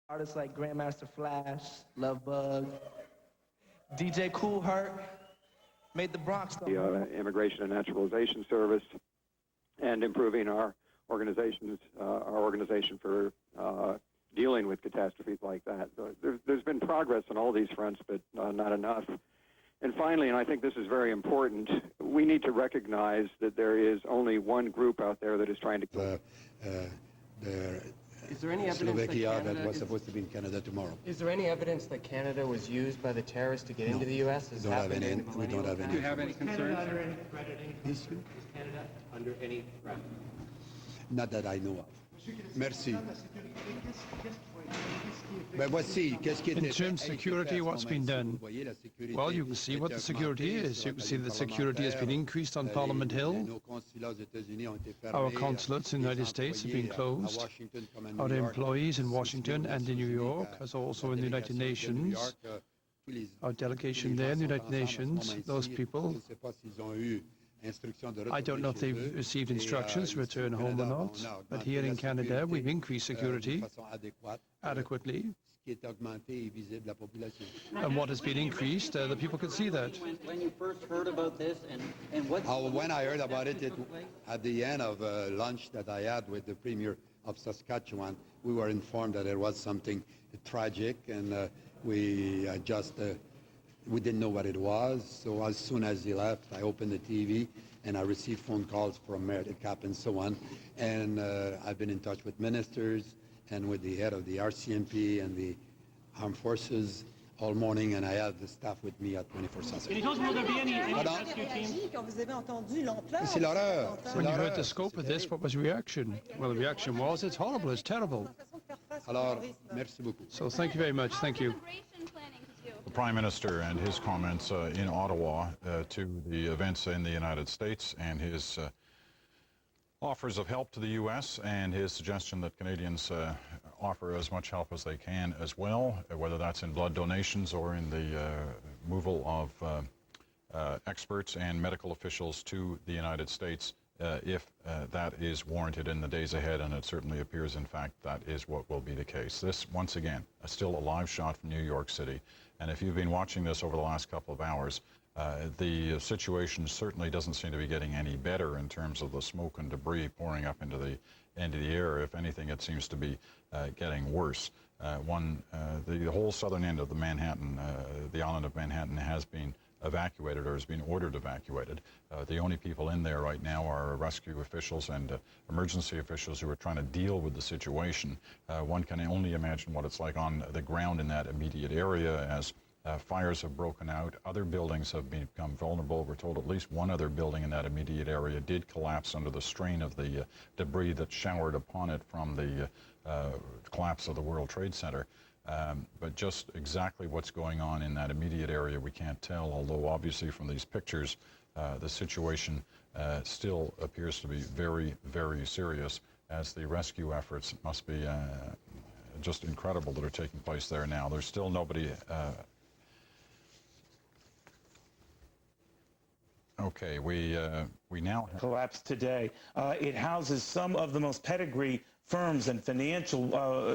Artists like Grandmaster Flash, Love Bug, DJ Kool Herc made the Bronx the Immigration and Naturalization Service, and improving our organization for dealing with catastrophes like that. There's been progress on all these fronts, but not enough. And finally, and I think this is very important, we need to recognize that there is only one group out there that is trying to... Is there any evidence Slovakia that was supposed to be in Canada tomorrow. Is there any evidence that Canada was used by the terrorists to get into the U.S.? We don't have any. Do you have any concerns? Canada under any threat at any point? Is Canada under any threat? Not that I know of. Merci. In terms of security, what's been done? Well, you can see what the security is. You can see that security has been increased on Parliament Hill. Our consulates in the United States have been closed. Our employees in Washington and in New York, as also in the United Nations, our delegation there in the United Nations, those people, I don't know if they've received instructions to return home or not, but here in Canada, we've increased security adequately. And what has been increased, the people can see that. When you first heard about this, and what... When I heard about it, at the end of lunch that I had with the Premier of Saskatchewan, we were informed that there was something tragic, and we didn't know what it was. So as soon as he left, I opened the TV and I received phone calls from Mayor Cap and so on. And I've been in touch with ministers and with the head of the RCMP and the Armed Forces all morning, and I have the staff with me at 24/7. When you heard the scope of this, what was your reaction? Well, the reaction was, it's horrible, it's terrible. Alors, merci beaucoup. So thank you very much. Thank you. The Prime Minister and his comments in Ottawa to the events in the United States, and his offers of help to the U.S., and his suggestion that Canadians offer as much help as they can as well, whether that's in blood donations or in the removal of experts and medical officials to the United States if that is warranted in the days ahead, and it certainly appears, in fact, that is what will be the case. This, once again, is still a live shot from New York City, and if you've been watching this over the last couple of hours, the situation certainly doesn't seem to be getting any better in terms of the smoke and debris pouring up into the air. If anything, it seems to be getting worse. The whole southern end of the Manhattan, the island of Manhattan, has been evacuated or has been ordered evacuated. The only people in there right now are rescue officials and emergency officials who are trying to deal with the situation. One can only imagine what it's like on the ground in that immediate area as fires have broken out. Other buildings have become vulnerable. We're told at least one other building in that immediate area did collapse under the strain of the debris that showered upon it from the collapse of the World Trade Center. But just exactly what's going on in that immediate area, we can't tell, although obviously from these pictures, the situation still appears to be very, very serious, as the rescue efforts must be just incredible that are taking place there now. There's still nobody... Okay, we now have... Collapsed today. It houses some of the most pedigree firms and financial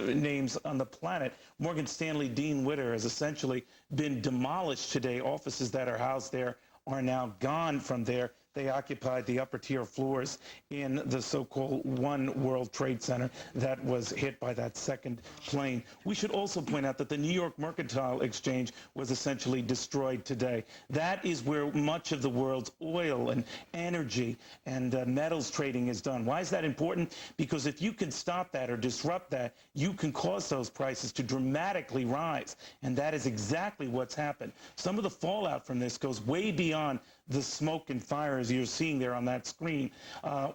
names on the planet. Morgan Stanley Dean Witter has essentially been demolished today. Offices that are housed there are now gone from there. They occupied the upper tier floors in the so-called One World Trade Center that was hit by that second plane. We should also point out that the New York Mercantile Exchange was essentially destroyed today. That is where much of the world's oil and energy and metals trading is done. Why is that important? Because if you can stop that or disrupt that, you can cause those prices to dramatically rise. And that is exactly what's happened. Some of the fallout from this goes way beyond the smoke and fire as you're seeing there on that screen.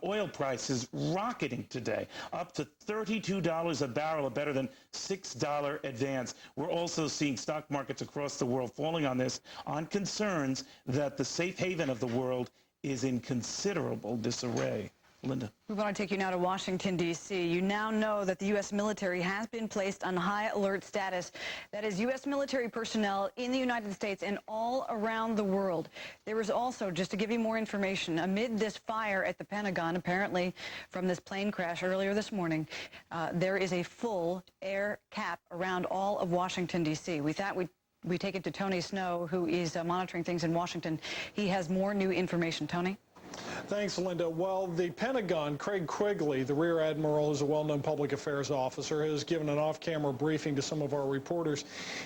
Oil prices rocketing today, up to $32 a barrel, a better than $6 advance. We're also seeing stock markets across the world falling on this, on concerns that the safe haven of the world is in considerable disarray. Linda. We want to take you now to Washington, D.C. You now know that the U.S. military has been placed on high alert status. That is U.S. military personnel in the United States and all around the world. There is also, just to give you more information, amid this fire at the Pentagon, apparently from this plane crash earlier this morning, there is a full air cap around all of Washington, D.C. We thought we take it to Tony Snow, who is monitoring things in Washington. He has more new information. Tony? Thanks, Linda. Well, the Pentagon, Craig Quigley, the Rear Admiral, is a well-known public affairs officer, has given an off-camera briefing to some of our reporters.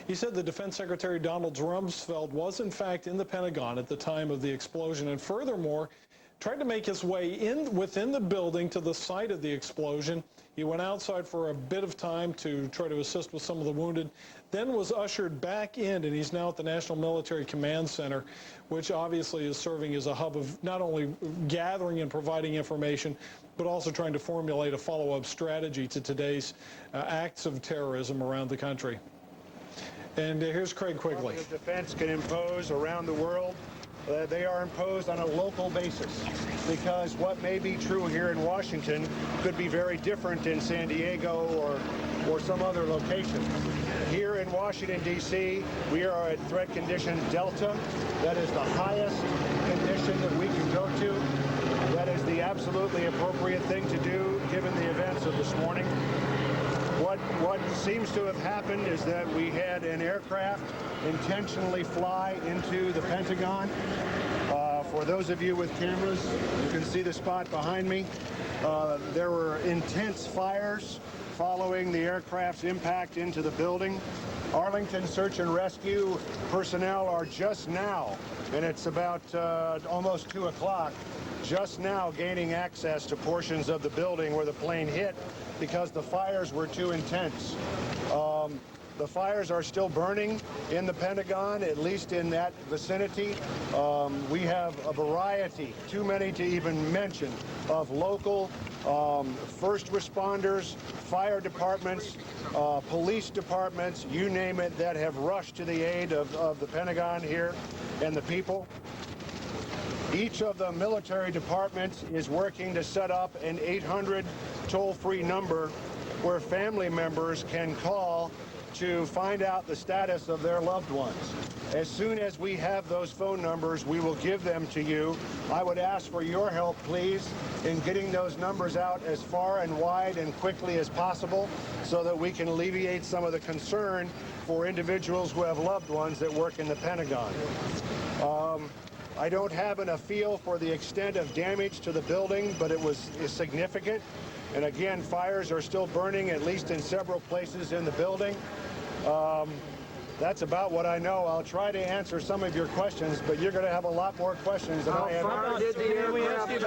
He said the Defense Secretary Donald Rumsfeld was, in fact, in the Pentagon at the time of the explosion, and furthermore, tried to make his way within the building to the site of the explosion. He went outside for a bit of time to try to assist with some of the wounded, then was ushered back in, and he's now at the National Military Command Center, which obviously is serving as a hub of not only gathering and providing information, but also trying to formulate a follow-up strategy to today's acts of terrorism around the country. And here's Craig Quigley. The defense can impose around the world. They are imposed on a local basis, because what may be true here in Washington could be very different in San Diego or some other location. Here in Washington, D.C., we are at threat condition Delta. That is the highest condition that we can go to. That is the absolutely appropriate thing to do given the events of this morning. What seems to have happened is that we had an aircraft intentionally fly into the Pentagon. For those of you with cameras, you can see the spot behind me. There were intense fires following the aircraft's impact into the building. Arlington Search and Rescue personnel are just now, and it's about almost 2 o'clock, just now gaining access to portions of the building where the plane hit because the fires were too intense. The fires are still burning in the Pentagon, at least in that vicinity. We have a variety, too many to even mention, of local first responders, fire departments, police departments, you name it, that have rushed to the aid of the Pentagon here and the people. Each of the military departments is working to set up an 800 toll-free number where family members can call to find out the status of their loved ones. As soon as we have those phone numbers, we will give them to you. I would ask for your help, please, in getting those numbers out as far and wide and quickly as possible so that we can alleviate some of the concern for individuals who have loved ones that work in the Pentagon. I don't have a feel for the extent of damage to the building, but it was significant. And again, fires are still burning, at least in several places in the building. That's about what I know. I'll try to answer some of your questions, but you're going to have a lot more questions than I have. How far did the aircraft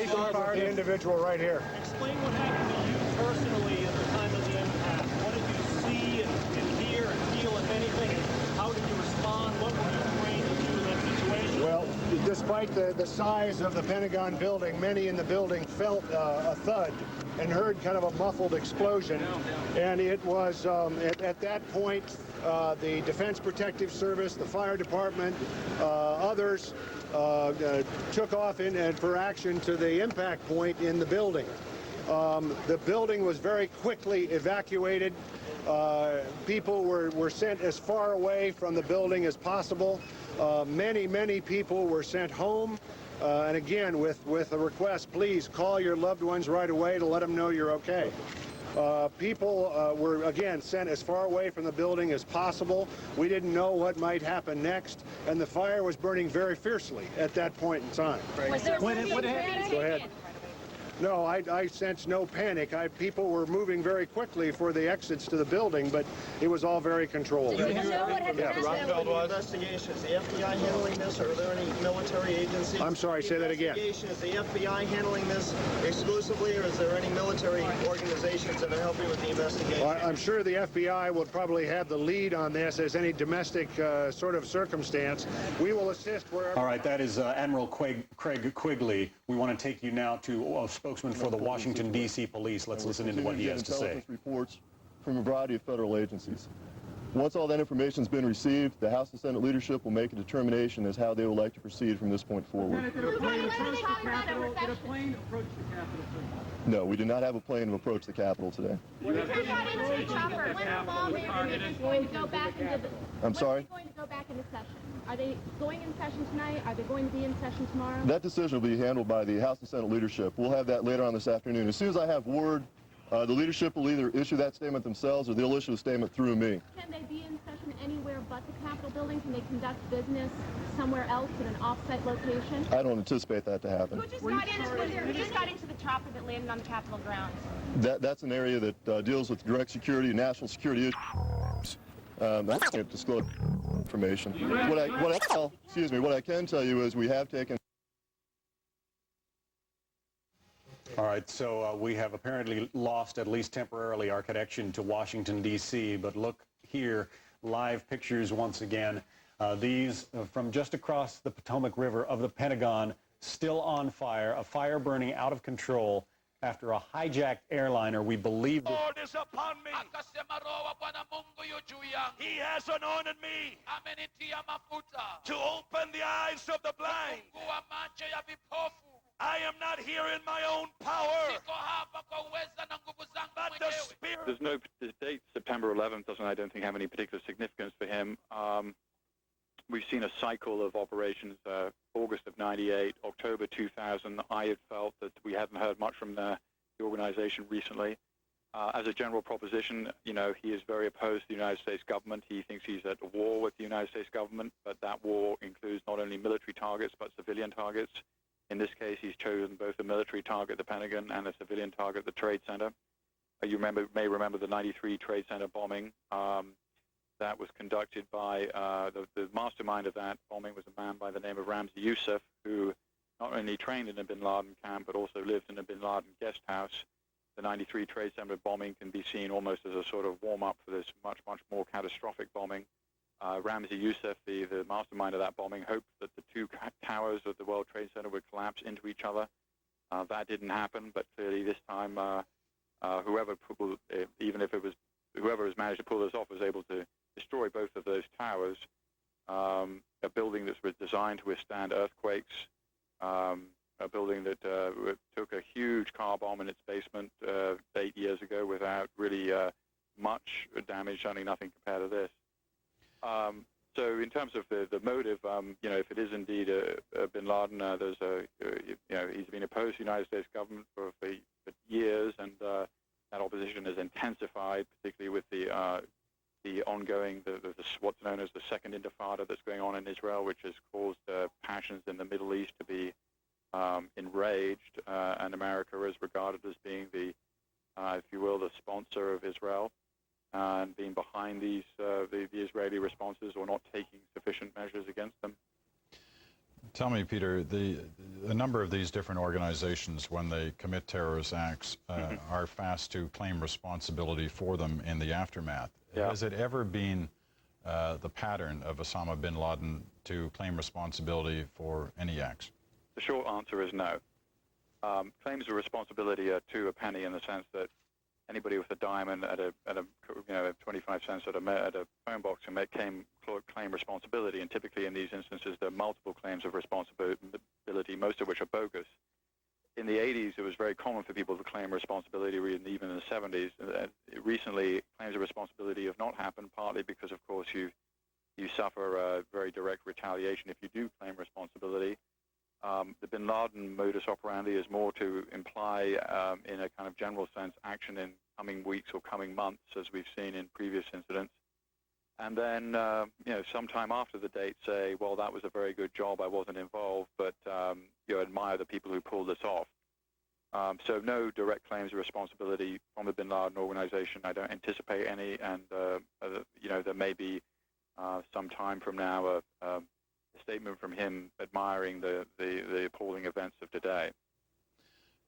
start the individual right here? Explain what happened to you personally at the time of the impact. What did you see and hear and feel, if anything, and how did you respond? What were you trained to do in that situation? Well, despite the size of the Pentagon building, many in the building felt a thud and heard kind of a muffled explosion. And it was, at that point, the Defense Protective Service, the fire department, others took off for action to the impact point in the building. The building was very quickly evacuated. People were sent as far away from the building as possible. Many people were sent home. And again, with a request, please call your loved ones right away to let them know you're okay. People were, again, sent as far away from the building as possible. We didn't know what might happen next, and the fire was burning very fiercely at that point in time. Was there Go ahead. No, I sensed no panic. People were moving very quickly for the exits to the building, but it was all very controlled. Do you know what happened to the investigation? Is the FBI handling this, or are there any military agencies? I'm sorry, say that again. Is the FBI handling this exclusively, or is there any military organizations that are helping with the investigation? Well, I'm sure the FBI will probably have the lead on this as any domestic sort of circumstance. We will assist wherever. All right, that is Admiral Craig Quigley. We want to take you now to a spokesman for the Washington, D.C. police. Let's listen into what he has to say. Reports from a variety of federal agencies. Once all that information has been received, the House and Senate leadership will make a determination as how they would like to proceed from this point forward. Did a plane approach the Capitol? Did a plane approach the Capitol? No, we did not have a plane approach the Capitol today. I'm sorry? Going to go back into session. Are they going in session tonight? Are they going to be in session tomorrow? That decision will be handled by the House and Senate leadership. We'll have that later on this afternoon. As soon as I have word, the leadership will either issue that statement themselves or they'll issue a statement through me. Can they be in session anywhere but the Capitol building? Can they conduct business somewhere else at an off-site location? I don't anticipate that to happen. Who just got into the chopper that landed on the Capitol grounds? That's an area that deals with direct security and national security issues. I can't disclose information. What I can tell you is we have taken. All right, so we have apparently lost, at least temporarily, our connection to Washington, D.C., but look here, live pictures once again. These from just across the Potomac River of the Pentagon, still on fire, a fire burning out of control after a hijacked airliner, we believe. Lord is upon me. He has anointed me to open the eyes of the blind. I am not here in my own power, but the Spirit. There's no date. September 11th doesn't, I don't think, have any particular significance for him. We've seen a cycle of operations, August of 98, October 2000. I had felt that we hadn't heard much from the organization recently. As a general proposition, you know, he is very opposed to the United States government. He thinks he's at war with the United States government, but that war includes not only military targets, but civilian targets. In this case, he's chosen both a military target, the Pentagon, and a civilian target, the Trade Center. You may remember the 93 Trade Center bombing. That was conducted by, the mastermind of that bombing was a man by the name of Ramzi Youssef, who not only trained in a bin Laden camp, but also lived in a bin Laden guest house. The 93 Trade Center bombing can be seen almost as a sort of warm-up for this much, much more catastrophic bombing. Ramzi Youssef, the mastermind of that bombing, hoped that the two towers of the World Trade Center would collapse into each other. That didn't happen, but clearly this time, whoever has managed to pull this off was able to destroy both of those towers. A building that was designed to withstand earthquakes, a building that took a huge car bomb in its basement 8 years ago without really much damage, certainly nothing compared to this. So in terms of the motive, you know, if it is indeed a bin Laden, he's been opposed to the United States government for years, and that opposition has intensified, particularly with the ongoing, what's known as the Second Intifada that's going on in Israel, which has caused passions in the Middle East to be enraged, and America is regarded as being the, if you will, the sponsor of Israel, and being behind these the Israeli responses or not taking sufficient measures against them. Tell me, Peter, a number of these different organizations, when they commit terrorist acts, are fast to claim responsibility for them in the aftermath. Yeah. Has it ever been the pattern of Osama bin Laden to claim responsibility for any acts? The short answer is no. Claims of responsibility are to a penny, in the sense that anybody with a diamond at a 25 cents at a phone box can claim responsibility, and typically in these instances there are multiple claims of responsibility, most of which are bogus. In the 80s, it was very common for people to claim responsibility, even in the 70s. Recently, claims of responsibility have not happened, partly because, of course, you suffer very direct retaliation if you do claim responsibility. The bin Laden modus operandi is more to imply, in a kind of general sense, action in coming weeks or coming months, as we've seen in previous incidents. And then, sometime after the date, say, well, that was a very good job, I wasn't involved, but you admire the people who pulled this off. So no direct claims of responsibility from the bin Laden organization. I don't anticipate any, and there may be some time from now a statement from him admiring the appalling events of today.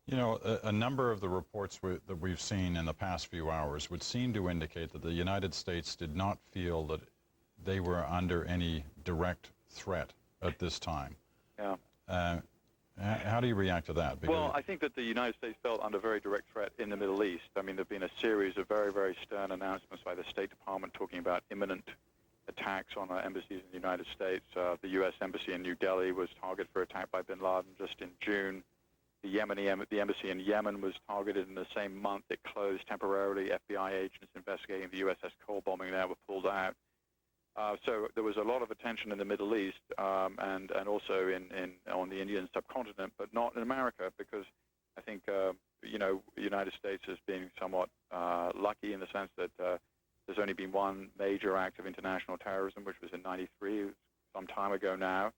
You know, a number of the reports that we've seen in the past few hours would seem to indicate that the United States did not feel that they were under any direct threat at this time. Yeah. How do you react to that? Because well, I think that the United States felt under very direct threat in the Middle East. I mean, there have been a series of very, very stern announcements by the State Department talking about imminent attacks on embassies in the United States. The U.S. Embassy in New Delhi was targeted for attack by bin Laden just in June. The embassy in Yemen was targeted in the same month. It closed temporarily. FBI agents investigating the USS Cole bombing there were pulled out. So there was a lot of attention in the Middle East and also on the Indian subcontinent, but not in America, because I think you know, the United States has been somewhat lucky in the sense that there's only been one major act of international terrorism, which was in '93, some time ago now,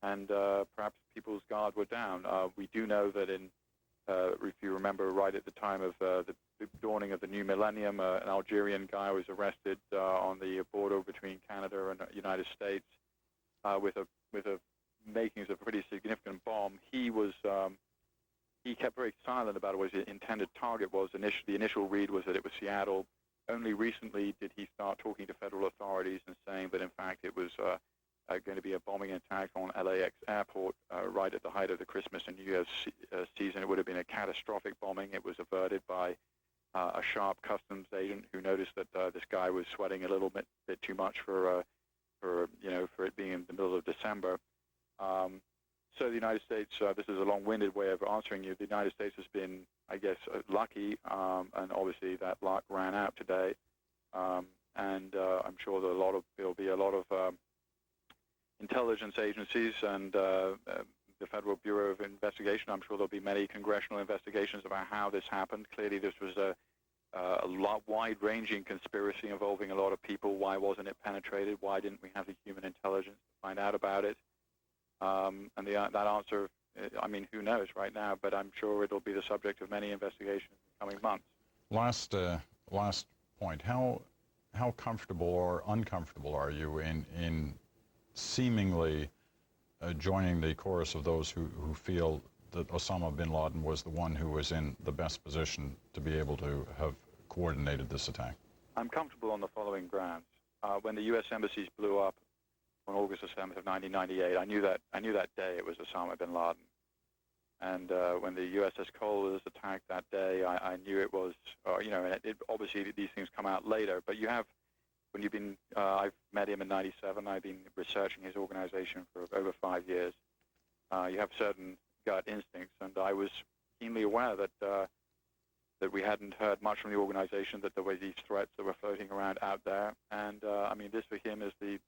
and perhaps people's guard were down. We do know that if you remember, right at the time of the dawning of the new millennium, an Algerian guy was arrested on the border between Canada and the United States with a makings of a pretty significant bomb. He kept very silent about what his intended target was. The initial read was that it was Seattle. Only recently did he start talking to federal authorities and saying that, in fact, it was going to be a bombing attack on LAX airport right at the height of the Christmas and New Year's season. It would have been a catastrophic bombing. It was averted by a sharp customs agent who noticed that this guy was sweating a little bit too much for it being in the middle of December. So the United States, this is a long-winded way of answering you. The United States has been, I guess, lucky, and obviously that luck ran out today. And I'm sure that there'll be a lot of intelligence agencies and the Federal Bureau of Investigation. I'm sure there'll be many congressional investigations about how this happened. Clearly, this was a wide-ranging conspiracy involving a lot of people. Why wasn't it penetrated? Why didn't we have the human intelligence to find out about it? And that answer, I mean, who knows right now, but I'm sure it'll be the subject of many investigations in the coming months. Last point, how comfortable or uncomfortable are you in seemingly joining the chorus of those who feel that Osama bin Laden was the one who was in the best position to be able to have coordinated this attack? I'm comfortable on the following grounds. When the U.S. embassies blew up on August 7th of 1998, I knew that day it was Osama bin Laden. And when the USS Cole was attacked that day, I knew it was, and obviously these things come out later, but when you've been, I've met him in '97, I've been researching his organization for over 5 years. You have certain gut instincts, and I was keenly aware that we hadn't heard much from the organization, that there were these threats that were floating around out there, and I mean, this for him is the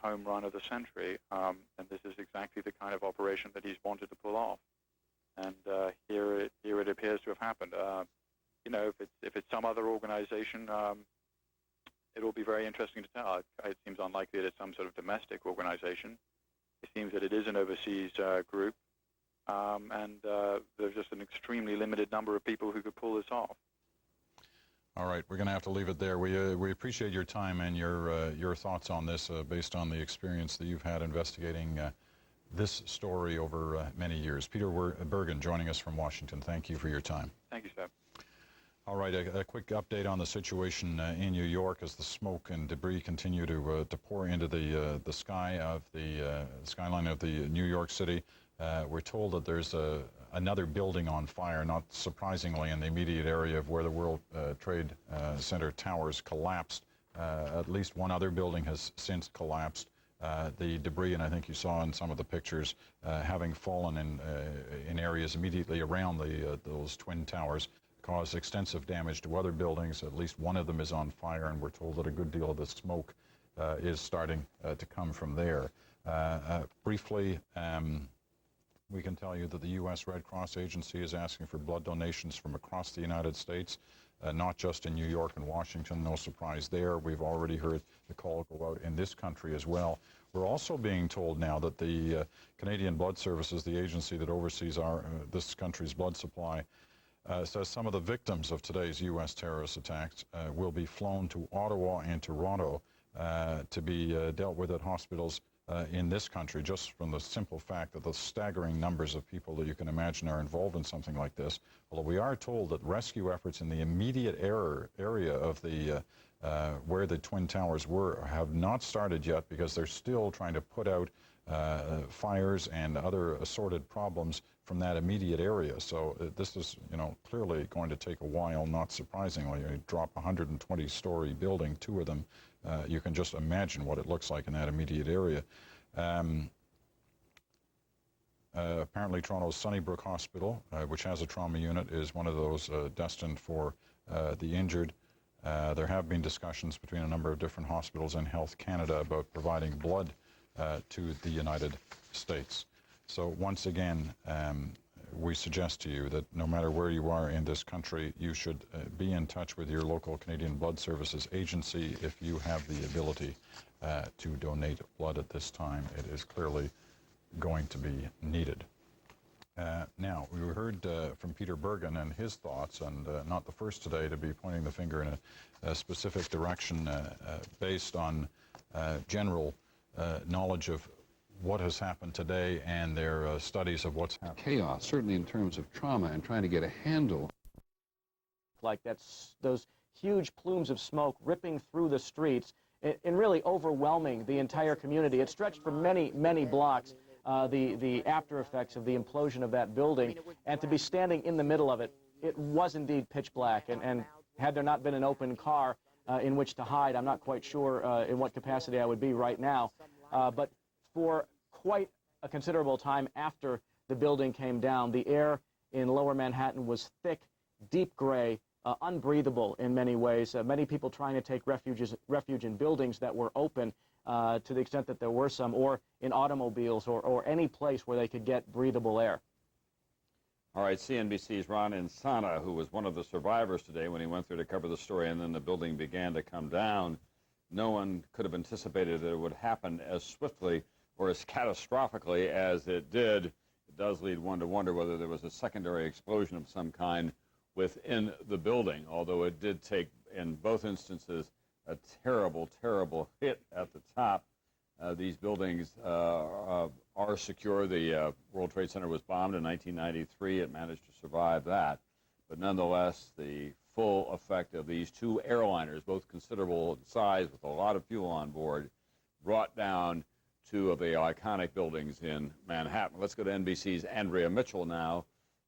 home run of the century, and this is exactly the kind of operation that he's wanted to pull off, and here it appears to have happened. If it's some other organization, it'll be very interesting to tell. It seems unlikely that it's some sort of domestic organization. It seems that it is an overseas group, and there's just an extremely limited number of people who could pull this off. All right, we're going to have to leave it there. We appreciate your time and your thoughts on this based on the experience that you've had investigating this story over many years. Peter Bergen joining us from Washington. Thank you for your time. Thank you, Sept. All right, a quick update on the situation in New York as the smoke and debris continue to pour into the sky of the skyline of the New York City. We're told that there's another building on fire, not surprisingly, in the immediate area of where the World Trade Center towers collapsed. At least one other building has since collapsed. The debris, and I think you saw in some of the pictures, having fallen in areas immediately around those twin towers, caused extensive damage to other buildings. At least one of them is on fire, and we're told that a good deal of the smoke is starting to come from there. Briefly, we can tell you that the U.S. Red Cross Agency is asking for blood donations from across the United States, not just in New York and Washington. No surprise there. We've already heard the call go out in this country as well. We're also being told now that the Canadian Blood Services, the agency that oversees this country's blood supply, says some of the victims of today's U.S. terrorist attacks will be flown to Ottawa and Toronto to be dealt with at hospitals in this country, just from the simple fact that the staggering numbers of people that you can imagine are involved in something like this. Although we are told that rescue efforts in the immediate area of the where the Twin Towers were have not started yet, because they're still trying to put out fires and other assorted problems from that immediate area. So this is, clearly going to take a while, not surprisingly. You drop a 120-story building, 2 of them, you can just imagine what it looks like in that immediate area. Apparently Toronto's Sunnybrook Hospital, which has a trauma unit, is one of those destined for the injured. There have been discussions between a number of different hospitals and Health Canada about providing blood to the United States. So once again, we suggest to you that no matter where you are in this country, you should be in touch with your local Canadian Blood Services agency if you have the ability to donate blood at this time. It is clearly going to be needed. Now, we heard from Peter Bergen and his thoughts, and not the first today to be pointing the finger in a specific direction based on general knowledge of what has happened today and their studies of what's happened. Chaos, certainly in terms of trauma and trying to get a handle. Like those huge plumes of smoke ripping through the streets and really overwhelming the entire community. It stretched for many, many blocks, the after effects of the implosion of that building. And to be standing in the middle of it, it was indeed pitch black. And had there not been an open car in which to hide, I'm not quite sure in what capacity I would be right now. But for quite a considerable time after the building came down, the air in lower Manhattan was thick, deep gray, unbreathable in many ways. Many people trying to take refuge in buildings that were open to the extent that there were some, or in automobiles, or any place where they could get breathable air. All right, CNBC's Ron Insana, who was one of the survivors today when he went through to cover the story and then the building began to come down. No one could have anticipated that it would happen as swiftly or as catastrophically as it did. It does lead one to wonder whether there was a secondary explosion of some kind within the building, although it did take, in both instances, a terrible, terrible hit at the top. These buildings are secure. The World Trade Center was bombed in 1993. It managed to survive that. But nonetheless, the full effect of these 2 airliners, both considerable in size with a lot of fuel on board, brought down 2 of the iconic buildings in Manhattan. Let's go to NBC's Andrea Mitchell now,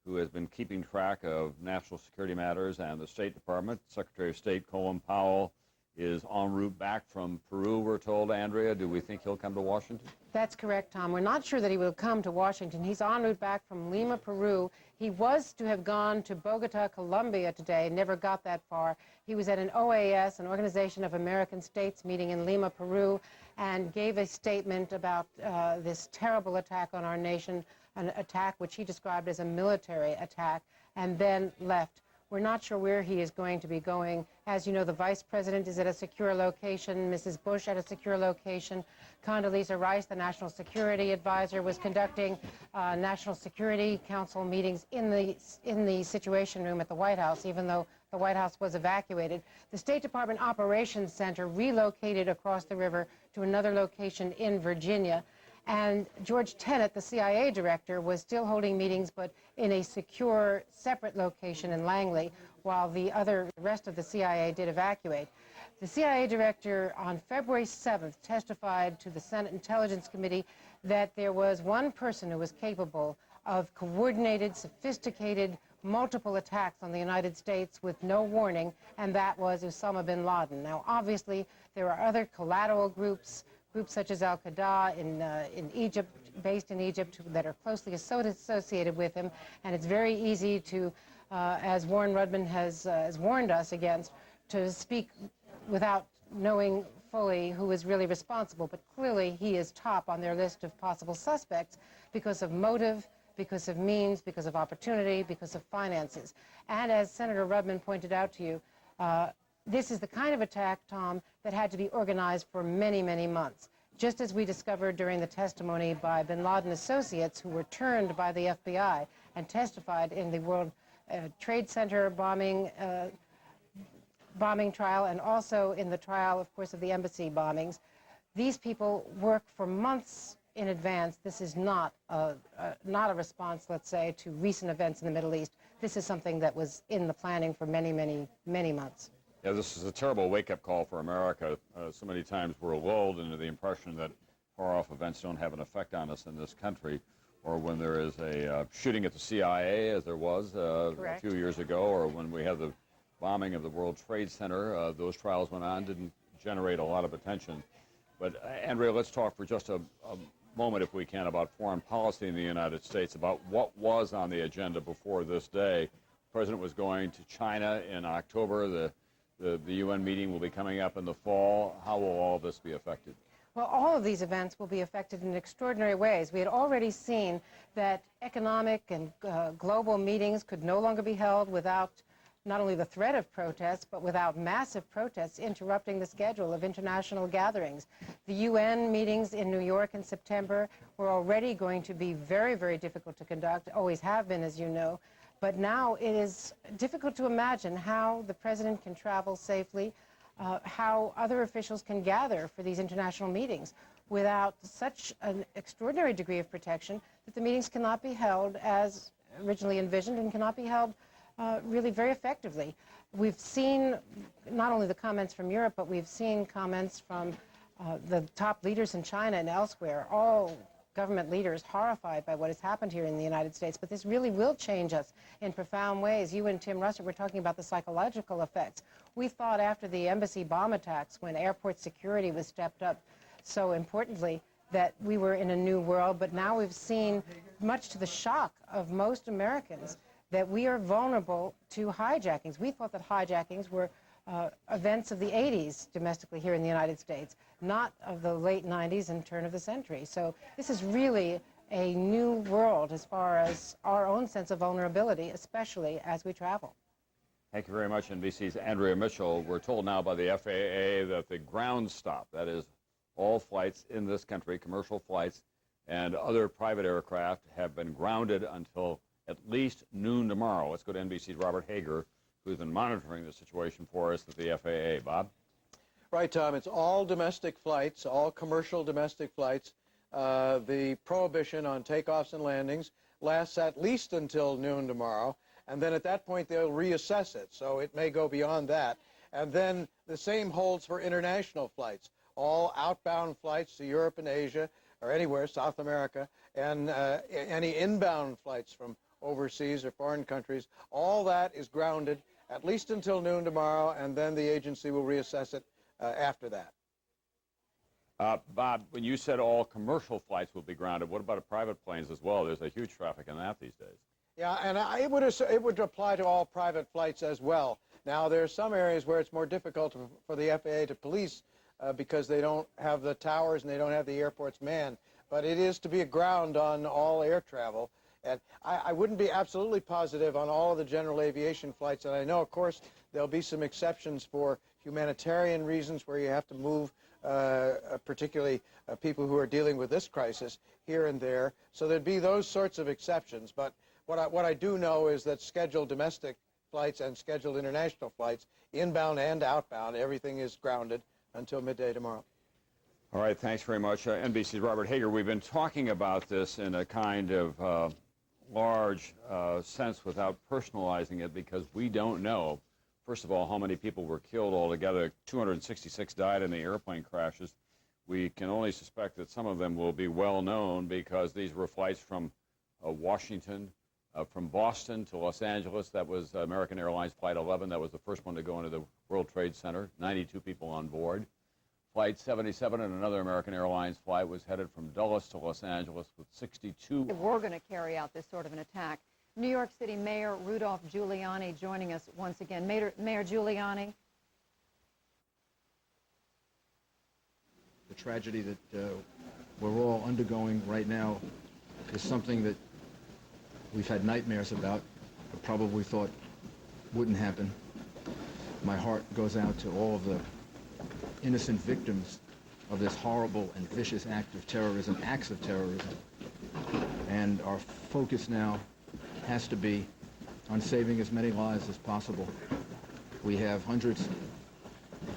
who has been keeping track of national security matters and the State Department. Secretary of State Colin Powell is en route back from Peru, we're told. Andrea, do we think he'll come to Washington? That's correct, Tom. We're not sure that he will come to Washington. He's en route back from Lima, Peru. He was to have gone to Bogota, Colombia today, never got that far. He was at an OAS, an Organization of American States meeting in Lima, Peru, and gave a statement about this terrible attack on our nation, an attack which he described as a military attack, and then left. We're not sure where he is going to be going. As you know, the Vice President is at a secure location, Mrs. Bush at a secure location. Condoleezza Rice, the National Security Advisor, was conducting National Security Council meetings in the Situation Room at the White House, even though the White House was evacuated. The State Department Operations Center relocated across the river to another location in Virginia. And George Tenet, the CIA director, was still holding meetings, but in a secure, separate location in Langley, while the rest of the CIA did evacuate. The CIA director on February 7th testified to the Senate Intelligence Committee that there was one person who was capable of coordinated, sophisticated, multiple attacks on the United States with no warning, and that was Osama bin Laden. Now, obviously, there are other collateral groups such as Al-Qaeda in Egypt, based in Egypt, that are closely associated with him. And it's very easy to, as Warren Rudman has warned us against, to speak without knowing fully who is really responsible. But clearly he is top on their list of possible suspects because of motive, because of means, because of opportunity, because of finances. And as Senator Rudman pointed out to you, this is the kind of attack, Tom, that had to be organized for many, many months. Just as we discovered during the testimony by bin Laden associates who were turned by the FBI and testified in the World Trade Center bombing trial, and also in the trial, of course, of the embassy bombings. These people work for months in advance. This is not a response, let's say, to recent events in the Middle East. This is something that was in the planning for many, many, many months. Yeah, this is a terrible wake-up call for America. So many times we're lulled into the impression that far-off events don't have an effect on us in this country. or when there is a shooting at the CIA, as there was a few years ago, or when we had the bombing of the World Trade Center. Those trials went on, didn't generate a lot of attention. But, Andrea, let's talk for just a moment, if we can, about foreign policy in the United States, about what was on the agenda before this day. The President was going to China in October. The UN meeting will be coming up in the fall. How will all this be affected? Well, all of these events will be affected in extraordinary ways. We had already seen that economic and global meetings could no longer be held without not only the threat of protests, but without massive protests interrupting the schedule of international gatherings. The UN meetings in New York in September were already going to be very, very difficult to conduct, always have been, as you know. But now it is difficult to imagine how the president can travel safely, how other officials can gather for these international meetings without such an extraordinary degree of protection that the meetings cannot be held as originally envisioned and cannot be held really very effectively. We've seen not only the comments from Europe, but we've seen comments from the top leaders in China and elsewhere, all government leaders horrified by what has happened here in the United States. But this really will change us in profound ways. You and Tim Russert were talking about the psychological effects. We thought after the embassy bomb attacks, when airport security was stepped up so importantly, that we were in a new world. But now we've seen, much to the shock of most Americans, that we are vulnerable to hijackings. We thought that hijackings were events of the 80s domestically here in the United States, not of the late 90s and turn of the century. So this is really a new world as far as our own sense of vulnerability, especially as we travel. Thank you very much, NBC's Andrea Mitchell. We're told now by the FAA that the ground stop, that is all flights in this country, commercial flights and other private aircraft, have been grounded until at least noon tomorrow. Let's go to NBC's Robert Hager, who's been monitoring the situation for us at the FAA. Bob? Right, Tom. It's all domestic flights, all commercial domestic flights. The prohibition on takeoffs and landings lasts at least until noon tomorrow, and then at that point they'll reassess it, so it may go beyond that. And then the same holds for international flights. All outbound flights to Europe and Asia, or anywhere, South America, and any inbound flights from overseas or foreign countries, all that is grounded at least until noon tomorrow, and then the agency will reassess it after that. Bob, when you said all commercial flights will be grounded, what about private planes as well? There's a huge traffic in that these days. Yeah, and it would apply to all private flights as well. Now, there are some areas where it's more difficult for the FAA to police because they don't have the towers and they don't have the airports manned, but it is to be a ground on all air travel. And I wouldn't be absolutely positive on all of the general aviation flights, and I know, of course, there'll be some exceptions for humanitarian reasons where you have to move, particularly people who are dealing with this crisis here and there. So there'd be those sorts of exceptions. But what I do know is that scheduled domestic flights and scheduled international flights, inbound and outbound, everything is grounded until midday tomorrow. All right, thanks very much. NBC's Robert Hager. We've been talking about this in a kind of large sense without personalizing it because we don't know, first of all, how many people were killed altogether. 266 died in the airplane crashes. We can only suspect that some of them will be well known because these were flights from Washington, from Boston to Los Angeles. That was American Airlines Flight 11. That was the first one to go into the World Trade Center. 92 people on board. Flight 77 and another American Airlines flight was headed from Dulles to Los Angeles with 62. We're going to carry out this sort of an attack. New York City Mayor Rudolph Giuliani joining us once again. Mayor Giuliani. The tragedy that we're all undergoing right now is something that we've had nightmares about, but probably thought wouldn't happen. My heart goes out to all of the innocent victims of this horrible and vicious act of terrorism, acts of terrorism. And our focus now has to be on saving as many lives as possible. We have hundreds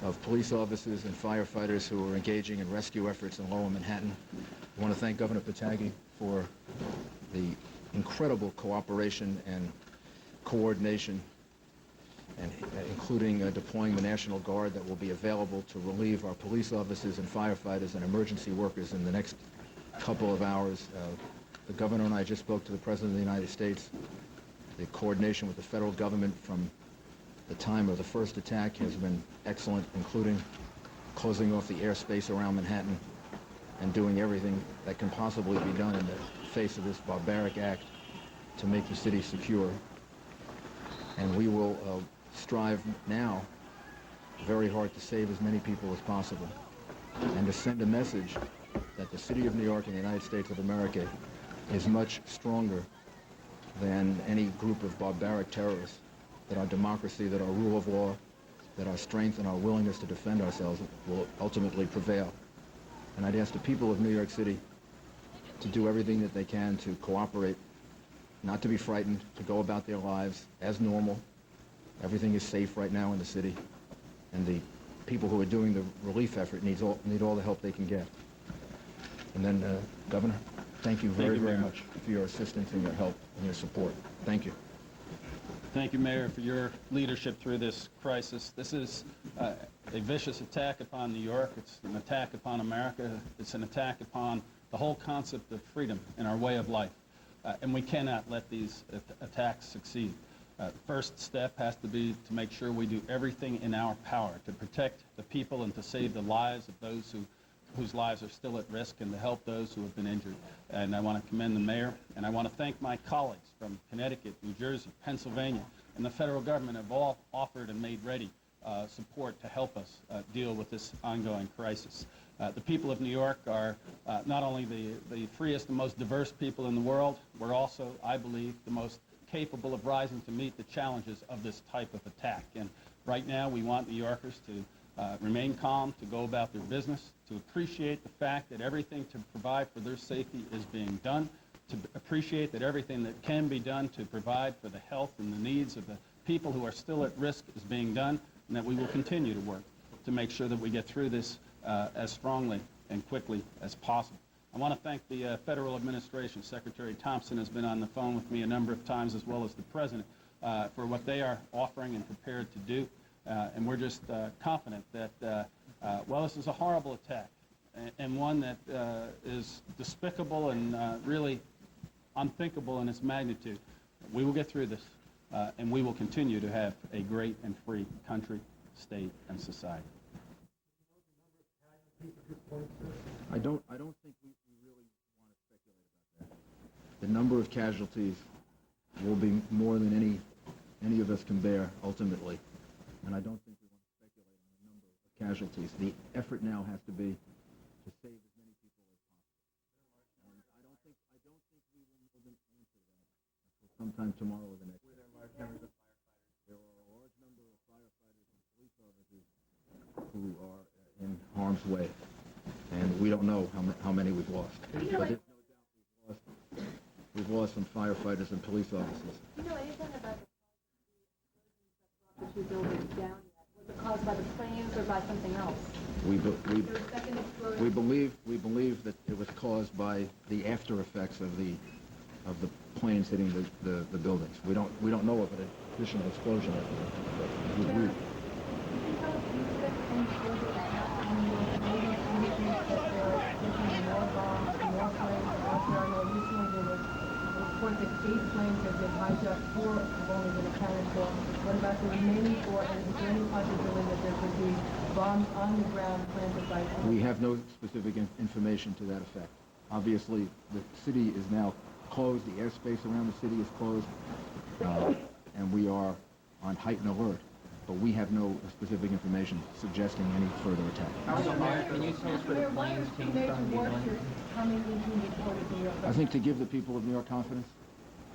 of police officers and firefighters who are engaging in rescue efforts in Lower Manhattan. I want to thank Governor Pataki for the incredible cooperation and coordination, and including deploying the National Guard that will be available to relieve our police officers and firefighters and emergency workers in the next couple of hours. The governor and I just spoke to the President of the United States. The coordination with the federal government from the time of the first attack has been excellent, including closing off the airspace around Manhattan and doing everything that can possibly be done in the face of this barbaric act to make the city secure. And we will strive now very hard to save as many people as possible and to send a message that the city of New York and the United States of America is much stronger than any group of barbaric terrorists, that our democracy, that our rule of law, that our strength and our willingness to defend ourselves will ultimately prevail. And I'd ask the people of New York City to do everything that they can to cooperate, not to be frightened, to go about their lives as normal. Everything is safe right now in the city, and the people who are doing the relief effort need all the help they can get. And then, Governor, thank you very much for your assistance and your help and your support. Thank you. Thank you, Mayor, for your leadership through this crisis. This is a vicious attack upon New York. It's an attack upon America. It's an attack upon the whole concept of freedom and our way of life. And we cannot let these attacks succeed. The first step has to be to make sure we do everything in our power to protect the people and to save the lives of those whose lives are still at risk and to help those who have been injured. And I want to commend the mayor, and I want to thank my colleagues from Connecticut, New Jersey, Pennsylvania, and the federal government have all offered and made ready support to help us deal with this ongoing crisis. The people of New York are not only the freest and most diverse people in the world, we're also, I believe, the most capable of rising to meet the challenges of this type of attack. And right now we want New Yorkers to remain calm, to go about their business, to appreciate the fact that everything to provide for their safety is being done, to appreciate that everything that can be done to provide for the health and the needs of the people who are still at risk is being done, and that we will continue to work to make sure that we get through this as strongly and quickly as possible. I want to thank the federal administration. Secretary Thompson has been on the phone with me a number of times, as well as the President, for what they are offering and prepared to do. And we're just confident that, well, this is a horrible attack and one that is despicable and really unthinkable in its magnitude. We will get through this, and we will continue to have a great and free country, state, and society. I don't think we really want to speculate about that. The number of casualties will be more than any of us can bear ultimately. And I don't think we want to speculate on the number of casualties. The effort now has to be to save as many people as possible. And I don't think we will know the answer to that until sometime tomorrow or the next day. There are a large number of firefighters and police officers who are in harm's way, and we don't know how many we've lost. But there's no doubt we've lost some firefighters and police officers. Do you know anything about the two buildings down yet? Was it caused by the planes or by something else? We believe that it was caused by the after effects of the planes hitting the buildings. We don't know of an additional explosion. Report that 8 planes have been hijacked, 4 have only been accounted for. What about the remaining 4? And is there any possibility that there could be bombs on the ground planted by planes? We have no specific information to that effect. Obviously, the city is now closed. The airspace around the city is closed, and we are on heightened alert. But we have no specific information suggesting any further attack. Can you tell us where the planes came from? I think to give the people of New York confidence,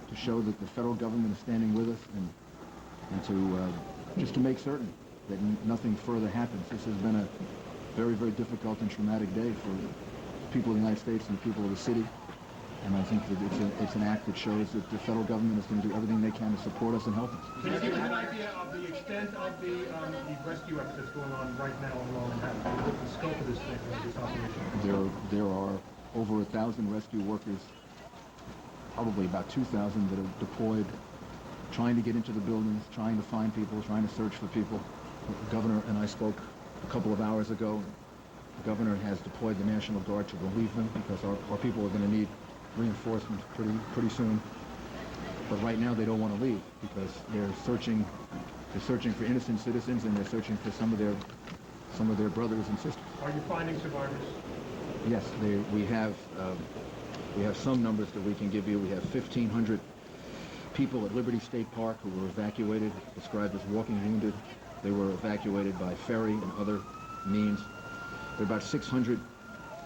to show that the federal government is standing with us, and to just to make certain that nothing further happens. This has been a very, very difficult and traumatic day for people of the United States and the people of the city. And I think that it's an act that shows that the federal government is going to do everything they can to support us and help us. Can you give us an idea of the extent of the rescue effort that's going on right now in Lower Manhattan? What's the scope of this thing, this operation? There are over 1,000 rescue workers, probably about 2,000 that are deployed, trying to get into the buildings, trying to find people, trying to search for people. The governor and I spoke a couple of hours ago. The governor has deployed the National Guard to relieve them because our people are going to need reinforcements pretty soon. But right now they don't want to leave because they're searching for innocent citizens, and they're searching for some of their brothers and sisters. Are you finding survivors? Yes, we have some numbers that we can give you. We have 1,500 people at Liberty State Park who were evacuated, described as walking wounded. They were evacuated by ferry and other means. There are about 600,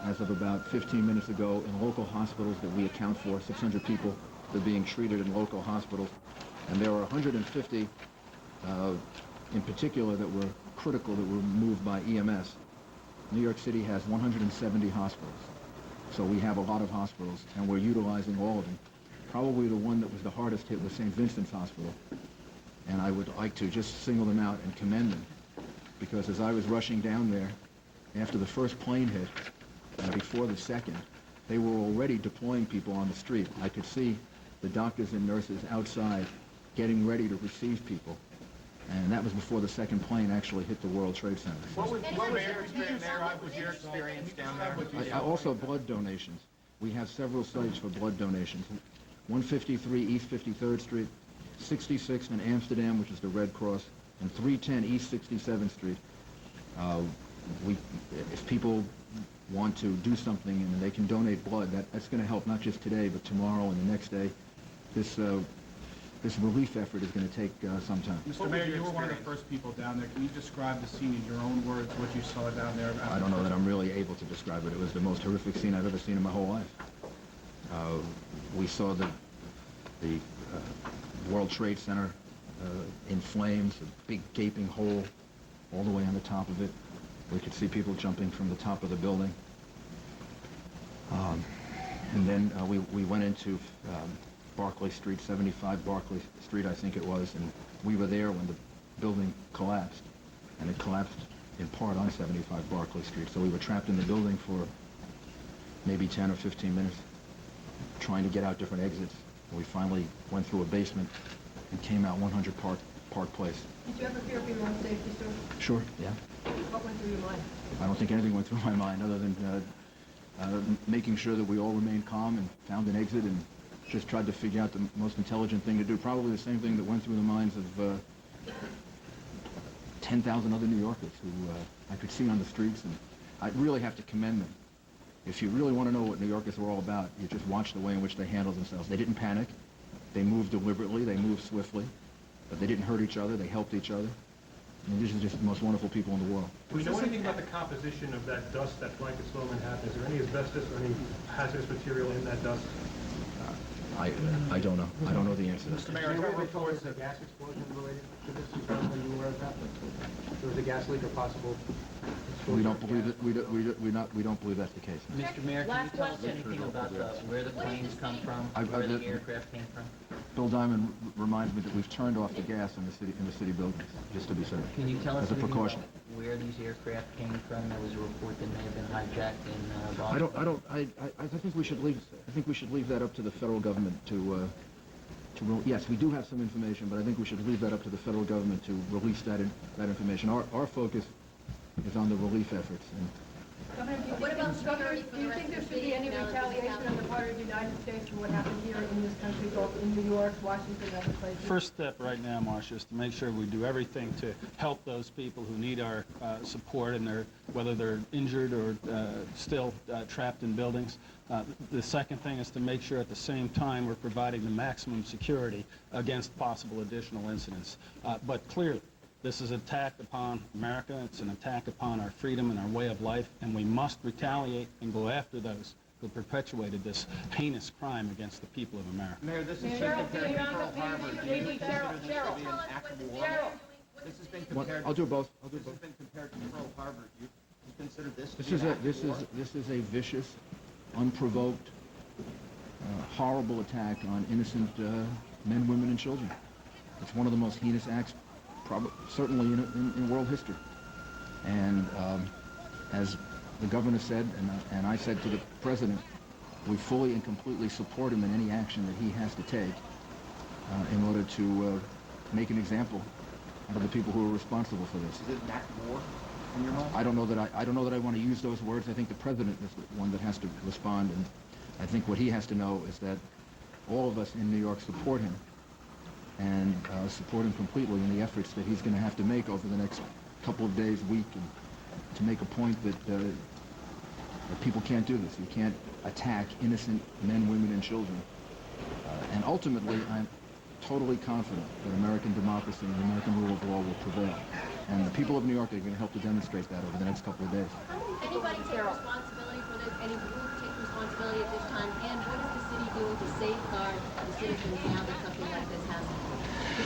as of about 15 minutes ago, in local hospitals that we account for. 600 people that are being treated in local hospitals. And there are 150 in particular that were critical, that were moved by EMS. New York City has 170 hospitals. So we have a lot of hospitals, and we're utilizing all of them. Probably the one that was the hardest hit was St. Vincent's Hospital. And I would like to just single them out and commend them, because as I was rushing down there, after the first plane hit, and before the second, they were already deploying people on the street. I could see the doctors and nurses outside getting ready to receive people. And that was before the second plane actually hit the World Trade Center. What was your experience down there? Also blood donations. We have several sites for blood donations. 153 East 53rd Street, 66 in Amsterdam, which is the Red Cross, and 310 East 67th Street. If people want to do something and they can donate blood, that's going to help not just today, but tomorrow and the next day. This relief effort is going to take some time. Mr. Mayor, you were one of the first people down there. Can you describe the scene in your own words, what you saw down there? I don't know that I'm really able to describe it. It was the most horrific scene I've ever seen in my whole life. We saw the World Trade Center in flames, a big gaping hole all the way on the top of it. We could see people jumping from the top of the building. And then we went into Barclay Street, 75 Barclay Street, I think it was, and we were there when the building collapsed, and it collapsed in part on 75 Barclay Street. So we were trapped in the building for maybe 10 or 15 minutes, trying to get out different exits. We finally went through a basement and came out 100 Park Place. Did you ever fear for your own safety, sir? Sure, yeah. What went through your mind? I don't think anything went through my mind other than making sure that we all remained calm and found an exit and just tried to figure out the most intelligent thing to do. Probably the same thing that went through the minds of 10,000 other New Yorkers who I could see on the streets, and I really have to commend them. If you really want to know what New Yorkers are all about, you just watch the way in which they handle themselves. They didn't panic. They moved deliberately. They moved swiftly. But they didn't hurt each other. They helped each other. And these are just the most wonderful people in the world. Do we know anything about the composition of that dust that blankets low Manhattan? Is there any asbestos or any hazardous material in that dust? I don't know. I don't know the answer to Mr. that. Mayor, I heard reports of a gas explosion related to this. Are you aware of that? There was a gas leak or possible We don't believe it. We don't believe that's the case. Mr. Mayor, can you tell us anything about where the planes come from, where the aircraft came from? Bill Diamond reminds me that we've turned off the gas in the city buildings, just to be safe. Can you tell us as a precaution? Where these aircraft came from? There was a report that may have been hijacked in Boston. I think we should leave. I think we should leave that up to the federal government to. Yes, we do have some information, but I think we should leave that up to the federal government to release that information. Our focus is on the relief efforts. And Governor, do you think there should be any retaliation on the part of the United States for what happened here in this country, both in New York, Washington, and other places? First step right now, Marcia, is to make sure we do everything to help those people who need our support, and whether they're injured or still trapped in buildings. The second thing is to make sure at the same time we're providing the maximum security against possible additional incidents. But clearly, this is an attack upon America. It's an attack upon our freedom and our way of life, and we must retaliate and go after those who perpetuated this heinous crime against the people of America. Mayor, this is compared to Pearl Harbor. Do you consider this to be an act of war? This has been compared. I'll do both. This has been compared to Pearl Harbor. You consider this to This be is an a act of war? this is a vicious, unprovoked, horrible attack on innocent men, women, and children. It's one of the most heinous acts, certainly in world history. And as the governor said, and I said to the president, we fully and completely support him in any action that he has to take in order to make an example out of the people who are responsible for this. Is it an act of war in your mind? I don't know that I want to use those words. I think the president is the one that has to respond, and I think what he has to know is that all of us in New York support him and support him completely in the efforts that he's going to have to make over the next couple of days, week, and to make a point that people can't do this. You can't attack innocent men, women, and children. And ultimately, I'm totally confident that American democracy and American rule of law will prevail. And the people of New York are going to help to demonstrate that over the next couple of days. Anybody take responsibility for this? Any group take responsibility at this time? And what is the city doing to safeguard the citizens now that something like this happens?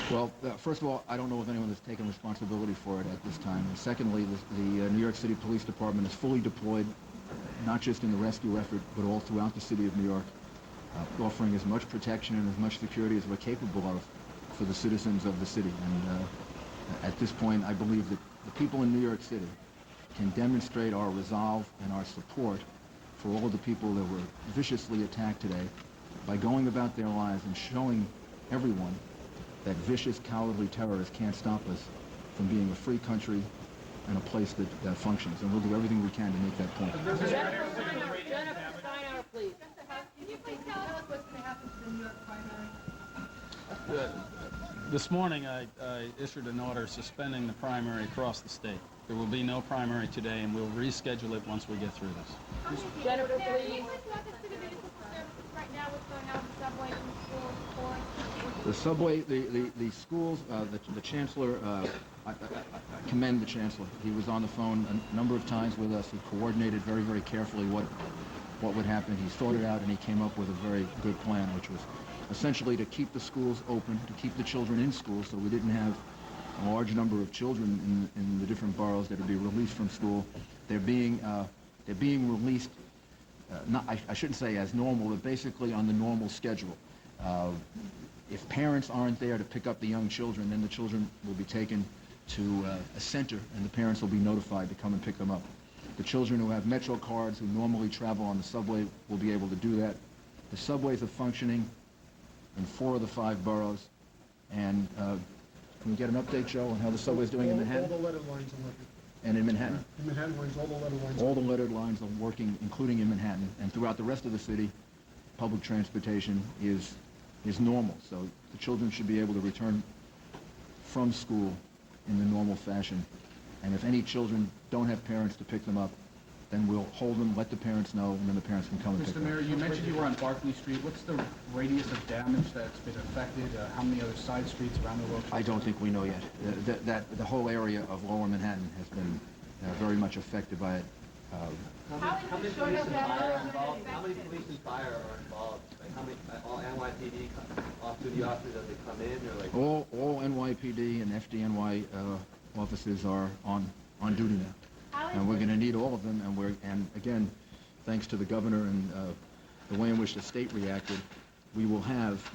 Well, first of all, I don't know of anyone that's taken responsibility for it at this time. And secondly, the New York City Police Department is fully deployed, not just in the rescue effort, but all throughout the city of New York, offering as much protection and as much security as we're capable of for the citizens of the city. And at this point, I believe that the people in New York City can demonstrate our resolve and our support for all of the people that were viciously attacked today by going about their lives and showing everyone that vicious, cowardly terrorists can't stop us from being a free country and a place that functions. And we'll do everything we can to make that point. Jennifer Steinhauer, please. Can you please tell us what's going to happen to the New York primary? This morning, I issued an order suspending the primary across the state. There will be no primary today, and we'll reschedule it once we get through this. Jennifer, please. Can you talk us through the municipal services right now, what's going on with the subway and the schools, for? The subway, the schools, the chancellor, I commend the chancellor. He was on the phone a number of times with us. He coordinated very, very carefully what would happen. He thought it out, and he came up with a very good plan, which was essentially to keep the schools open, to keep the children in school, so we didn't have a large number of children in the different boroughs that would be released from school. They're being released, I shouldn't say as normal, but basically on the normal schedule. If parents aren't there to pick up the young children, then the children will be taken to a center, and the parents will be notified to come and pick them up. The children who have Metro cards, who normally travel on the subway, will be able to do that. The subways are functioning in 4 of the 5 boroughs, and can we get an update, Joe, on how the subway's doing in Manhattan? All the lettered lines are working. And in Manhattan? In Manhattan, all the lettered lines. All the lettered lines are working, including in Manhattan, and throughout the rest of the city, public transportation is normal. So the children should be able to return from school in the normal fashion. And if any children don't have parents to pick them up, then we'll hold them, let the parents know, and then the parents can come and pick them up. Mr. Mayor, you mentioned you were on Barclay Street. What's the radius of damage that's been affected? How many other side streets around the world? I don't think we know yet. The whole area of Lower Manhattan has been very much affected by it. How many police and fire are involved? Like how many, all NYPD, off-duty officers, as they come in, or like? All NYPD and FDNY officers are on duty now. And we're going to need all of them, and again, thanks to the governor and the way in which the state reacted, we will have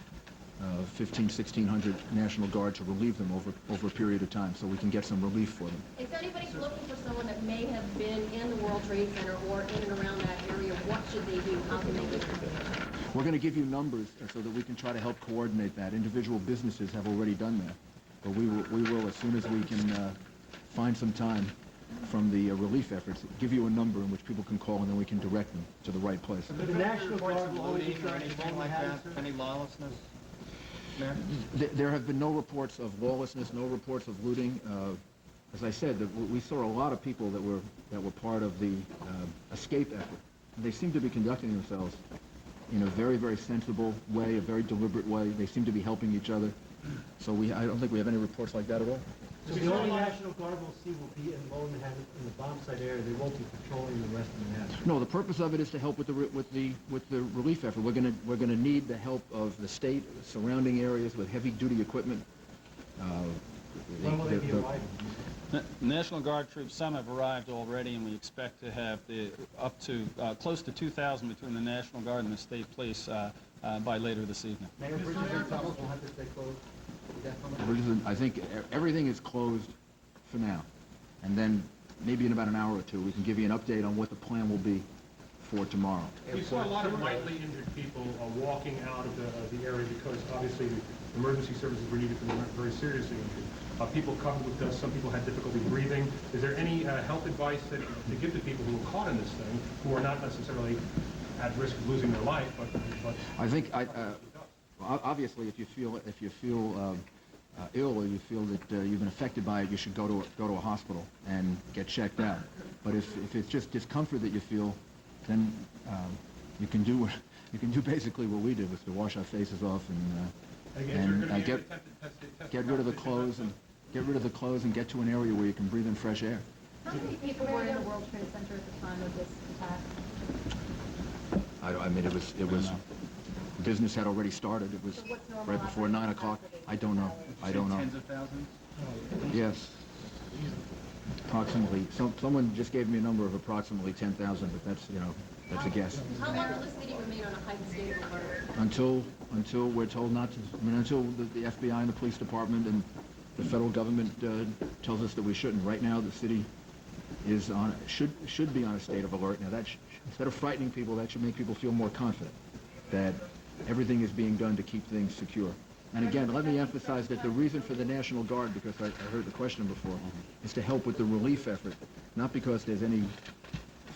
1,600 National Guard to relieve them over a period of time, so we can get some relief for them. If anybody's looking for someone that may have been in the World Trade Center or in and around that area, what should they do? How can they get prepared? We're going to give you numbers so that we can try to help coordinate that. Individual businesses have already done that, but we will as soon as we can find some time from the relief efforts, give you a number in which people can call, and then we can direct them to the right place. The National Guard looting or anything like that? Any lawlessness? There have been no reports of lawlessness, no reports of looting. As I said, we saw a lot of people that were part of the escape effort. They seem to be conducting themselves in a very, very sensible way, a very deliberate way. They seem to be helping each other. So I don't think we have any reports like that at all. So the only National Guard we'll see will be in Lower Manhattan, in the bomb site area. They won't be patrolling the rest of Manhattan. No, the purpose of it is to help with the relief effort. We're going to need the help of the state, surrounding areas with heavy-duty equipment. When will they be arriving? National Guard troops, some have arrived already, and we expect to have up to close to 2,000 between the National Guard and the state police by later this evening. Mayor, bridges and tunnels will have to stay closed. I think everything is closed for now, and then maybe in about an hour or two we can give you an update on what the plan will be for tomorrow. We saw a lot of lightly injured people walking out of the area because obviously the emergency services were needed for the very seriously injured. People covered with dust, some people had difficulty breathing. Is there any health advice to give to people who were caught in this thing, who are not necessarily at risk of losing their life, but I think, obviously, if you feel ill or you feel that you've been affected by it, you should go to a hospital and get checked out. But if it's just discomfort that you feel, then you can do basically what we did, was to wash our faces off and get rid of the clothes and get to an area where you can breathe in fresh air. How many people were in the World Trade Center at the time of this attack? I mean, it was business had already started. It was right before 9 o'clock. I don't know. Tens of thousands? Yes. Approximately. Someone just gave me a number of approximately 10,000, but that's a guess. How long will the city remain on a heightened state of alert? Until we're told not to. I mean, until the FBI and the police department and the federal government tells us that we shouldn't. Right now, the city is should be on a state of alert. Now, instead of frightening people, that should make people feel more confident that everything is being done to keep things secure. And again, let me emphasize that the reason for the National Guard, because I heard the question before, is to help with the relief effort, not because there's any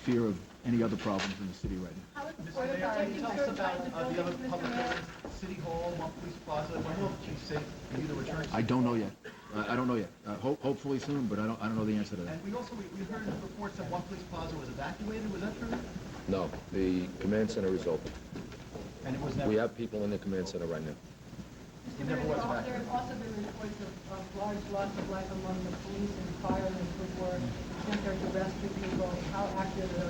fear of any other problems in the city right now. Mr. Mayor, can you tell us about the other public buildings, City Hall, One Police Plaza? When will the chief say for you to return? I don't know yet. I don't know yet. Hopefully soon, but I don't know the answer to that. And we heard reports that One Police Plaza was evacuated. Was that true? No, the command center is open. And it was never. We have people in the command center right now. It never was evacuated. There have also been reports of large loss of life among the police and firemen who were sent there to rescue people. How accurate are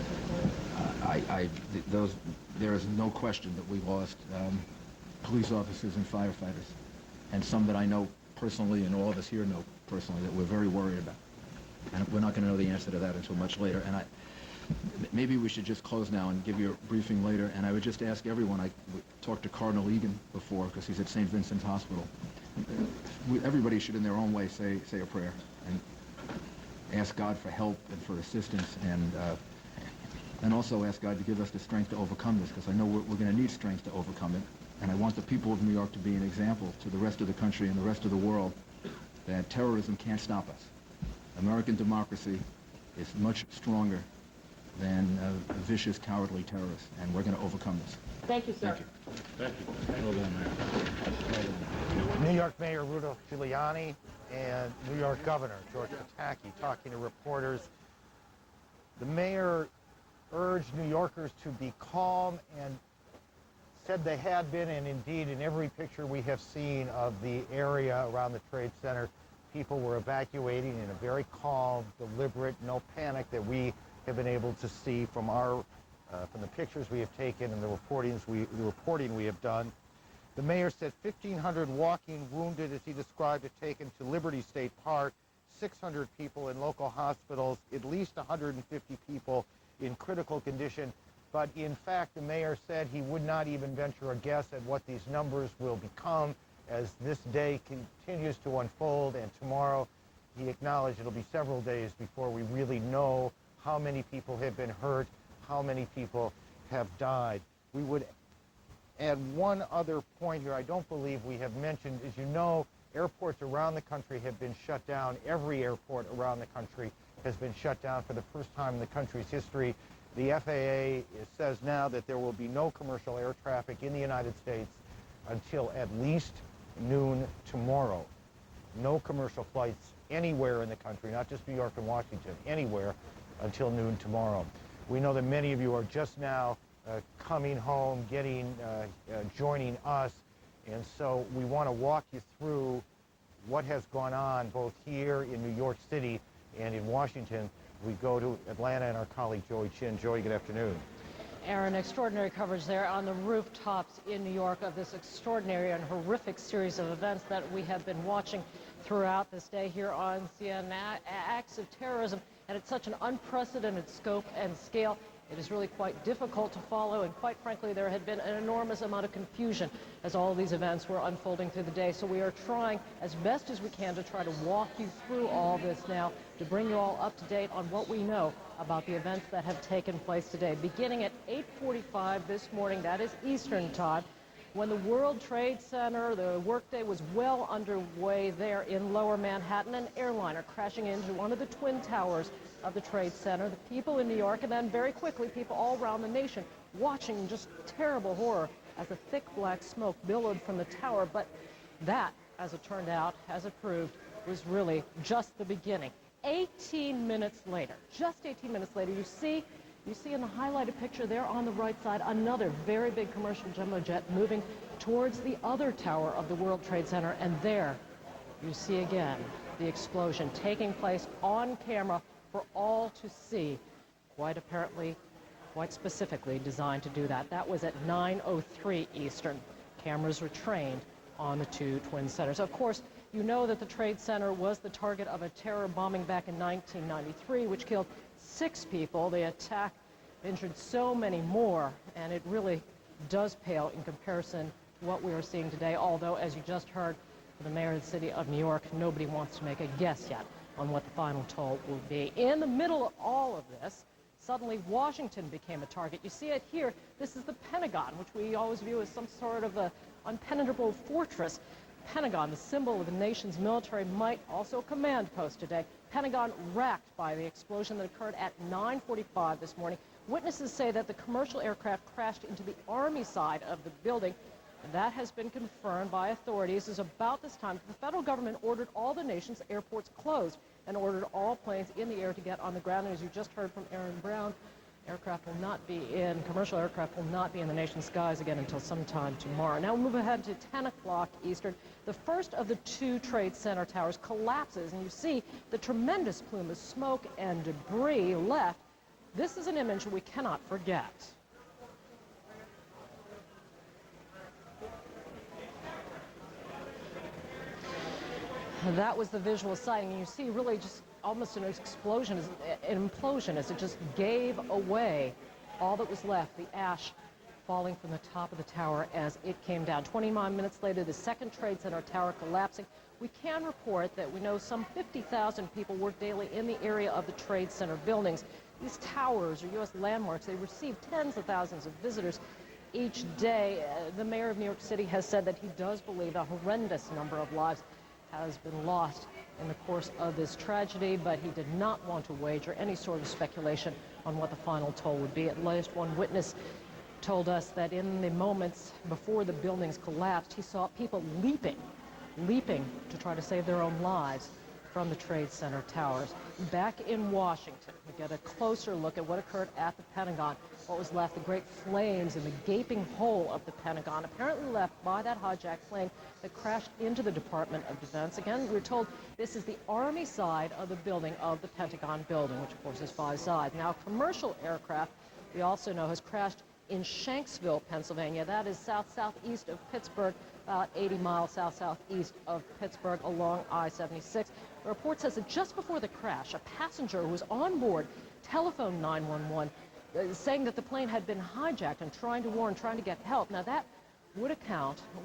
those reports? There is no question that we lost police officers and firefighters, and some that I know personally, and all of us here know personally, that we're very worried about. And we're not going to know the answer to that until much later. And maybe we should just close now and give you a briefing later. And I would just ask everyone, I talked to Cardinal Egan before, because he's at St. Vincent's Hospital. Everybody should, in their own way, say a prayer and ask God for help and for assistance, and also ask God to give us the strength to overcome this, because I know we're going to need strength to overcome it. And I want the people of New York to be an example to the rest of the country and the rest of the world that terrorism can't stop us. American democracy is much stronger than a vicious, cowardly terrorist, and we're going to overcome this. Thank you, sir. Thank you. Well done, Mayor. New York Mayor Rudolph Giuliani and New York Governor George Pataki talking to reporters. The mayor urged New Yorkers to be calm and said they had been, and indeed in every picture we have seen of the area around the Trade Center, people were evacuating in a very calm, deliberate, no panic that we have been able to see from from the pictures we have taken and the reporting we have done. The mayor said 1,500 walking wounded, as he described it, taken to Liberty State Park, 600 people in local hospitals, at least 150 people in critical condition. But in fact, the mayor said he would not even venture a guess at what these numbers will become as this day continues to unfold, and tomorrow he acknowledged it'll be several days before we really know how many people have been hurt, how many people have died. We would add one other point here I don't believe we have mentioned. As you know, airports around the country have been shut down. Every airport around the country has been shut down for the first time in the country's history. The FAA says now that there will be no commercial air traffic in the United States until at least noon tomorrow. No commercial flights anywhere in the country, not just New York and Washington, anywhere until noon tomorrow. We know that many of you are just now coming home, joining us, and so we want to walk you through what has gone on both here in New York City and in Washington. We go to Atlanta and our colleague Joey Chin. Joey, good afternoon. Aaron, extraordinary coverage there on the rooftops in New York of this extraordinary and horrific series of events that we have been watching throughout this day here on CNN. Acts of terrorism, and it's such an unprecedented scope and scale. It is really quite difficult to follow, and quite frankly, there had been an enormous amount of confusion as all of these events were unfolding through the day. So we are trying as best as we can to try to walk you through all this now, to bring you all up to date on what we know about the events that have taken place today. Beginning at 8:45 this morning, that is Eastern time, when the World Trade Center, the workday was well underway there in Lower Manhattan, an airliner crashing into one of the Twin Towers of the Trade Center, the people in New York, and then very quickly people all around the nation watching just terrible horror as the thick black smoke billowed from the tower. But that, as it turned out, as it proved, was really just the beginning. 18 minutes later, just 18 minutes later, you see in the highlighted picture there on the right side another very big commercial jumbo jet moving towards the other tower of the World Trade Center, and there you see again the explosion taking place on camera for all to see, quite apparently, quite specifically designed to do that. That was at 9:03 Eastern. Cameras were trained on the two twin centers. Of course, you know that the Trade Center was the target of a terror bombing back in 1993, which killed 6 people. The attack injured so many more, and it really does pale in comparison to what we are seeing today, although, as you just heard from the mayor of the city of New York, nobody wants to make a guess yet on what the final toll will be. In the middle of all of this, suddenly Washington became a target. You see it here. This is the Pentagon, which we always view as some sort of a impenetrable fortress. Pentagon, the symbol of the nation's military might, also a command post today. Pentagon racked by the explosion that occurred at 9:45 this morning. Witnesses say that the commercial aircraft crashed into the Army side of the building. And that has been confirmed by authorities. As about this time, the federal government ordered all the nation's airports closed and ordered all planes in the air to get on the ground. And as you just heard from Aaron Brown, commercial aircraft will not be in the nation's skies again until sometime tomorrow. Now we'll move ahead to 10 o'clock Eastern. The first of the 2 Trade Center towers collapses, and you see the tremendous plume of smoke and debris left. This is an image we cannot forget. That was the visual sighting. You see really just almost an explosion, an implosion, as it just gave away all that was left, the ash falling from the top of the tower as it came down. 29 minutes later, the second Trade Center tower collapsing. We can report that we know some 50,000 people work daily in the area of the Trade Center buildings. These towers are U.S. landmarks. They receive tens of thousands of visitors each day. The mayor of New York City has said that he does believe a horrendous number of lives has been lost in the course of this tragedy, but he did not want to wager any sort of speculation on what the final toll would be. At least one witness told us that in the moments before the buildings collapsed, he saw people leaping to try to save their own lives from the Trade Center towers. Back in Washington, we get a closer look at what occurred at the Pentagon. What was left, the great flames in the gaping hole of the Pentagon, apparently left by that hijacked plane that crashed into the Department of Defense. Again, we're told this is the Army side of the building of the Pentagon building, which of course is 5 sides. Now, commercial aircraft, we also know, has crashed in Shanksville, Pennsylvania. That is south-southeast of Pittsburgh, about 80 miles south-southeast of Pittsburgh along I-76. The report says that just before the crash, a passenger who was on board telephoned 911, saying that the plane had been hijacked and trying to get help. Now that would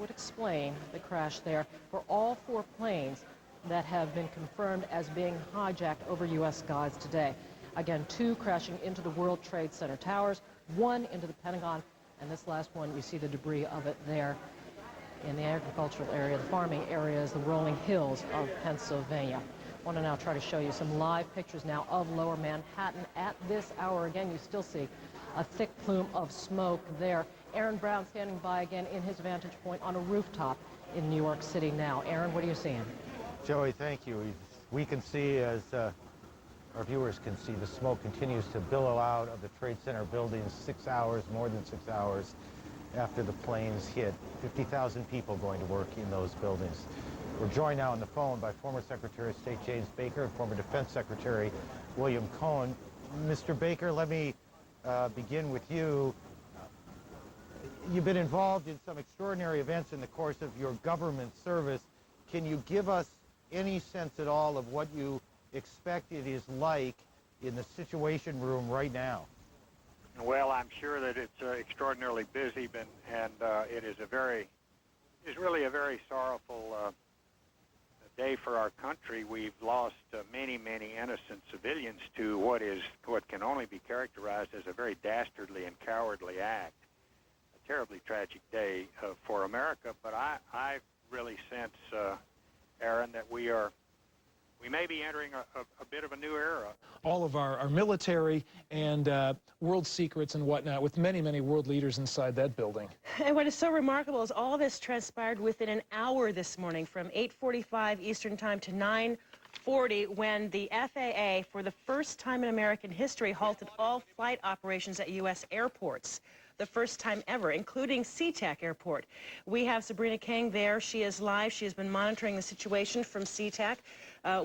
explain the crash there for all 4 planes that have been confirmed as being hijacked over U.S. skies today. Again, 2 crashing into the World Trade Center towers, 1 into the Pentagon, and this last one, you see the debris of it there in the agricultural area, the farming areas, the rolling hills of Pennsylvania. I want to now try to show you some live pictures now of Lower Manhattan at this hour. Again, you still see a thick plume of smoke there. Aaron Brown standing by again in his vantage point on a rooftop in New York City now. Aaron, what are you seeing? Joey, thank you. We can see, as our viewers can see, the smoke continues to billow out of the Trade Center buildings more than 6 hours after the planes hit. 50,000 people going to work in those buildings. We're joined now on the phone by former Secretary of State James Baker and former Defense Secretary William Cohen. Mr. Baker, let me begin with you. You've been involved in some extraordinary events in the course of your government service. Can you give us any sense at all of what you expect it is like in the Situation Room right now? Well, I'm sure that it's extraordinarily busy, and it is really a very sorrowful day for our country. We've lost many innocent civilians to what can only be characterized as a very dastardly and cowardly act. A terribly tragic day for America, but I really sense, Aaron, that we are We may be entering a bit of a new era. All of our military and world secrets and whatnot, with many, many world leaders inside that building. And what is so remarkable is all this transpired within an hour this morning, from 8:45 Eastern Time to 9:40, when the FAA, for the first time in American history, halted all flight operations at U.S. airports. The first time ever, including SeaTac Airport. We have Sabrina King there. She is live. She has been monitoring the situation from SeaTac,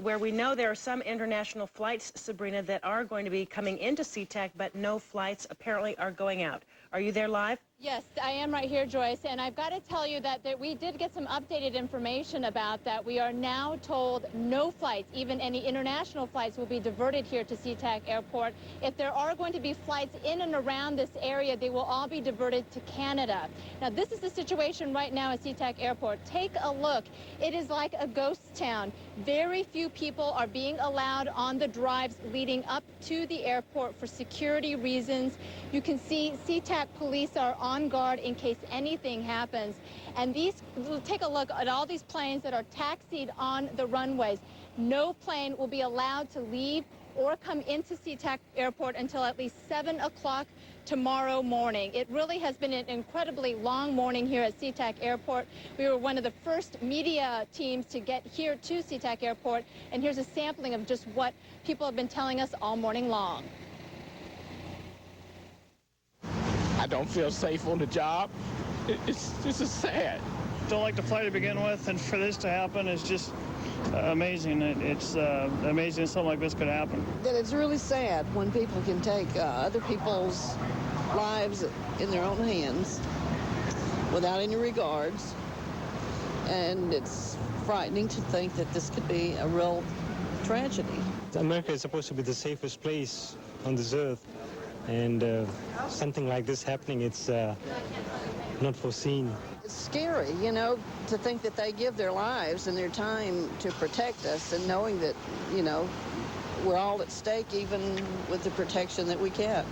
where we know there are some international flights, Sabrina, that are going to be coming into SeaTac, but no flights apparently are going out. Are you there live? Yes, I am right here, Joyce, and I've got to tell you that we did get some updated information about that. We are now told no flights, even any international flights, will be diverted here to SeaTac Airport. If there are going to be flights in and around this area, they will all be diverted to Canada. Now, this is the situation right now at SeaTac Airport. Take a look. It is like a ghost town. Very few people are being allowed on the drives leading up to the airport for security reasons. You can see SeaTac police are on guard in case anything happens. And take a look at all these planes that are taxied on the runways. No plane will be allowed to leave or come into SeaTac Airport until at least 7 o'clock tomorrow morning. It really has been an incredibly long morning here at SeaTac Airport. We were one of the first media teams to get here to SeaTac Airport, and here's a sampling of just what people have been telling us all morning long. I don't feel safe on the job. This is sad. Don't like the flight to begin with, and for this to happen is just amazing. It's amazing something like this could happen. That it's really sad when people can take other people's lives in their own hands without any regards, and it's frightening to think that this could be a real tragedy. America is supposed to be the safest place on this earth, and something like this happening, it's not foreseen. It's scary, you know, to think that they give their lives and their time to protect us, and knowing that, you know, we're all at stake even with the protection that we get.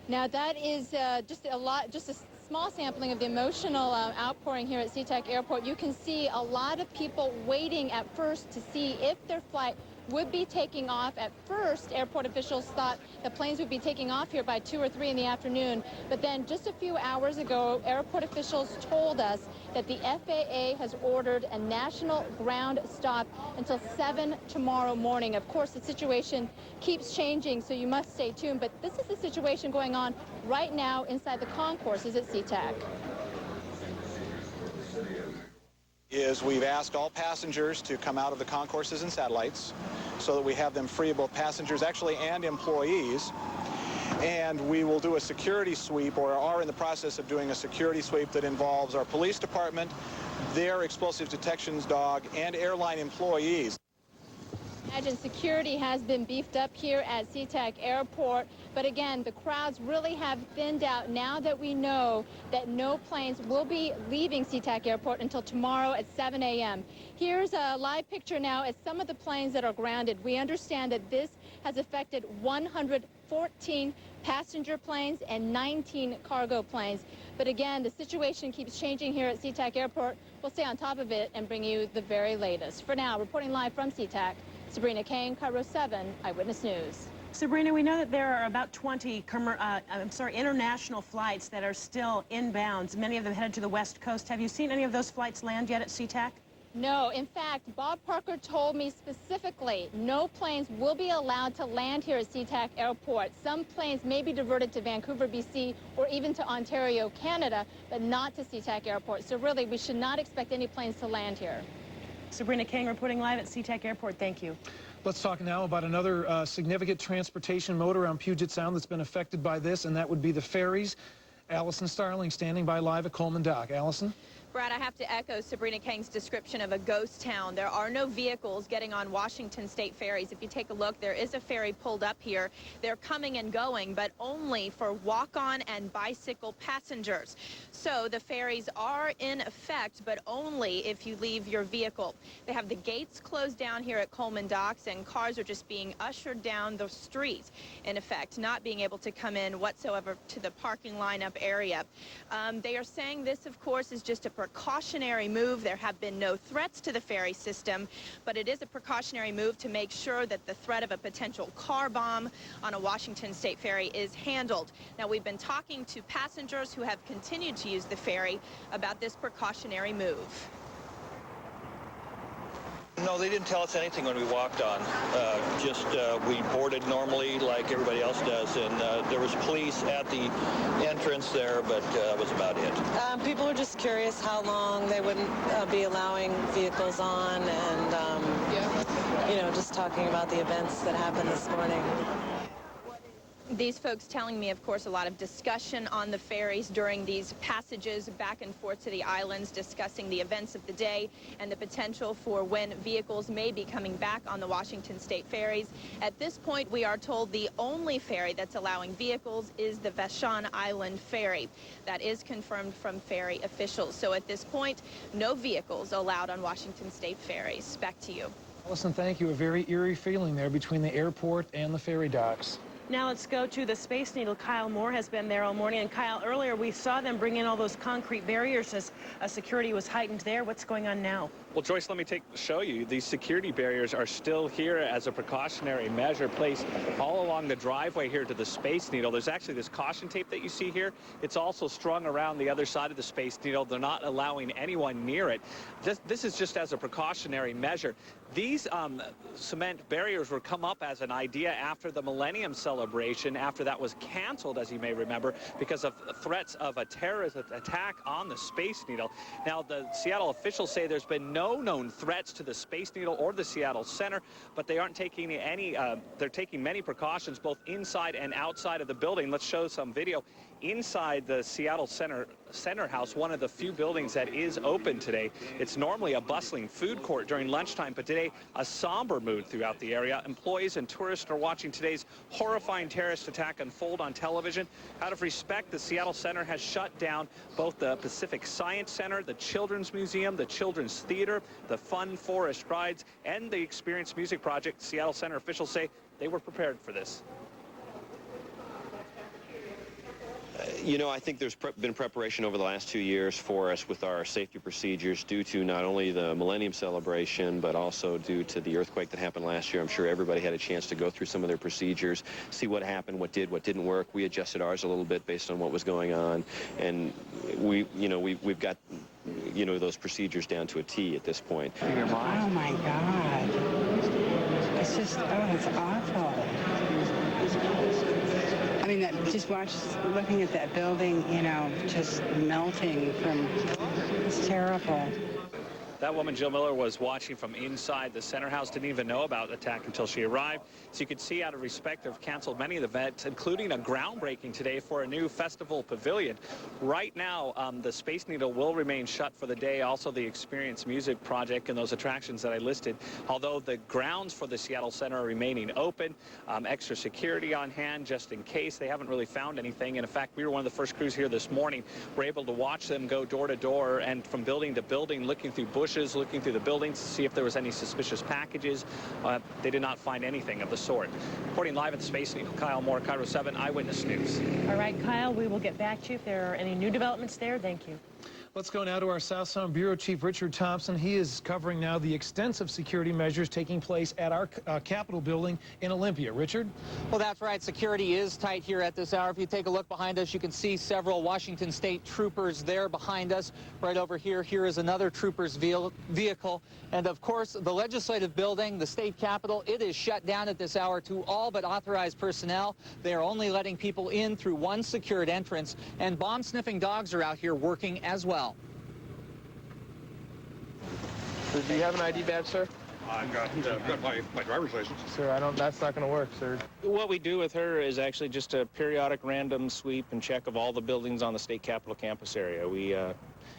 Now that is just a small sampling of the emotional outpouring here at SeaTac Airport. You can see a lot of people waiting at first to see if their flight would be taking off. At first, airport officials thought the planes would be taking off here by 2 or 3 in the afternoon. But then just a few hours ago, airport officials told us that the FAA has ordered a national ground stop until 7 tomorrow morning. Of course, the situation keeps changing, so you must stay tuned. But this is the situation going on right now inside the concourses at SeaTac. Is we've asked all passengers to come out of the concourses and satellites so that we have them free of both passengers actually and employees. And we will do a security sweep, or are in the process of doing a security sweep that involves our police department, their explosive detections dog, and airline employees. Imagine security has been beefed up here at SeaTac Airport, but again, the crowds really have thinned out now that we know that no planes will be leaving SeaTac Airport until tomorrow at 7 a.m. Here's a live picture now at some of the planes that are grounded. We understand that this has affected 114 passenger planes and 19 cargo planes. But again, the situation keeps changing here at SeaTac Airport. We'll stay on top of it and bring you the very latest. For now, reporting live from SeaTac, Sabrina Kane, Cairo 7, Eyewitness News. Sabrina, we know that there are about 20 international flights that are still inbounds. Many of them headed to the West Coast. Have you seen any of those flights land yet at SeaTac? No. In fact, Bob Parker told me specifically no planes will be allowed to land here at SeaTac Airport. Some planes may be diverted to Vancouver, BC, or even to Ontario, Canada, but not to SeaTac Airport. So really, we should not expect any planes to land here. Sabrina King reporting live at SeaTac Airport. Thank you. Let's talk now about another significant transportation mode around Puget Sound that's been affected by this, and that would be the ferries. Allison Starling standing by live at Coleman Dock. Allison? Brad, I have to echo Sabrina King's description of a ghost town. There are no vehicles getting on Washington State ferries. If you take a look, there is a ferry pulled up here. They're coming and going, but only for walk-on and bicycle passengers. So the ferries are in effect, but only if you leave your vehicle. They have the gates closed down here at Coleman Docks, and cars are just being ushered down the street, in effect, not being able to come in whatsoever to the parking lineup area. They are saying this, of course, is just a precautionary move. There have been no threats to the ferry system, but it is a precautionary move to make sure that the threat of a potential car bomb on a Washington State ferry is handled. Now, we've been talking to passengers who have continued to use the ferry about this precautionary move. No, they didn't tell us anything when we walked on. We boarded normally like everybody else does, and there was police at the entrance there, but that was about it. People are just curious how long they wouldn't be allowing vehicles on, and, you know, just talking about the events that happened this morning. These folks telling me, of course, a lot of discussion on the ferries during these passages back and forth to the islands, discussing the events of the day and the potential for when vehicles may be coming back on the Washington State ferries. At this point, we are told the only ferry that's allowing vehicles is the Vashon Island ferry. That is confirmed from ferry officials. So at this point, no vehicles allowed on Washington State ferries. Back to you. Allison, thank you. A very eerie feeling there between the airport and the ferry docks. Now let's go to the Space Needle. Kyle Moore has been there all morning. And Kyle, earlier we saw them bring in all those concrete barriers as security was heightened there. What's going on now? Well, Joyce, let me show you. These security barriers are still here as a precautionary measure placed all along the driveway here to the Space Needle. There's actually this caution tape that you see here. It's also strung around the other side of the Space Needle. They're not allowing anyone near it. This is just as a precautionary measure. These cement barriers were come up as an idea after the Millennium celebration, after that was canceled, as you may remember, because of threats of a terrorist attack on the Space Needle. Now, the Seattle officials say there's been no known threats to the Space Needle or the Seattle Center, but they aren't taking any, they're taking many precautions both inside and outside of the building. Let's show some video. Inside the Seattle Center House, one of the few buildings that is open today. It's normally a bustling food court during lunchtime, but today a somber mood throughout the area. Employees and tourists are watching today's horrifying terrorist attack unfold on television. Out of respect, the Seattle Center has shut down both the Pacific Science Center, the Children's Museum, the Children's Theater, the Fun Forest Rides, and the Experience Music Project. Seattle Center officials say they were prepared for this. You know, I think there's been preparation over the last 2 years for us with our safety procedures due to not only the Millennium celebration, but also due to the earthquake that happened last year. I'm sure everybody had a chance to go through some of their procedures, see what happened, what didn't work. We adjusted ours a little bit based on what was going on, and we've got, you know, those procedures down to a T at this point. Oh my God. It's just, it's awful. I mean, just looking at that building, you know, just melting from, it's terrible. That woman, Jill Miller, was watching from inside the center house, didn't even know about the attack until she arrived. So you can see, out of respect, they've canceled many of the events, including a groundbreaking today for a new festival pavilion. Right now, the Space Needle will remain shut for the day, also the Experience Music Project and those attractions that I listed, although the grounds for the Seattle Center are remaining open. Extra security on hand just in case. They haven't really found anything, and in fact, we were one of the first crews here this morning. We're able to watch them go door to door and from building to building, looking through bushes, looking through the buildings to see if there was any suspicious packages. They did not find anything of the sort. Reporting live at the Space Needle, Kyle Moore, Cairo 7 Eyewitness News. All right, Kyle, we will get back to you if there are any new developments there. Thank you. Let's go now to our South Sound Bureau Chief Richard Thompson. He is covering now the extensive security measures taking place at our Capitol building in Olympia. Richard? Well, that's right. Security is tight here at this hour. If you take a look behind us, you can see several Washington State troopers there behind us. Right over here, here is another trooper's vehicle. And of course, the legislative building, the state capitol, it is shut down at this hour to all but authorized personnel. They are only letting people in through one secured entrance, and bomb-sniffing dogs are out here working as well. Do you have an ID badge, sir? I've got my driver's license. Sir, that's not going to work, sir. What we do with her is actually just a periodic random sweep and check of all the buildings on the state capitol campus area. We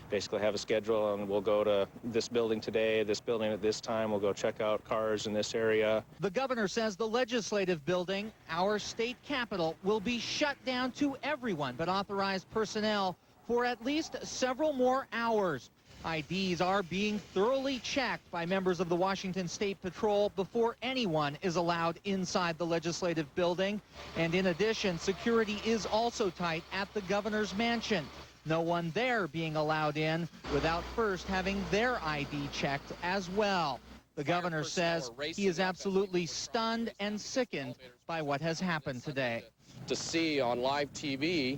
basically have a schedule, and we'll go to this building today, this building at this time. We'll go check out cars in this area. The governor says the legislative building, our state capitol, will be shut down to everyone but authorized personnel for at least several more hours. IDs are being thoroughly checked by members of the Washington State Patrol before anyone is allowed inside the legislative building. And in addition, security is also tight at the governor's mansion. no one there being allowed in without first having their ID checked as well. The governor says he is absolutely stunned and sickened by what has happened today. To see on live TV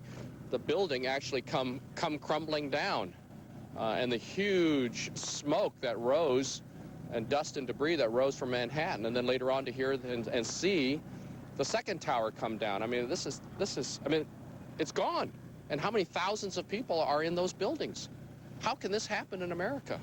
the building actually come crumbling down, and the huge smoke that rose and dust and debris that rose from Manhattan, and then later on to hear and see the second tower come down. I mean, I mean, it's gone. And how many thousands of people are in those buildings? How can this happen in America?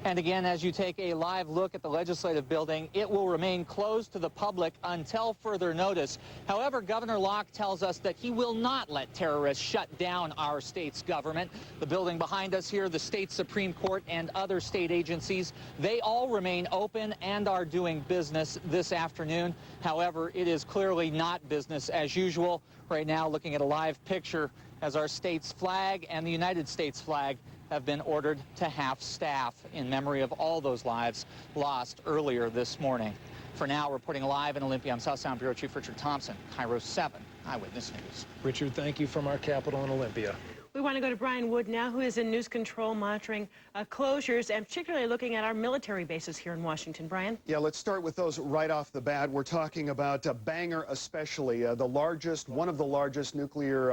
And again, as you take a live look at the legislative building, it will remain closed to the public until further notice. However, Governor Locke tells us that he will not let terrorists shut down our state's government. The building behind us here, the state Supreme Court and other state agencies, they all remain open and are doing business this afternoon. However, it is clearly not business as usual. Right now, looking at a live picture as our state's flag and the United States flag have been ordered to half staff in memory of all those lives lost earlier this morning. For now, reporting live in Olympia, I'm South Sound Bureau Chief Richard Thompson, Cairo 7 Eyewitness News. Richard, thank you from our capital in Olympia. We want to go to Brian Wood now, who is in news control monitoring closures and particularly looking at our military bases here in Washington. Brian? Yeah, let's start with those right off the bat. We're talking about Bangor especially, one of the largest nuclear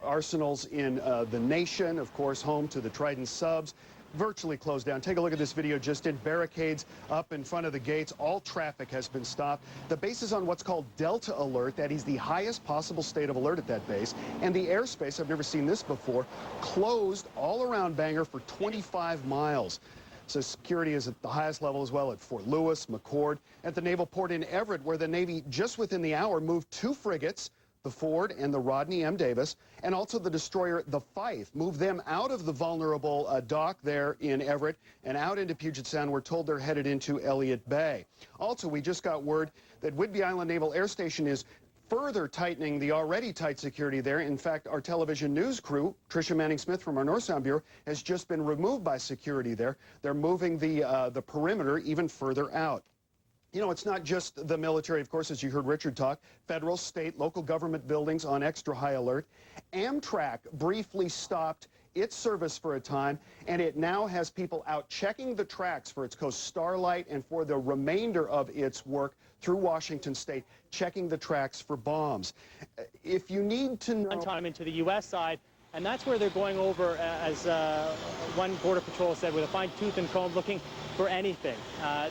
arsenals in the nation, of course, home to the Trident subs. Virtually closed down. Take a look at this video. Just in barricades up in front of the gates. All traffic has been stopped. The base is on what's called Delta Alert. That is the highest possible state of alert at that base. And the airspace, I've never seen this before, closed all around Bangor for 25 miles. So security is at the highest level as well at Fort Lewis, McCord, at the naval port in Everett, where the Navy just within the hour moved 2 frigates, the Ford and the Rodney M. Davis, and also the destroyer, the Fife. Move them out of the vulnerable dock there in Everett and out into Puget Sound. We're told they're headed into Elliott Bay. Also, we just got word that Whidbey Island Naval Air Station is further tightening the already tight security there. In fact, our television news crew, Tricia Manning-Smith from our North Sound Bureau, has just been removed by security there. They're moving the perimeter even further out. You know, it's not just the military, of course, as you heard Richard talk. Federal, state, local government buildings on extra high alert. Amtrak briefly stopped its service for a time, and it now has people out checking the tracks for its Coast Starlight and for the remainder of its work through Washington State, checking the tracks for bombs. If you need to know... Time into the U.S. side, and that's where they're going over, as one Border Patrol said, with a fine tooth and comb, looking for anything.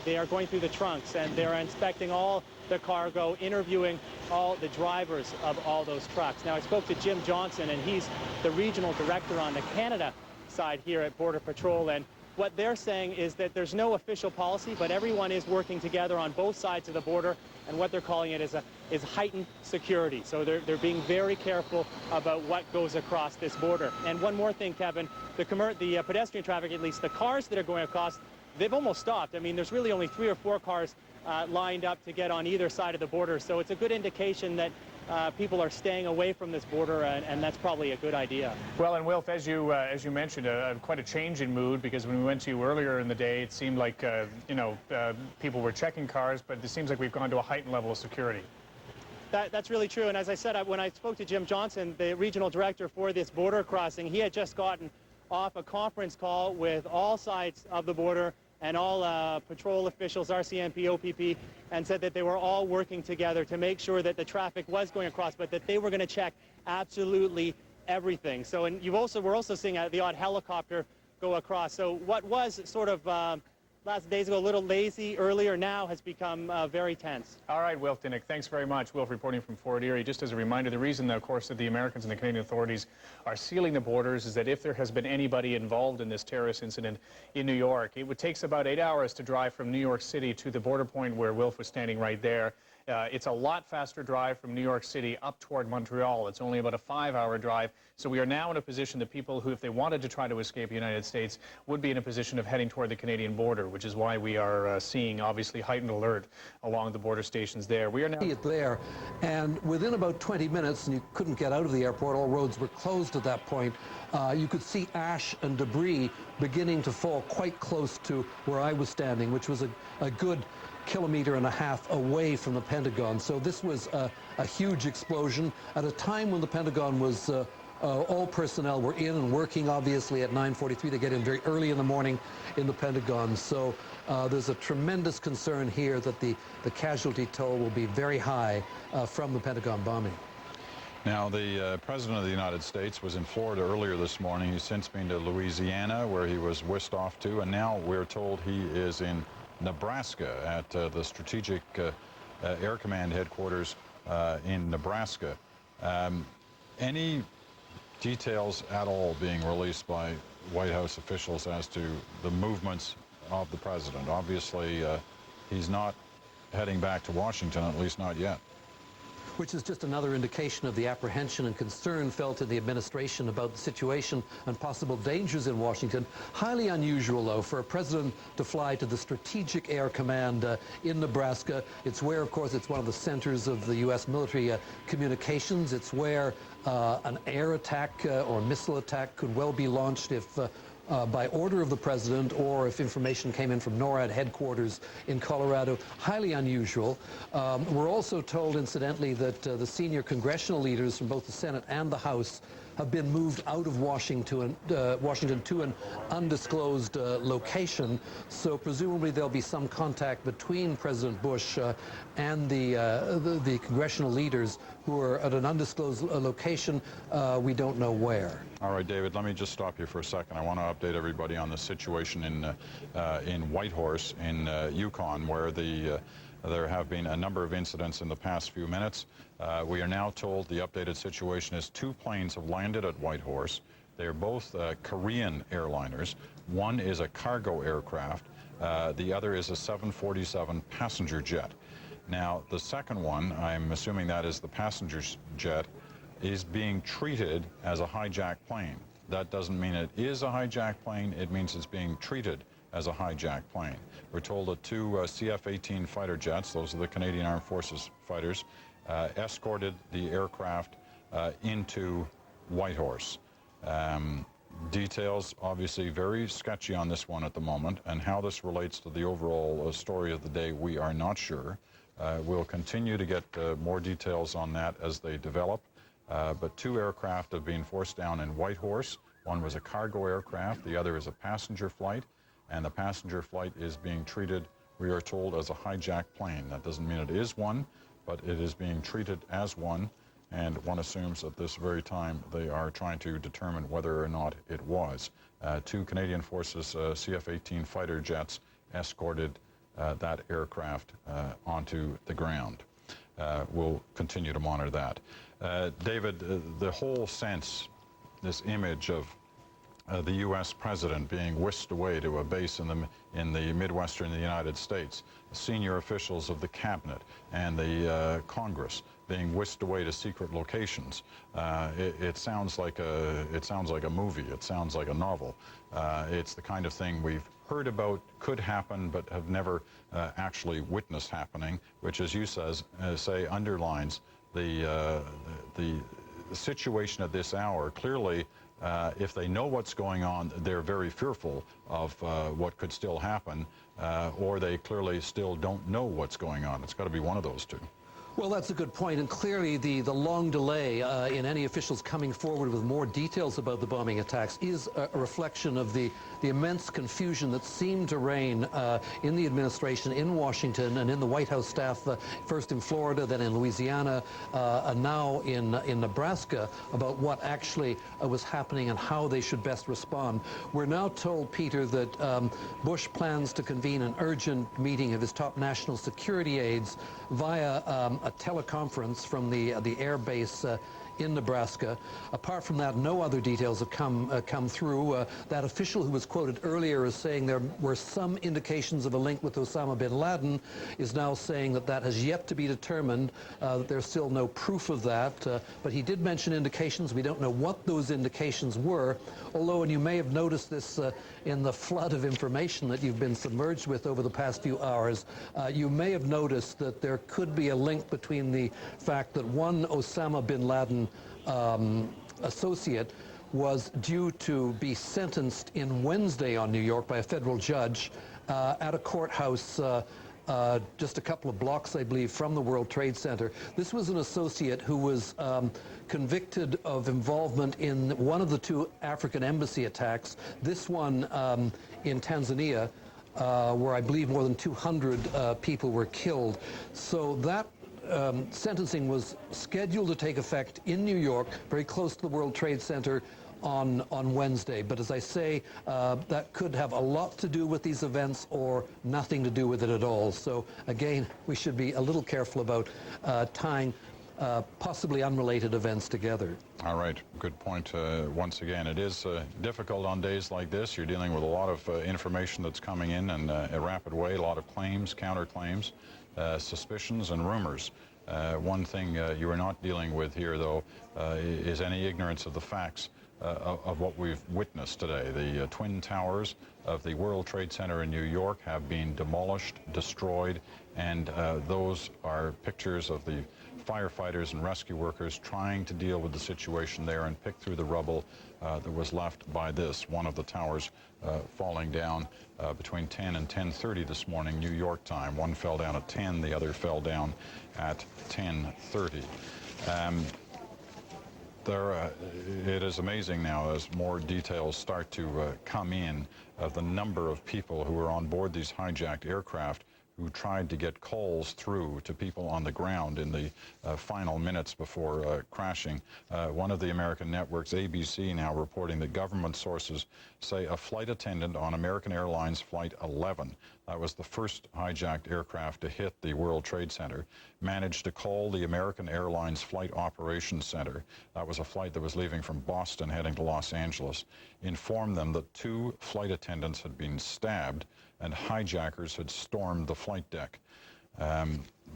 They are going through the trunks, and they're inspecting all the cargo, interviewing all the drivers of all those trucks. Now, I spoke to Jim Johnson, and he's the regional director on the Canada side here at Border Patrol, and what they're saying is that there's no official policy, but everyone is working together on both sides of the border, and what they're calling it is heightened security. So they're being very careful about what goes across this border. And one more thing, Kevin, the pedestrian traffic, at least the cars that are going across, they've almost stopped. I mean, there's really only 3 or 4 cars lined up to get on either side of the border. So it's a good indication that people are staying away from this border, and that's probably a good idea. Well, and Wilf, as you mentioned, quite a change in mood, because when we went to you earlier in the day, it seemed like people were checking cars, but it seems like we've gone to a heightened level of security. That's really true, and as I said, when I spoke to Jim Johnson, the regional director for this border crossing, he had just gotten off a conference call with all sides of the border and all patrol officials, RCMP, OPP, and said that they were all working together to make sure that the traffic was going across, but that they were going to check absolutely everything. So, and we're also seeing the odd helicopter go across. So what was sort of last days ago a little lazy earlier now has become very tense. All right, Wilf Dinnick, thanks very much. Wilf reporting from Fort Erie. Just as a reminder, the reason, of course, that the Americans and the Canadian authorities are sealing the borders is that if there has been anybody involved in this terrorist incident in New York, it takes about 8 hours to drive from New York City to the border point where Wilf was standing right there. It's a lot faster drive from New York City up toward Montreal. It's only about a 5-hour drive. So we are now in a position that people who, if they wanted to try to escape the United States, would be in a position of heading toward the Canadian border, which is why we are seeing, obviously, heightened alert along the border stations there. We are now... there, and within about 20 minutes, and you couldn't get out of the airport, all roads were closed at that point, you could see ash and debris beginning to fall quite close to where I was standing, which was a good 1.5 kilometers away from the Pentagon. So this was a huge explosion at a time when the Pentagon was All personnel were in and working, obviously, at 9:43. They get in very early in the morning in the Pentagon. So there's a tremendous concern here that the casualty toll will be very high from the Pentagon bombing. Now, the President of the United States was in Florida earlier this morning. He's since been to Louisiana, where he was whisked off to, and now we're told he is in Nebraska at the Strategic Air Command headquarters in Nebraska. Any details at all being released by White House officials as to the movements of the President? Obviously, he's not heading back to Washington, at least not yet. Which is just another indication of the apprehension and concern felt in the administration about the situation and possible dangers in Washington. Highly unusual, though, for a president to fly to the Strategic Air Command in Nebraska. It's where, of course, it's one of the centers of the U.S. military communications. It's where an air attack or missile attack could well be launched if by order of the president, or if information came in from NORAD headquarters in Colorado. Highly unusual. We're also told, incidentally, that the senior congressional leaders from both the Senate and the House have been moved out of Washington to an undisclosed location. So presumably there'll be some contact between President Bush and the congressional leaders who are at an undisclosed location. We don't know where. All right, David, let me just stop you for a second. I want to update everybody on the situation in Whitehorse in Yukon, where there have been a number of incidents in the past few minutes. We are now told the updated situation is 2 planes have landed at Whitehorse. They are both Korean airliners. One is a cargo aircraft. The other is a 747 passenger jet. Now, the second one, I'm assuming that is the passenger jet, is being treated as a hijacked plane. That doesn't mean it is a hijacked plane. It means it's being treated as a hijacked plane. We're told that 2 CF-18 fighter jets, those are the Canadian Armed Forces fighters, escorted the aircraft into Whitehorse. Details obviously very sketchy on this one at the moment, and how this relates to the overall story of the day, we are not sure. We'll continue to get more details on that as they develop. But 2 aircraft have been forced down in Whitehorse. One was a cargo aircraft, the other is a passenger flight, and the passenger flight is being treated, we are told, as a hijacked plane. That doesn't mean it is one, but it is being treated as one, and one assumes at this very time they are trying to determine whether or not it was. 2 Canadian Forces CF-18 fighter jets escorted that aircraft onto the ground. We'll continue to monitor that. David, the whole sense, this image of the U.S. president being whisked away to a base in the Midwestern United States, senior officials of the cabinet and the Congress being whisked away to secret locations. It sounds like a movie. It sounds like a novel. It's the kind of thing we've heard about, could happen, but have never actually witnessed happening, which, as you say, underlines the situation at this hour. Clearly, if they know what's going on, they're very fearful of what could still happen, or they clearly still don't know what's going on. It's got to be one of those two. Well, that's a good point, and clearly the long delay in any officials coming forward with more details about the bombing attacks is a reflection of the immense confusion that seemed to reign in the administration in Washington and in the White House staff, first in Florida, then in Louisiana, and now in Nebraska, about what actually was happening and how they should best respond. We're now told, Peter, that Bush plans to convene an urgent meeting of his top national security aides via a teleconference from the air base in Nebraska. Apart from that, no other details have come through. That official who was quoted earlier as saying there were some indications of a link with Osama bin Laden is now saying that that has yet to be determined, that there's still no proof of that. But he did mention indications. We don't know what those indications were, although, and you may have noticed this in the flood of information that you've been submerged with over the past few hours, you may have noticed that there could be a link between the fact that one Osama bin Laden associate was due to be sentenced in Wednesday on New York by a federal judge at a courthouse just a couple of blocks, I believe, from the World Trade Center. This was an associate who was convicted of involvement in one of the two African embassy attacks. This one in Tanzania, where I believe more than 200 people were killed. So that sentencing was scheduled to take effect in New York, very close to the World Trade Center, on Wednesday. But as I say, that could have a lot to do with these events or nothing to do with it at all. So again, we should be a little careful about tying possibly unrelated events together. All right, good point. Once again, it is difficult on days like this. You're dealing with a lot of information that's coming in a rapid way, a lot of claims, counterclaims, suspicions, and rumors. One thing you are not dealing with here, though, is any ignorance of the facts of what we've witnessed today. The Twin Towers of the World Trade Center in New York have been demolished, destroyed, and those are pictures of the firefighters and rescue workers trying to deal with the situation there and pick through the rubble that was left by this. One of the towers falling down between 10 and 10:30 this morning, New York time. One fell down at 10, the other fell down at 10:30. It is amazing now as more details start to come in of the number of people who were on board these hijacked aircraft who tried to get calls through to people on the ground in the final minutes before crashing. One of the American networks, ABC, now reporting that government sources say a flight attendant on American Airlines Flight 11, that was the first hijacked aircraft to hit the World Trade Center, managed to call the American Airlines Flight Operations Center. That was a flight that was leaving from Boston heading to Los Angeles, informed them that 2 flight attendants had been stabbed and hijackers had stormed the flight deck.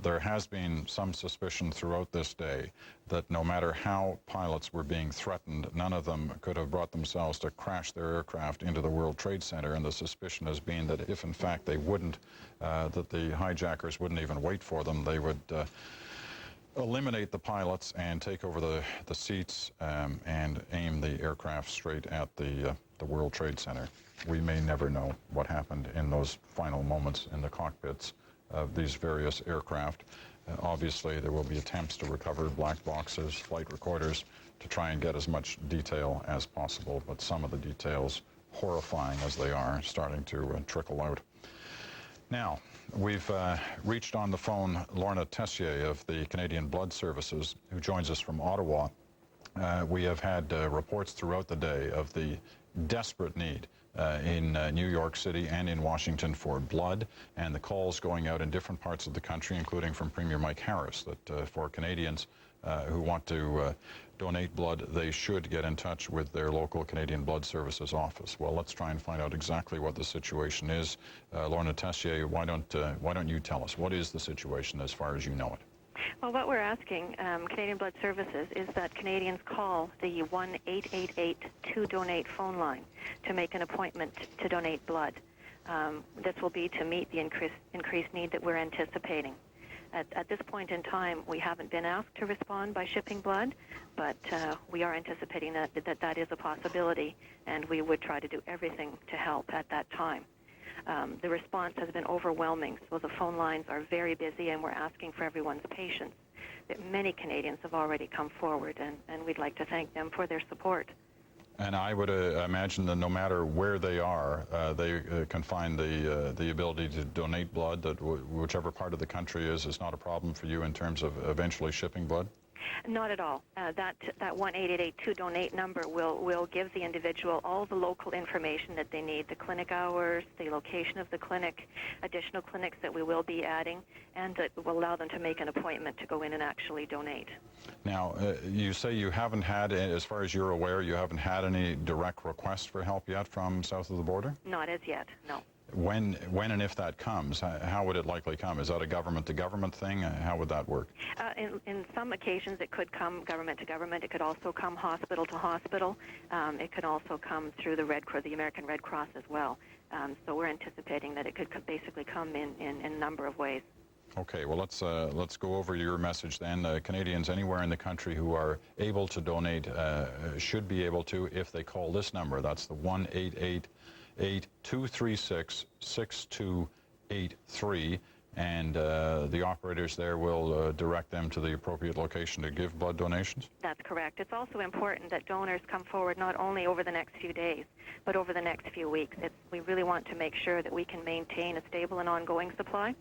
There has been some suspicion throughout this day that no matter how pilots were being threatened, none of them could have brought themselves to crash their aircraft into the World Trade Center, and the suspicion has been that if in fact they wouldn't, that the hijackers wouldn't even wait for them. They would eliminate the pilots and take over the seats and aim the aircraft straight at the World Trade Center. We may never know what happened in those final moments in the cockpits of these various aircraft. Obviously, there will be attempts to recover black boxes, flight recorders, to try and get as much detail as possible, but some of the details, horrifying as they are, starting to trickle out. Now, we've reached on the phone Lorna Tessier of the Canadian Blood Services, who joins us from Ottawa. We have had reports throughout the day of the desperate need in New York City and in Washington for blood, and the calls going out in different parts of the country, including from Premier Mike Harris, that for Canadians who want to donate blood, they should get in touch with their local Canadian Blood Services office. Well, let's try and find out exactly what the situation is. Lorna Tessier, why don't you tell us, what is the situation as far as you know it? Well, what we're asking Canadian Blood Services is that Canadians call the 1-888-2-DONATE phone line to make an appointment to donate blood. This will be to meet the increased need that we're anticipating. At this point in time, we haven't been asked to respond by shipping blood, but we are anticipating that is a possibility, and we would try to do everything to help at that time. The response has been overwhelming, so the phone lines are very busy, and we're asking for everyone's patience. Many Canadians have already come forward, and we'd like to thank them for their support. And I would imagine that no matter where they are, they can find the ability to donate blood, that whichever part of the country is not a problem for you in terms of eventually shipping blood? Not at all. That 1-888-2-DONATE number will give the individual all the local information that they need, the clinic hours, the location of the clinic, additional clinics that we will be adding, and that will allow them to make an appointment to go in and actually donate. Now, you say you haven't had, as far as you're aware, you haven't had any direct requests for help yet from south of the border? Not as yet, no. When and if that comes, how would it likely come? Is that a government-to-government thing? How would that work? In some occasions, it could come government-to-government. It could also come hospital-to-hospital. It could also come through the American Red Cross as well. So we're anticipating that it could basically come in a number of ways. Okay, well, let's go over your message then. Canadians anywhere in the country who are able to donate should be able to if they call this number. That's the 1-888-236-6283. and the operators there will direct them to the appropriate location to give blood donations? That's correct. It's also important that donors come forward not only over the next few days, but over the next few weeks. We really want to make sure that we can maintain a stable and ongoing supply.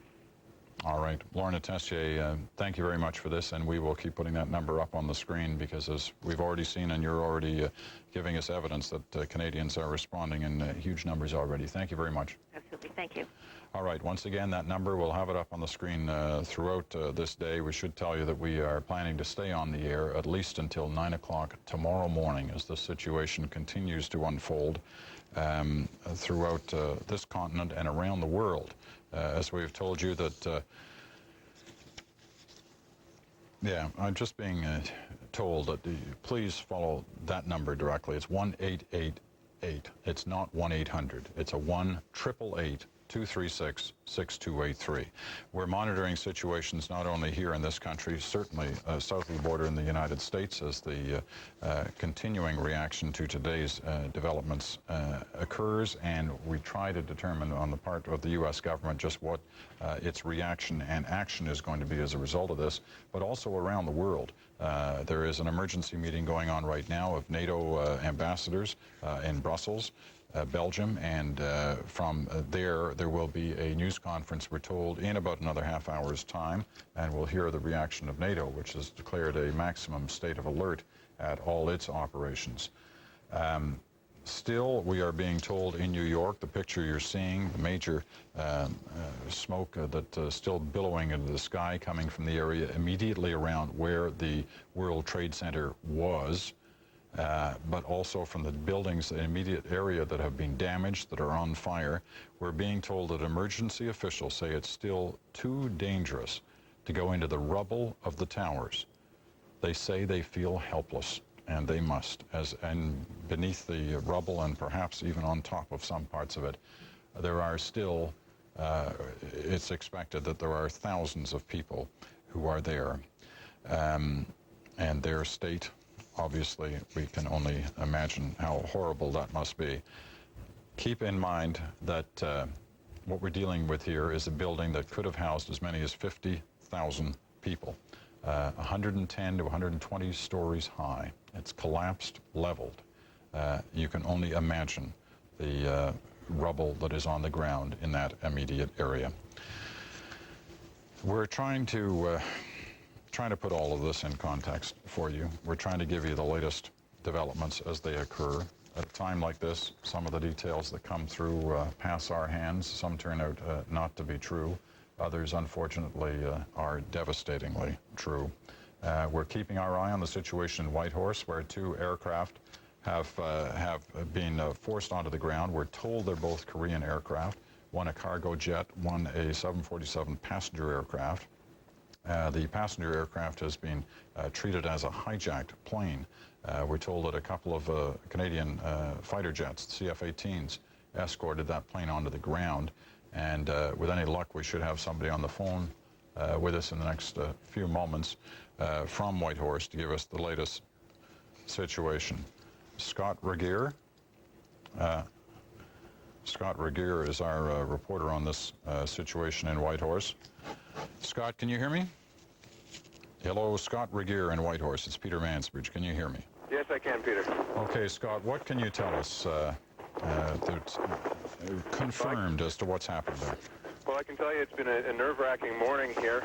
All right. Lorna Tessier, thank you very much for this, and we will keep putting that number up on the screen because, as we've already seen, and you're already giving us evidence that Canadians are responding in huge numbers already. Thank you very much. Absolutely. Thank you. All right. Once again, that number, we'll have it up on the screen throughout this day. We should tell you that we are planning to stay on the air at least until 9 o'clock tomorrow morning as the situation continues to unfold throughout this continent and around the world. As we've told you that, yeah, I'm just being told that please follow that number directly. It's 1-888. It's not 1-800. It's a 1-888-236-6283. We're monitoring situations not only here in this country, certainly south of the border in the United States as the continuing reaction to today's developments occurs, and we try to determine on the part of the U.S. government just what its reaction and action is going to be as a result of this, but also around the world. There is an emergency meeting going on right now of NATO ambassadors in Brussels, Belgium, and from there will be a news conference, we're told, in about another half hour's time, and we'll hear the reaction of NATO, which has declared a maximum state of alert at all its operations. Still, we are being told in New York, the picture you're seeing, the major smoke that's still billowing into the sky coming from the area immediately around where the World Trade Center was, but also from the buildings in the immediate area that have been damaged, that are on fire. We're being told that emergency officials say it's still too dangerous to go into the rubble of the towers. They say they feel helpless, and they must, and beneath the rubble and perhaps even on top of some parts of it, there are still, it's expected that there are thousands of people who are there, and their state, obviously, we can only imagine how horrible that must be. Keep in mind that what we're dealing with here is a building that could have housed as many as 50,000 people, 110 to 120 stories high. It's collapsed, leveled. You can only imagine the rubble that is on the ground in that immediate area. We're trying to put all of this in context for you. We're trying to give you the latest developments as they occur. At a time like this, some of the details that come through pass our hands. Some turn out not to be true. Others, unfortunately, are devastatingly true. We're keeping our eye on the situation in Whitehorse, where two aircraft have been forced onto the ground. We're told they're both Korean aircraft, one a cargo jet, one a 747 passenger aircraft. The passenger aircraft has been treated as a hijacked plane. We're told that a couple of Canadian fighter jets, CF-18s, escorted that plane onto the ground. And with any luck, we should have somebody on the phone with us in the next few moments from Whitehorse to give us the latest situation. Scott Regier. Scott Regier is our reporter on this situation in Whitehorse. Scott, can you hear me? Hello, Scott Regier in Whitehorse. It's Peter Mansbridge. Can you hear me? Yes, I can, Peter. Okay, Scott, what can you tell us that's confirmed as to what's happened there? Well, I can tell you it's been a nerve-wracking morning here.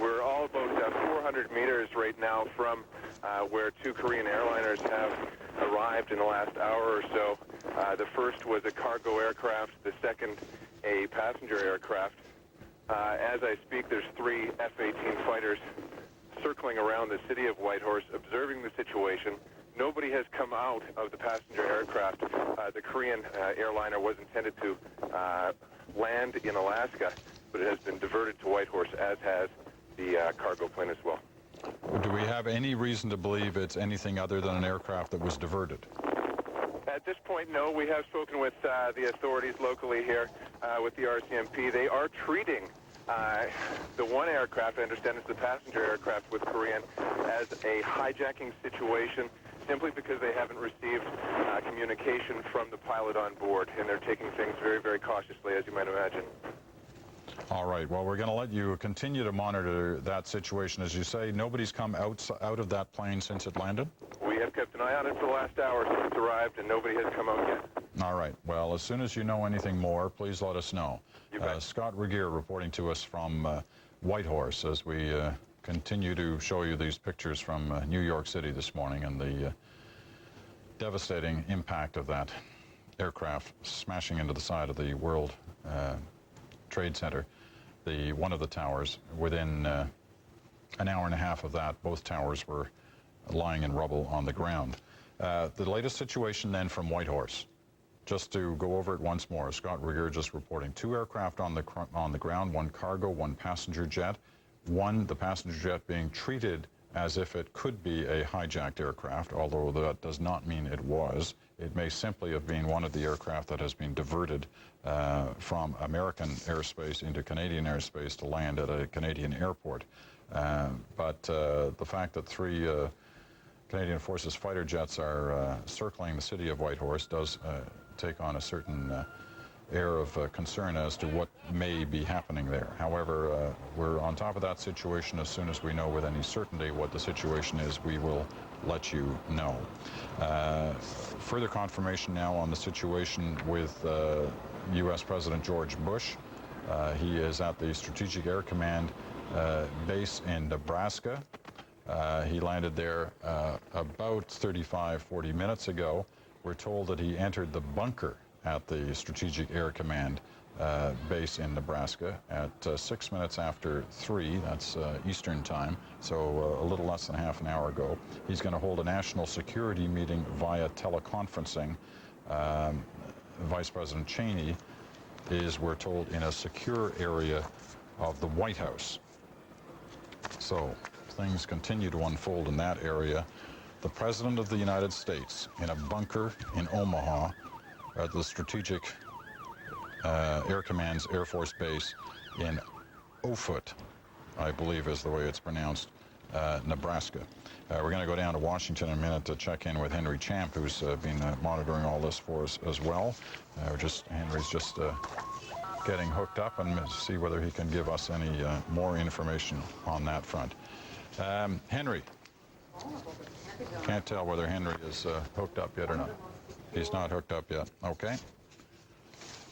We're all about 400 meters right now from where two Korean airliners have arrived in the last hour or so. The first was a cargo aircraft, the second a passenger aircraft. As I speak, there's three F-18 fighters circling around the city of Whitehorse, observing the situation. Nobody has come out of the passenger aircraft. The Korean airliner was intended to land in Alaska, but it has been diverted to Whitehorse, as has the cargo plane as well. Do we have any reason to believe it's anything other than an aircraft that was diverted? At this point, no. We have spoken with the authorities locally here, with the RCMP. They are treating the one aircraft, I understand it's the passenger aircraft with Korean, as a hijacking situation, simply because they haven't received communication from the pilot on board, and they're taking things very, very cautiously, as you might imagine. All right. Well, we're going to let you continue to monitor that situation. As you say, nobody's come out of that plane since it landed? We have kept an eye on it for the last hour since it's arrived, and nobody has come out yet. All right. Well, as soon as you know anything more, please let us know. Scott Regier reporting to us from Whitehorse as we continue to show you these pictures from New York City this morning and the devastating impact of that aircraft smashing into the side of the World Trade Center, one of the towers. Within an hour and a half of that, both towers were lying in rubble on the ground. The latest situation then from Whitehorse. Just to go over it once more, Scott Regier just reporting 2 aircraft on the ground, 1 cargo, 1 passenger jet. The passenger jet being treated as if it could be a hijacked aircraft, although that does not mean it was. It may simply have been one of the aircraft that has been diverted from American airspace into Canadian airspace to land at a Canadian airport. But the fact that 3 Canadian Forces fighter jets are circling the city of Whitehorse does take on a certain air of concern as to what may be happening there. However, we're on top of that situation. As soon as we know with any certainty what the situation is, we will let you know. Further confirmation now on the situation with U.S. President George Bush. He is at the Strategic Air Command base in Nebraska. He landed there about 35-40 minutes ago. We're told that he entered the bunker at the Strategic Air Command base in Nebraska at 6 minutes after 3, that's Eastern time, so a little less than half an hour ago. He's going to hold a national security meeting via teleconferencing. Vice President Cheney is, we're told, in a secure area of the White House. So things continue to unfold in that area. The President of the United States in a bunker in Omaha at the Strategic Air Command's Air Force Base in Offutt, I believe is the way it's pronounced, Nebraska. We're going to go down to Washington in a minute to check in with Henry Champ, who's been monitoring all this for us as well. Henry's just getting hooked up and see whether he can give us any more information on that front. Henry. Can't tell whether Henry is hooked up yet or not. He's not hooked up yet. Okay.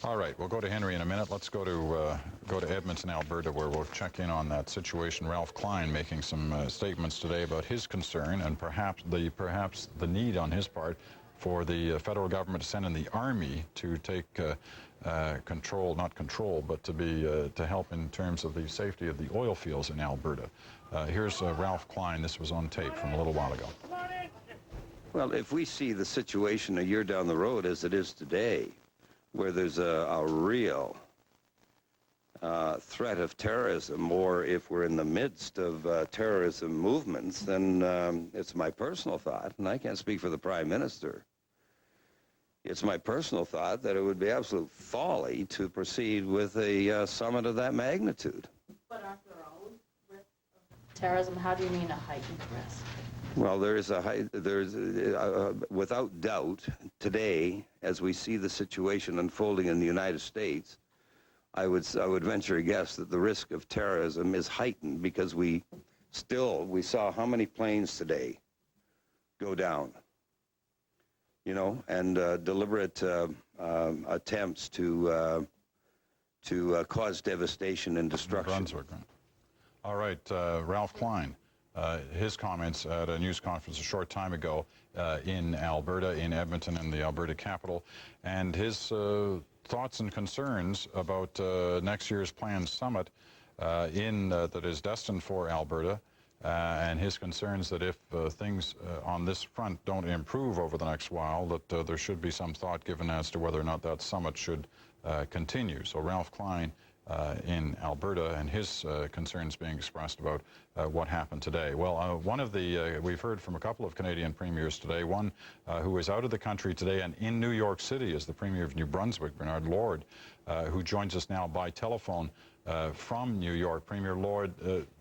All right, we'll go to Henry in a minute. Let's go to Edmonton, Alberta, where we'll check in on that situation. Ralph Klein making some statements today about his concern and perhaps the need on his part for the federal government to send in the Army to take control, not control, but to help in terms of the safety of the oil fields in Alberta. Here's Ralph Klein. This was on tape from a little while ago. Well, if we see the situation a year down the road as it is today, where there's a real threat of terrorism, or if we're in the midst of terrorism movements, then it's my personal thought, and I can't speak for the Prime Minister, it's my personal thought that it would be absolute folly to proceed with a summit of that magnitude. But aren't there always risks of terrorism? How do you mean a heightened risk? Well, without doubt, today, as we see the situation unfolding in the United States, I would venture a guess that the risk of terrorism is heightened because we saw how many planes today go down, you know, and deliberate attempts to cause devastation and destruction. Brunswick. All right, Ralph Klein. His comments at a news conference a short time ago in Alberta, in Edmonton, in the Alberta capital, and his thoughts and concerns about next year's planned summit that is destined for Alberta, and his concerns that if things on this front don't improve over the next while, that there should be some thought given as to whether or not that summit should continue. So Ralph Klein in Alberta and his concerns being expressed about what happened today. Well, we've heard from a couple of Canadian premiers today. One who is out of the country today and in New York City is the Premier of New Brunswick, Bernard Lord, who joins us now by telephone from New York. Premier Lord,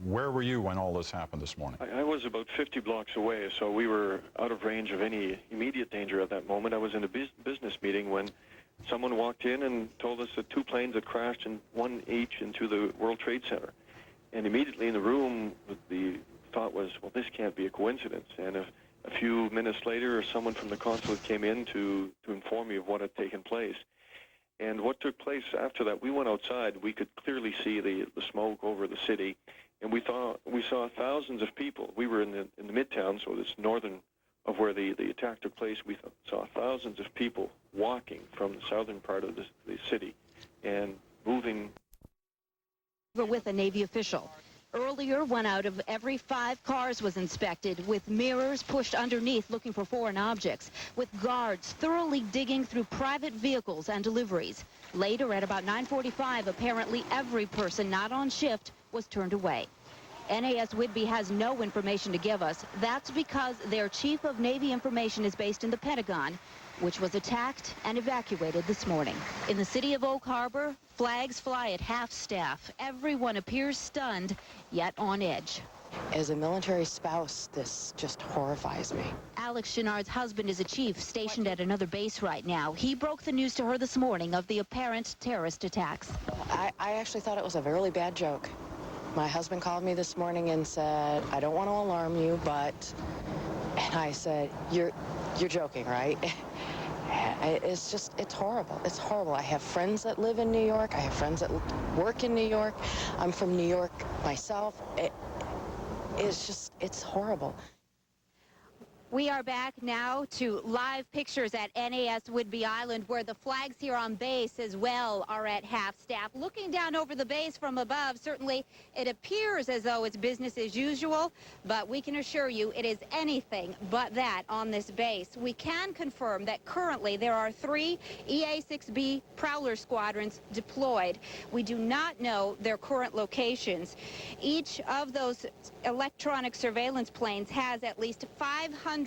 where were you when all this happened this morning? I was about 50 blocks away, so we were out of range of any immediate danger at that moment. I was in a business meeting when someone walked in and told us that 2 planes had crashed, and one each into the World Trade Center. And immediately in the room, the thought was, well, this can't be a coincidence. And a few minutes later, someone from the consulate came in to inform me of what had taken place. And what took place after that, we went outside. We could clearly see the smoke over the city, and we saw thousands of people. We were in the midtown, so this northern of where the attack took place. We saw thousands of people walking from the southern part of the city and moving. With a Navy official. Earlier, 1 out of every 5 cars was inspected, with mirrors pushed underneath looking for foreign objects, with guards thoroughly digging through private vehicles and deliveries. Later, at about 9:45, apparently every person not on shift was turned away. NAS Whidbey has no information to give us. That's because their chief of Navy information is based in the Pentagon, which was attacked and evacuated this morning. In the city of Oak Harbor, flags fly at half-staff. Everyone appears stunned, yet on edge. As a military spouse, this just horrifies me. Alex Chenard's husband is a chief stationed at another base right now. He broke the news to her this morning of the apparent terrorist attacks. I actually thought it was a really bad joke. My husband called me this morning and said, I don't want to alarm you, but... And I said, you're joking, right? It's just, it's horrible. It's horrible. I have friends that live in New York. I have friends that work in New York. I'm from New York myself. It's just, it's horrible. We are back now to live pictures at NAS Whidbey Island, where the flags here on base as well are at half-staff. Looking down over the base from above, certainly it appears as though it's business as usual, but we can assure you it is anything but that on this base. We can confirm that currently there are 3 EA-6B Prowler squadrons deployed. We do not know their current locations. Each of those electronic surveillance planes has at least 500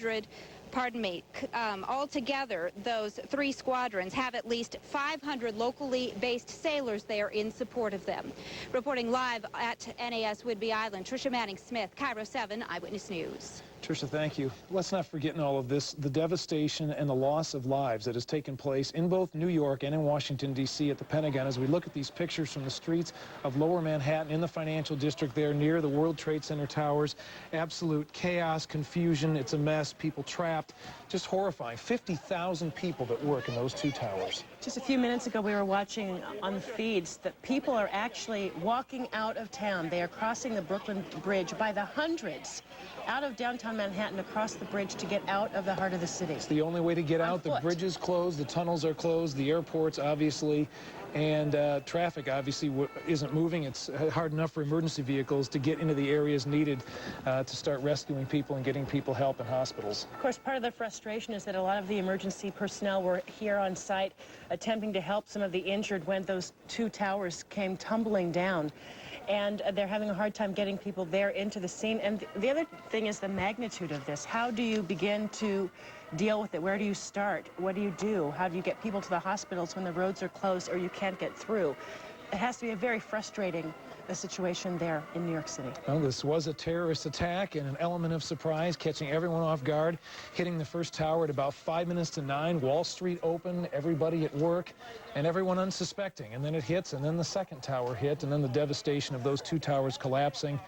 altogether, those 3 squadrons have at least 500 locally based sailors there in support of them. Reporting live at NAS Whidbey Island, Tricia Manning-Smith, Cairo 7 Eyewitness News. Tricia, thank you. Let's not forget in all of this the devastation and the loss of lives that has taken place in both New York and in Washington, D.C. at the Pentagon as we look at these pictures from the streets of Lower Manhattan in the financial district there near the World Trade Center towers. Absolute chaos, confusion. It's a mess. People trapped. Just horrifying. 50,000 people that work in those 2 towers. Just a few minutes ago, we were watching on the feeds that people are actually walking out of town. They are crossing the Brooklyn Bridge by the hundreds out of downtown Manhattan across the bridge to get out of the heart of the city. It's the only way to get out. The bridge is closed, the tunnels are closed, the airports obviously, and traffic obviously isn't moving. It's hard enough for emergency vehicles to get into the areas needed to start rescuing people and getting people help in hospitals. Of course, part of the frustration is that a lot of the emergency personnel were here on site attempting to help some of the injured when those 2 towers came tumbling down. And they're having a hard time getting people there into the scene. And the other thing is the magnitude of this. How do you begin to deal with it? Where do you start? What do you do? How do you get people to the hospitals when the roads are closed or you can't get through? It has to be a very frustrating situation there in New York City. Well, this was a terrorist attack and an element of surprise, catching everyone off guard, hitting the first tower at about 5 minutes to 9, Wall Street open, everybody at work, and everyone unsuspecting. And then it hits, and then the second tower hit, and then the devastation of those 2 towers collapsing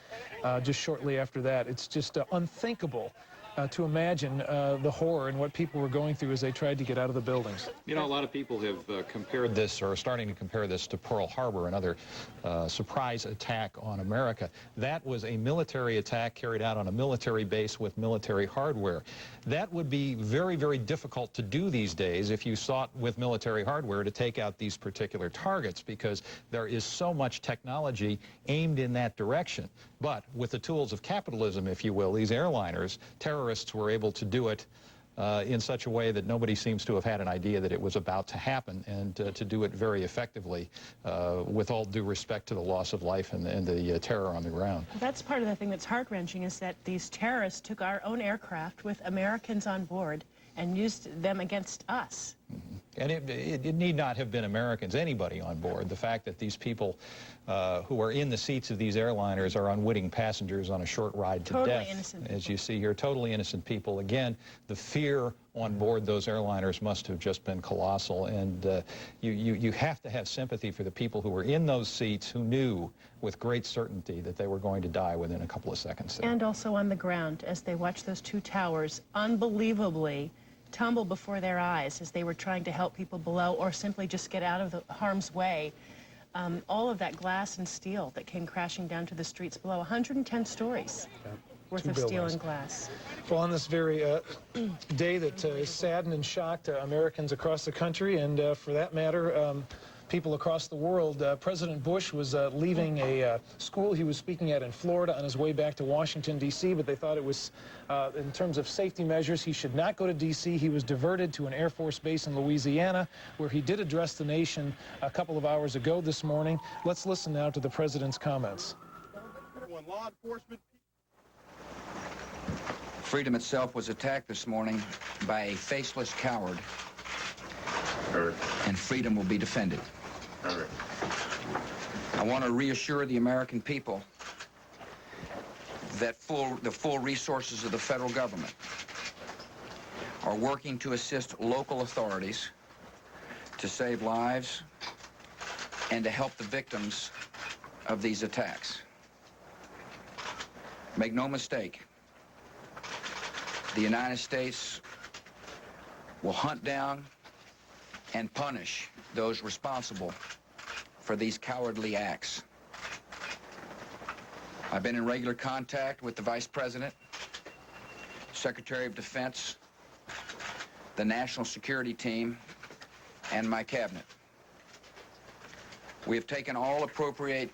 just shortly after that. It's just unthinkable to imagine the horror and what people were going through as they tried to get out of the buildings. You know, a lot of people have compared this, or are starting to compare this, to Pearl Harbor, another surprise attack on America. That was a military attack carried out on a military base with military hardware. That would be very, very difficult to do these days if you sought with military hardware to take out these particular targets, because there is so much technology aimed in that direction. But with the tools of capitalism, if you will, these airliners, terrorists were able to do it in such a way that nobody seems to have had an idea that it was about to happen, and to do it very effectively, with all due respect to the loss of life and the terror on the ground. That's part of the thing that's heart-wrenching, is that these terrorists took our own aircraft with Americans on board and used them against us. Mm-hmm. And it need not have been Americans, anybody on board. The fact that these people who are in the seats of these airliners are unwitting passengers on a short ride to death, innocent as you see here, totally innocent people. Again, the fear on board those airliners must have just been colossal, and you have to have sympathy for the people who were in those seats who knew with great certainty that they were going to die within a couple of seconds there. And also on the ground as they watched those two towers unbelievably tumble before their eyes as they were trying to help people below or simply just get out of the harm's way. All of that glass and steel that came crashing down to the streets below, 110 stories worth of steel and glass. Well, on this very day that saddened and shocked Americans across the country, and for that matter, people across the world, President Bush was leaving a school he was speaking at in Florida on his way back to Washington, D.C., but they thought it was, in terms of safety measures, he should not go to D.C. He was diverted to an Air Force base in Louisiana, where he did address the nation a couple of hours ago this morning. Let's listen now to the president's comments. Law enforcement. Freedom itself was attacked this morning by a faceless coward, and freedom will be defended. I want to reassure the American people that the full resources of the federal government are working to assist local authorities to save lives and to help the victims of these attacks. Make no mistake, the United States will hunt down and punish those responsible for these cowardly acts. I've been in regular contact with the Vice President, Secretary of Defense, the National Security Team, and my cabinet. We have taken all appropriate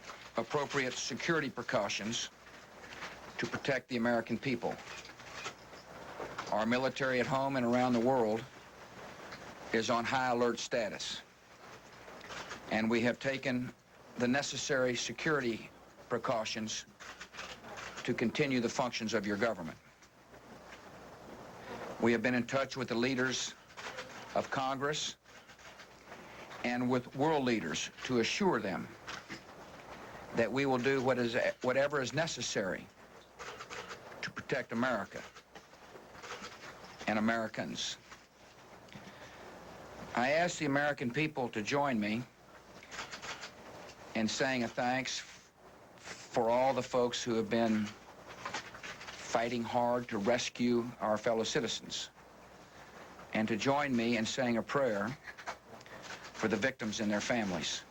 security precautions to protect the American people. Our military at home and around the world is on high alert status, and we have taken the necessary security precautions to continue the functions of your government. We have been in touch with the leaders of Congress and with world leaders to assure them that we will do whatever is necessary to protect America and Americans. I ask the American people to join me in saying a thanks for all the folks who have been fighting hard to rescue our fellow citizens, and to join me in saying a prayer for the victims and their families.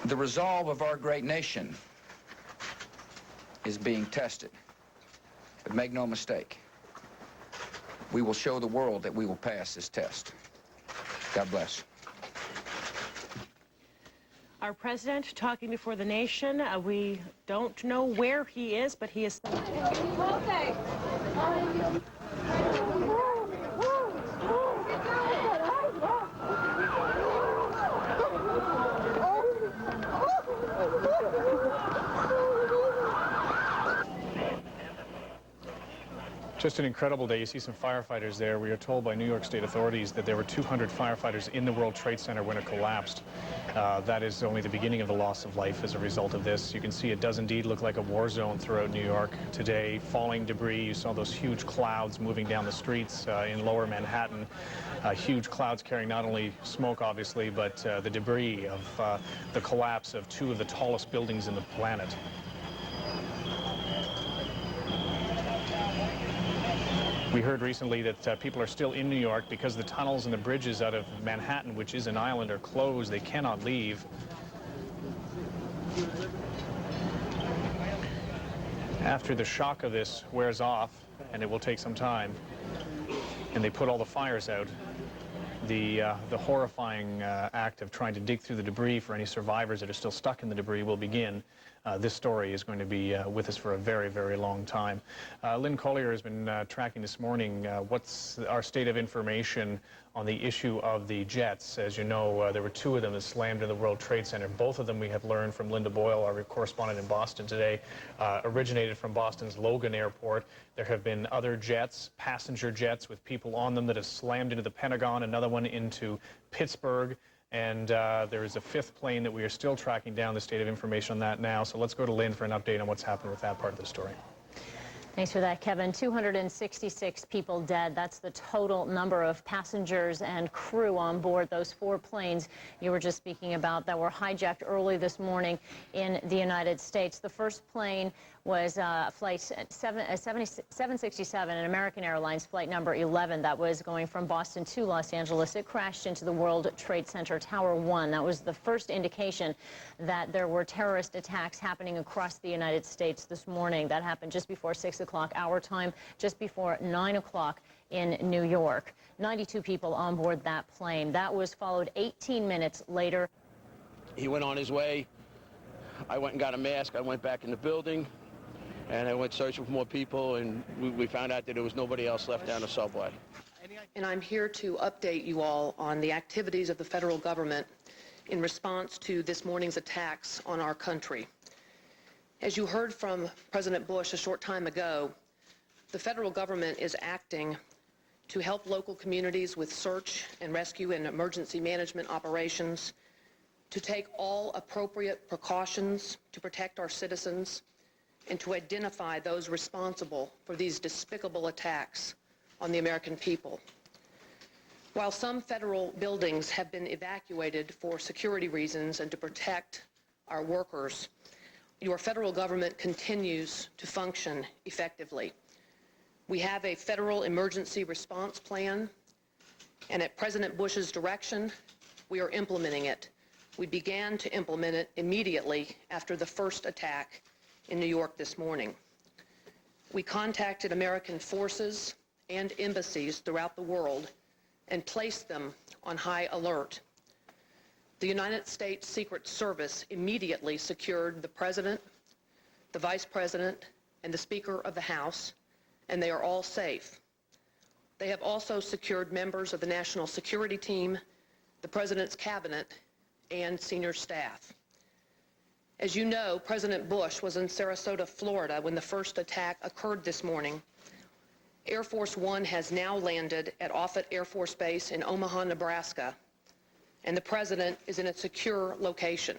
The resolve of our great nation is being tested, but make no mistake, we will show the world that we will pass this test. God bless. Our president talking before the nation. We don't know where he is, but he is. Just an incredible day. You see some firefighters there. We are told by New York State authorities that there were 200 firefighters in the World Trade Center when it collapsed. That is only the beginning of the loss of life as a result of this. You can see it does indeed look like a war zone throughout New York today. Falling debris. You saw those huge clouds moving down the streets in lower Manhattan. Huge clouds carrying not only smoke, obviously, but the debris of the collapse of two of the tallest buildings in the planet. We heard recently that people are still in New York because the tunnels and the bridges out of Manhattan, which is an island, are closed. They cannot leave. After the shock of this wears off, and it will take some time, and they put all the fires out, the horrifying act of trying to dig through the debris for any survivors that are still stuck in the debris will begin. this story is going to be with us for a very, very long time. Lynn Collier has been tracking this morning what's our state of information on the issue of the jets. As you know, there were two of them that slammed into the World Trade Center. Both of them, we have learned from Linda Boyle, our correspondent in Boston today, originated from Boston's Logan Airport. There have been other jets, passenger jets with people on them that have slammed into the Pentagon, another one into Pittsburgh. And there is a fifth plane that we are still tracking down. The state of information on that now. So let's go to Lynn for an update on what's happened with that part of the story. Thanks for that, Kevin. 266 people dead. That's the total number of passengers and crew on board those four planes you were just speaking about that were hijacked early this morning in the United States. The first plane was flight 767, an American Airlines flight number 11 that was going from Boston to Los Angeles. It crashed into the World Trade Center Tower 1. That was the first indication that there were terrorist attacks happening across the United States this morning. That happened just before 6 o'clock our time, just before 9 o'clock in New York. 92 people on board that plane. That was followed 18 minutes later. He went on his way. I went and got a mask. I went back in the building, and I went searching for more people, and we found out that there was nobody else left down the subway. And I'm here to update you all on the activities of the federal government in response to this morning's attacks on our country. As you heard from President Bush a short time ago, the federal government is acting to help local communities with search and rescue and emergency management operations, to take all appropriate precautions to protect our citizens, and to identify those responsible for these despicable attacks on the American people. While some federal buildings have been evacuated for security reasons and to protect our workers, your federal government continues to function effectively. We have a federal emergency response plan, and at President Bush's direction, we are implementing it. We began to implement it immediately after the first attack in New York this morning. We contacted American forces and embassies throughout the world and placed them on high alert. The United States Secret Service immediately secured the President, the Vice President, and the Speaker of the House, and they are all safe. They have also secured members of the National Security Team, the President's Cabinet, and senior staff. As you know, President Bush was in Sarasota, Florida, when the first attack occurred this morning. Air Force One has now landed at Offutt Air Force Base in Omaha, Nebraska, and the President is in a secure location.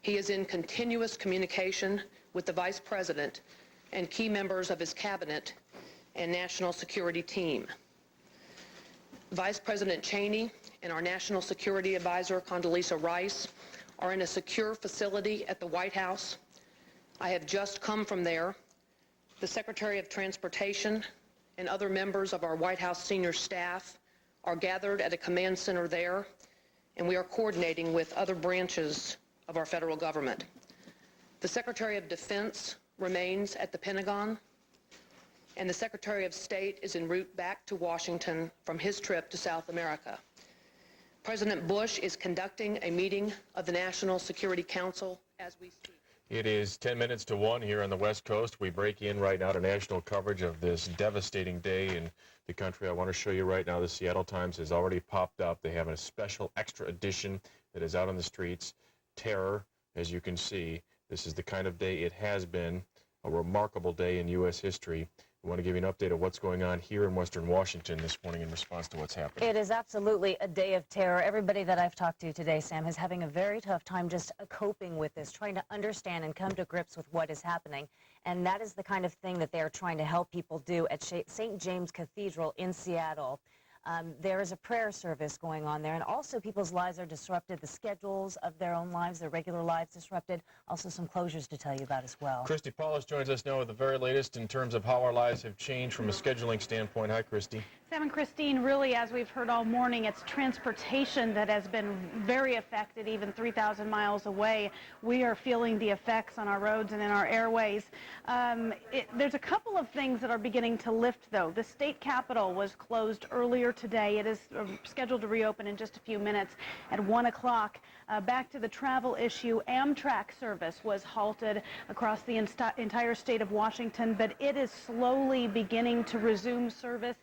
He is in continuous communication with the Vice President and key members of his cabinet and national security team. Vice President Cheney and our National Security Advisor, Condoleezza Rice, are in a secure facility at the White House. I have just come from there. The Secretary of Transportation and other members of our White House senior staff are gathered at a command center there, and we are coordinating with other branches of our federal government. The Secretary of Defense remains at the Pentagon, and the Secretary of State is en route back to Washington from his trip to South America. President Bush is conducting a meeting of the National Security Council as we speak. It is 10 minutes to 1 here on the West Coast. We break in right now to national coverage of this devastating day in the country. I want to show you right now the Seattle Times has already popped up. They have a special extra edition that is out on the streets. Terror, as you can see. This is the kind of day it has been, a remarkable day in U.S. history. I want to give you an update of what's going on here in Western Washington this morning in response to what's happening. It is absolutely a day of terror. Everybody that I've talked to today, Sam, is having a very tough time just coping with this, trying to understand and come to grips with what is happening. And that is the kind of thing that they're trying to help people do at St. James Cathedral in Seattle. There is a prayer service going on there, and also people's lives are disrupted, the schedules of their own lives, their regular lives disrupted, also some closures to tell you about as well. Christy Paulus joins us now with the very latest in terms of how our lives have changed from a scheduling standpoint. Hi, Christy. Sam and Christine, really, as we've heard all morning, it's transportation that has been very affected, even 3,000 miles away. We are feeling the effects on our roads and in our airways. There's a couple of things that are beginning to lift, though. The state capitol was closed earlier today. It is scheduled to reopen in just a few minutes at 1 o'clock. Back to the travel issue, Amtrak service was halted across the entire state of Washington, but it is slowly beginning to resume service.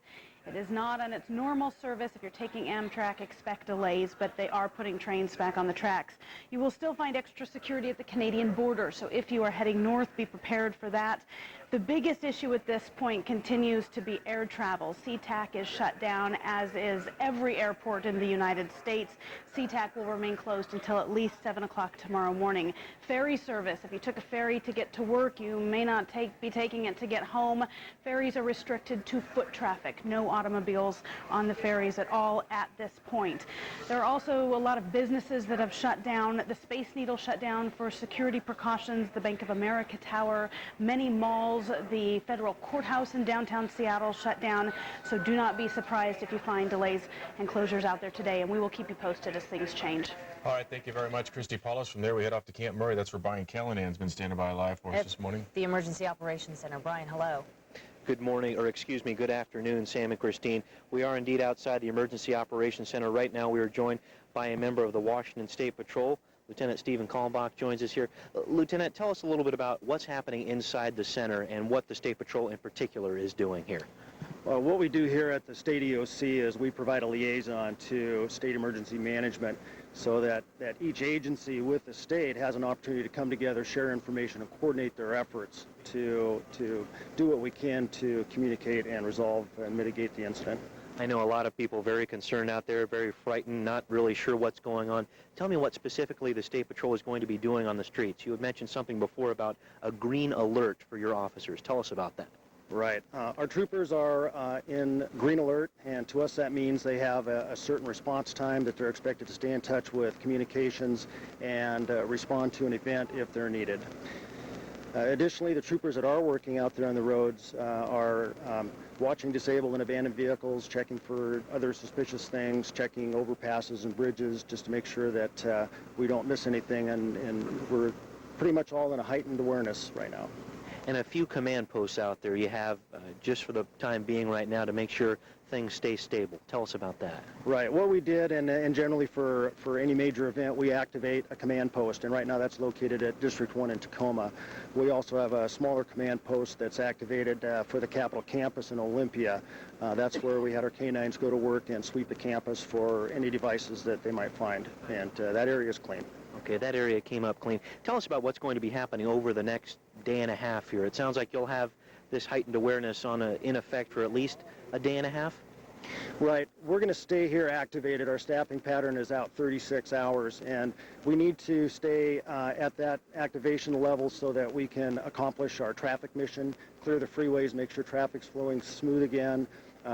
It is not on its normal service. If you're taking Amtrak, expect delays, but they are putting trains back on the tracks. You will still find extra security at the Canadian border, so if you are heading north, be prepared for that. The biggest issue at this point continues to be air travel. SeaTac is shut down, as is every airport in the United States. SeaTac will remain closed until at least 7 o'clock tomorrow morning. Ferry service, if you took a ferry to get to work, you may not be taking it to get home. Ferries are restricted to foot traffic. No automobiles on the ferries at all at this point. There are also a lot of businesses that have shut down. The Space Needle shut down for security precautions. The Bank of America Tower, many malls, the federal courthouse in downtown Seattle shut down. So do not be surprised if you find delays and closures out there today, and we will keep you posted as things change. All right, thank you very much, Christy Paulus. From there, we head off to Camp Murray. That's where Brian Callahan's been standing by live for us this morning. The Emergency Operations Center. Brian, hello. Good morning, or excuse me, good afternoon, Sam and Christine. We are indeed outside the Emergency Operations Center. Right now we are joined by a member of the Washington State Patrol. Lieutenant Stephen Kalmbach joins us here. Lieutenant, tell us a little bit about what's happening inside the center and what the State Patrol in particular is doing here. What we do here at the State EOC is we provide a liaison to state emergency management so that each agency with the state has an opportunity to come together, share information, and coordinate their efforts to do what we can to communicate and resolve and mitigate the incident. I know a lot of people very concerned out there, very frightened, not really sure what's going on. Tell me what specifically the State Patrol is going to be doing on the streets. You had mentioned something before about a green alert for your officers. Tell us about that. Right. Our troopers are in green alert, and to us that means they have a certain response time that they're expected to stay in touch with communications and respond to an event if they're needed. Additionally, the troopers that are working out there on the roads are watching disabled and abandoned vehicles, checking for other suspicious things, checking overpasses and bridges just to make sure that we don't miss anything, and we're pretty much all in a heightened awareness right now. And a few command posts out there you have just for the time being right now to make sure things stay stable. Tell us about that. Right. What we did, and generally for any major event, we activate a command post, and right now that's located at District 1 in Tacoma. We also have a smaller command post that's activated for the Capitol campus in Olympia. That's where we had our canines go to work and sweep the campus for any devices that they might find, and that area is clean. Okay, that area came up clean. Tell us about what's going to be happening over the next day and a half here. It sounds like you'll have this heightened awareness in effect for at least a day and a half? Right. We're going to stay here activated. Our staffing pattern is out 36 hours, and we need to stay at that activation level so that we can accomplish our traffic mission, clear the freeways, make sure traffic's flowing smooth again.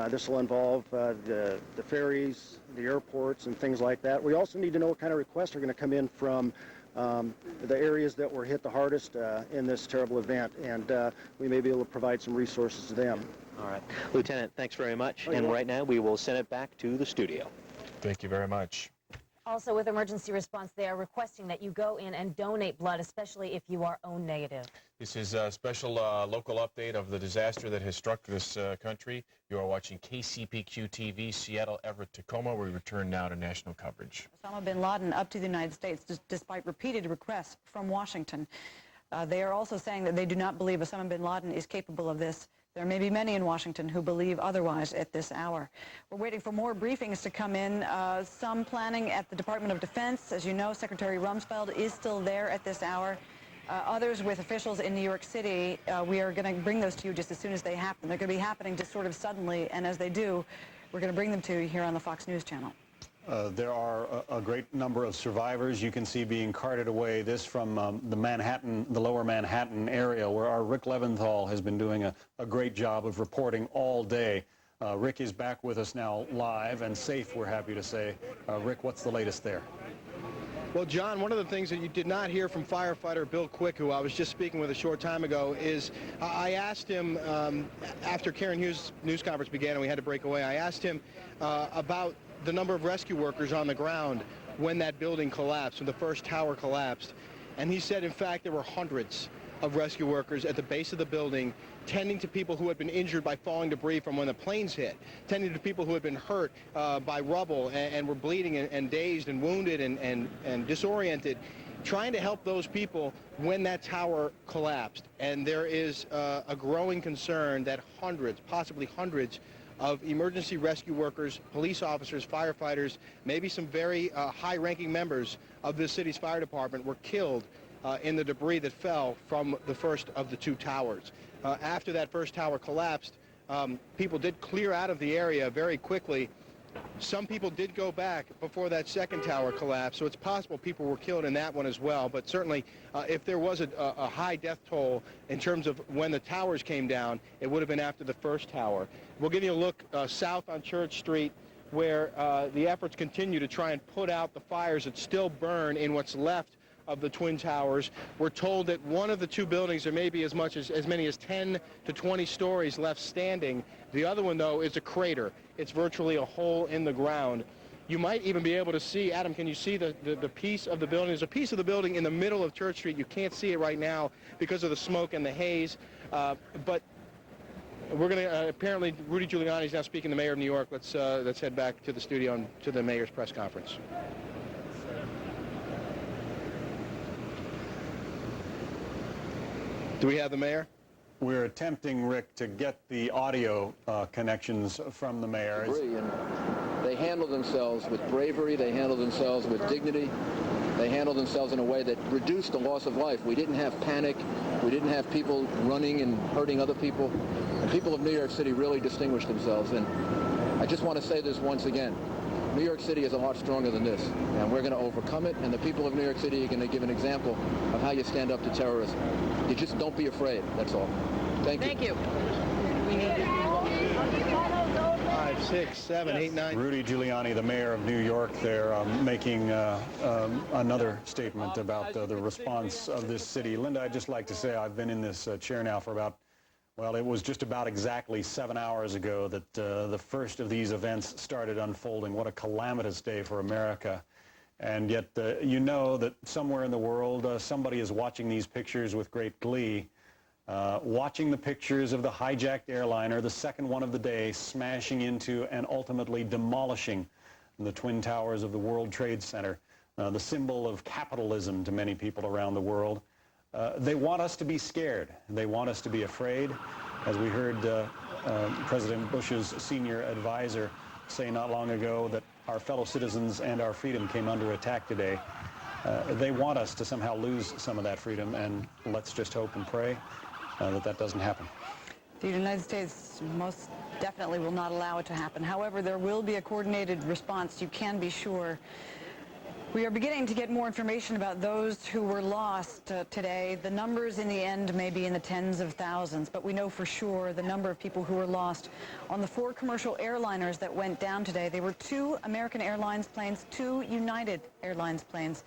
This will involve the ferries, the airports, and things like that. We also need to know what kind of requests are going to come in from the areas that were hit the hardest in this terrible event, and we may be able to provide some resources to them. All right. Lieutenant, thanks very much. And right now we will send it back to the studio. Thank you very much. Also, with emergency response, they are requesting that you go in and donate blood, especially if you are O negative. This is a special local update of the disaster that has struck this country. You are watching KCPQ TV, Seattle, Everett, Tacoma. We return now to national coverage. Osama bin Laden up to the United States despite repeated requests from Washington. They are also saying that they do not believe Osama bin Laden is capable of this. There may be many in Washington who believe otherwise at this hour. We're waiting for more briefings to come in. Some planning at the Department of Defense. As you know, Secretary Rumsfeld is still there at this hour. Others with officials in New York City, we are going to bring those to you just as soon as they happen. They're going to be happening just sort of suddenly, and as they do, we're going to bring them to you here on the Fox News Channel. There are a great number of survivors you can see being carted away. This from the lower Manhattan area, where our Rick Leventhal has been doing a great job of reporting all day. Rick is back with us now live and safe, we're happy to say. Rick, what's the latest there? Well, John, one of the things that you did not hear from firefighter Bill Quick, who I was just speaking with a short time ago, is I asked him, after Karen Hughes' news conference began and we had to break away, I asked him about the number of rescue workers on the ground when that building collapsed, when the first tower collapsed. And he said, in fact, there were hundreds of rescue workers at the base of the building tending to people who had been injured by falling debris from when the planes hit, tending to people who had been hurt by rubble and were bleeding and dazed and wounded and disoriented, trying to help those people when that tower collapsed. And there is a growing concern that hundreds, possibly hundreds, of emergency rescue workers, police officers, firefighters, maybe some very high-ranking members of this city's fire department were killed in the debris that fell from the first of the two towers. After that first tower collapsed, people did clear out of the area very quickly. Some people did go back before that second tower collapsed, so it's possible people were killed in that one as well. But certainly, if there was a high death toll in terms of when the towers came down, it would have been after the first tower. We'll give you a look south on Church Street, where the efforts continue to try and put out the fires that still burn in what's left of the Twin Towers. We're told that one of the two buildings, there may be as many as 10 to 20 stories left standing. The other one, though, is a crater. It's virtually a hole in the ground. You might even be able to see, Adam, can you see the piece of the building? There's a piece of the building in the middle of Church Street. You can't see it right now because of the smoke and the haze. But we're going to, apparently, Rudy Giuliani is now speaking to the mayor of New York. Let's head back to the studio and to the mayor's press conference. Do we have the mayor? We're attempting, Rick, to get the audio connections from the mayor. And they handled themselves with bravery. They handled themselves with dignity. They handled themselves in a way that reduced the loss of life. We didn't have panic. We didn't have people running and hurting other people. The people of New York City really distinguished themselves. And I just want to say this once again. New York City is a lot stronger than this, and we're going to overcome it, and the people of New York City are going to give an example of how you stand up to terrorism. You just don't be afraid, that's all. Thank you. Thank you. 5, 6, 7, 8, 9. Rudy Giuliani, the mayor of New York, there making another statement about the response of this city. Linda, I'd just like to say I've been in this chair now for about, well, it was just about exactly 7 hours ago that the first of these events started unfolding. What a calamitous day for America. And yet, you know that somewhere in the world, somebody is watching these pictures with great glee, watching the pictures of the hijacked airliner, the second one of the day, smashing into and ultimately demolishing the Twin Towers of the World Trade Center, the symbol of capitalism to many people around the world. They want us to be scared. They want us to be afraid. As we heard President Bush's senior advisor say not long ago that our fellow citizens and our freedom came under attack today. They want us to somehow lose some of that freedom, and let's just hope and pray that that doesn't happen. The United States most definitely will not allow it to happen. However, there will be a coordinated response, you can be sure. We are beginning to get more information about those who were lost today. The numbers in the end may be in the tens of thousands, but we know for sure the number of people who were lost on the 4 commercial airliners that went down today. They were 2 American Airlines planes, 2 United Airlines planes.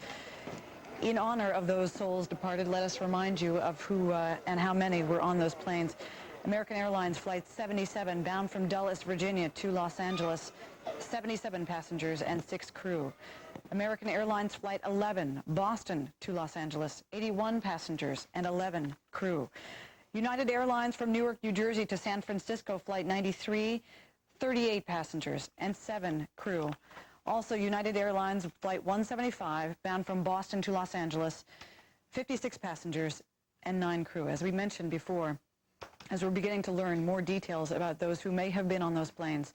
In honor of those souls departed, let us remind you of who and how many were on those planes. American Airlines Flight 77 bound from Dulles, Virginia to Los Angeles, 77 passengers and 6 crew. American Airlines Flight 11, Boston to Los Angeles, 81 passengers and 11 crew. United Airlines from Newark, New Jersey to San Francisco, Flight 93, 38 passengers and 7 crew. Also, United Airlines Flight 175, bound from Boston to Los Angeles, 56 passengers and 9 crew. As we mentioned before, as we're beginning to learn more details about those who may have been on those planes,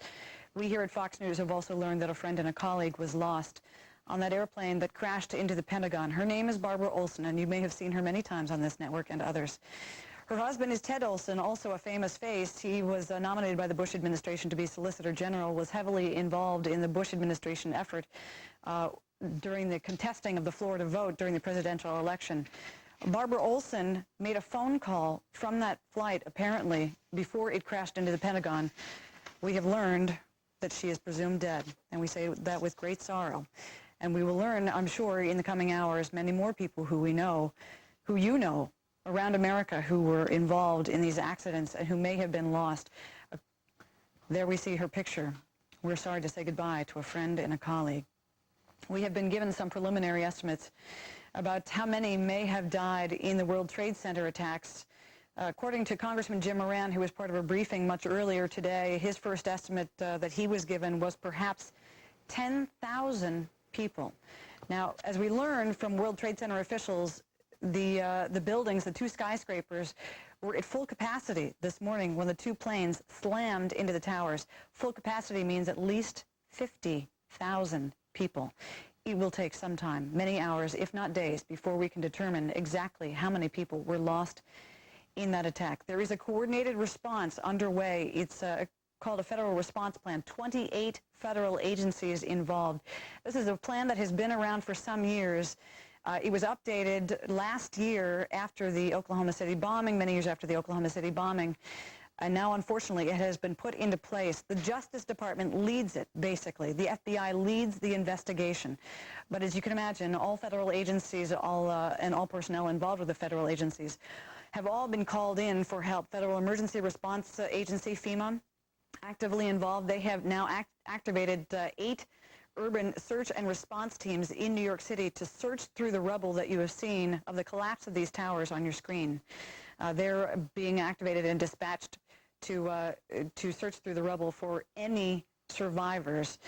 we here at Fox News have also learned that a friend and a colleague was lost on that airplane that crashed into the Pentagon. Her name is Barbara Olson, and you may have seen her many times on this network and others. Her husband is Ted Olson, also a famous face. He was nominated by the Bush administration to be Solicitor General, was heavily involved in the Bush administration effort during the contesting of the Florida vote during the presidential election. Barbara Olson made a phone call from that flight, apparently, before it crashed into the Pentagon. We have learned that she is presumed dead, and we say that with great sorrow. And And we will learn, I'm sure, in the coming hours, many more people who we know, who you know, around America who were involved in these accidents and who may have been lost. There we see her picture. We're sorry to say goodbye to a friend and a colleague. We have been given some preliminary estimates about how many may have died in the World Trade Center attacks. According to Congressman Jim Moran, who was part of a briefing much earlier today, his first estimate that he was given was perhaps 10,000 people. Now, as we learned from World Trade Center officials, the buildings, the two skyscrapers, were at full capacity this morning when the two planes slammed into the towers. Full capacity means at least 50,000 people. It will take some time, many hours, if not days, before we can determine exactly how many people were lost in that attack. There is a coordinated response underway. It's called a federal response plan. 28 federal agencies involved. This is a plan that has been around for some years. It was updated last year after the Oklahoma City bombing, many years after the Oklahoma City bombing. And now, unfortunately, it has been put into place. The Justice Department leads it, basically. The FBI leads the investigation. But as you can imagine, all federal agencies, and all personnel involved with the federal agencies have all been called in for help. Federal Emergency Response Agency, FEMA, actively involved. They have now activated 8 urban search and response teams in New York City to search through the rubble that you have seen of the collapse of these towers on your screen. They're being activated and dispatched to search through the rubble for any survivors.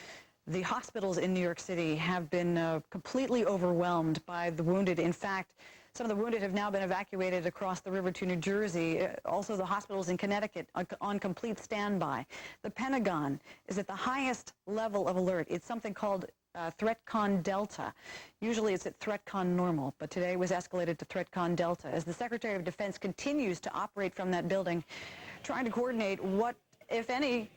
The hospitals in New York City have been completely overwhelmed by the wounded. In fact, some of the wounded have now been evacuated across the river to New Jersey. Also, the hospitals in Connecticut on complete standby. The Pentagon is at the highest level of alert. It's something called ThreatCon Delta. Usually it's at ThreatCon Normal, but today was escalated to ThreatCon Delta as the Secretary of Defense continues to operate from that building, trying to coordinate what, if any,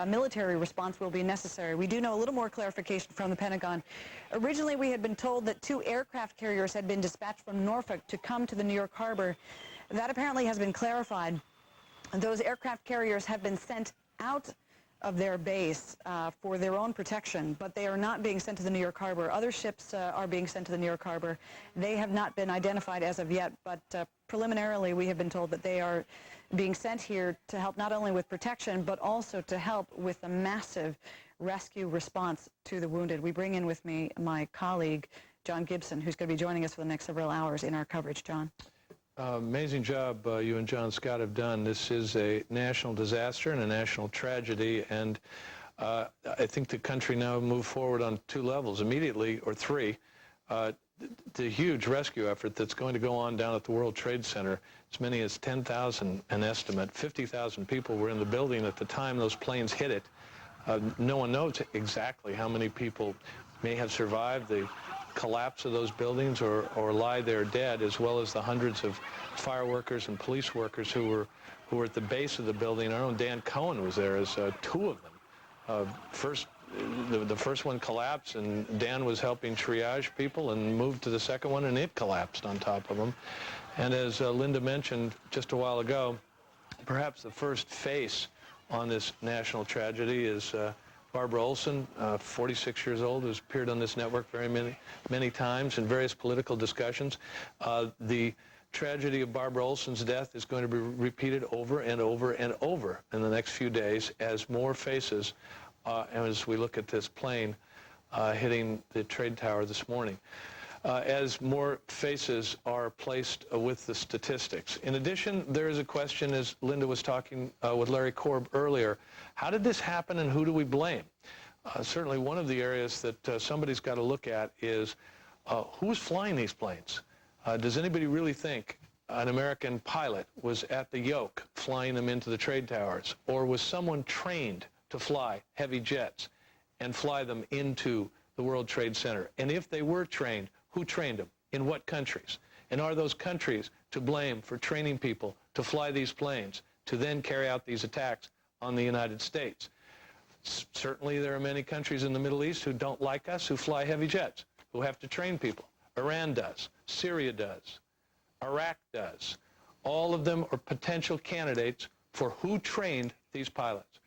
military response will be necessary. We do know a little more clarification from the Pentagon. Originally, we had been told that 2 aircraft carriers had been dispatched from Norfolk to come to the New York harbor. That apparently has been clarified. Those aircraft carriers have been sent out of their base for their own protection, but they are not being sent to the New York harbor. Other ships are being sent to the New York harbor. They have not been identified as of yet, but preliminarily we have been told that they are being sent here to help not only with protection, but also to help with a massive rescue response to the wounded. We bring in with me my colleague, John Gibson, who's going to be joining us for the next several hours in our coverage. John. Amazing job you and John Scott have done. This is a national disaster and a national tragedy, and I think the country now moved forward on 2 levels immediately, or 3. The huge rescue effort that's going to go on down at the World Trade Center, as many as 10,000 an estimate. 50,000 people were in the building at the time those planes hit it. No one knows exactly how many people may have survived the collapse of those buildings or lie there dead, as well as the hundreds of fire workers and police workers who were at the base of the building. Our own Dan Cohen was there as 2 of them. The first one collapsed, and Dan was helping triage people and moved to the second one, and it collapsed on top of them. And as Linda mentioned just a while ago, perhaps the first face on this national tragedy is Barbara Olson, 46 years old, who's appeared on this network many times in various political discussions. The tragedy of Barbara Olson's death is going to be repeated over and over and over in the next few days as more faces, as we look at this plane hitting the trade tower this morning. As more faces are placed with the statistics. In addition, there is a question, as Linda was talking with Larry Korb earlier, how did this happen and who do we blame? Certainly one of the areas that somebody's got to look at is who's flying these planes? Does anybody really think an American pilot was at the yoke flying them into the trade towers? Or was someone trained to fly heavy jets and fly them into the World Trade Center? And if they were trained, who trained them? In what countries? And are those countries to blame for training people to fly these planes to then carry out these attacks on the United States? Certainly there are many countries in the Middle East who don't like us, who fly heavy jets, who have to train people. Iran does. Syria does. Iraq does. All of them are potential candidates for who trained these pilots.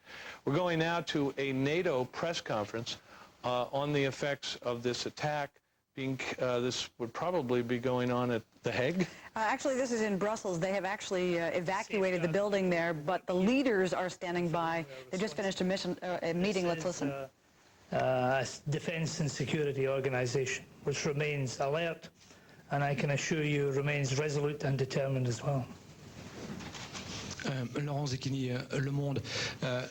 We're going now to a NATO press conference on the effects of this attack? This would probably be going on at The Hague? Actually, this is in Brussels. They have actually evacuated the building there, but the leaders are standing by. They just finished a meeting. Let's listen. A defence and security organisation, which remains alert, and I can assure you remains resolute and determined as well. Laurent Zecchini, Le Monde.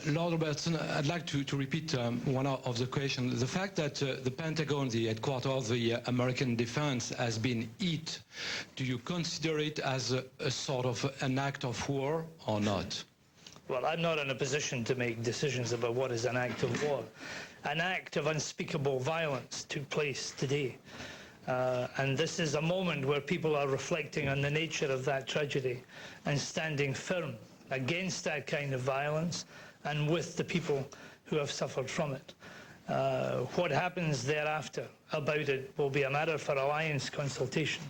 Lord Robertson, I'd like to repeat one of the questions. The fact that the Pentagon, the headquarters of the American defense, has been hit, do you consider it as a sort of an act of war or not? Well, I'm not in a position to make decisions about what is an act of war. An act of unspeakable violence took place today. And this is a moment where people are reflecting on the nature of that tragedy and standing firm against that kind of violence and with the people who have suffered from it. What happens thereafter about it will be a matter for alliance consultation,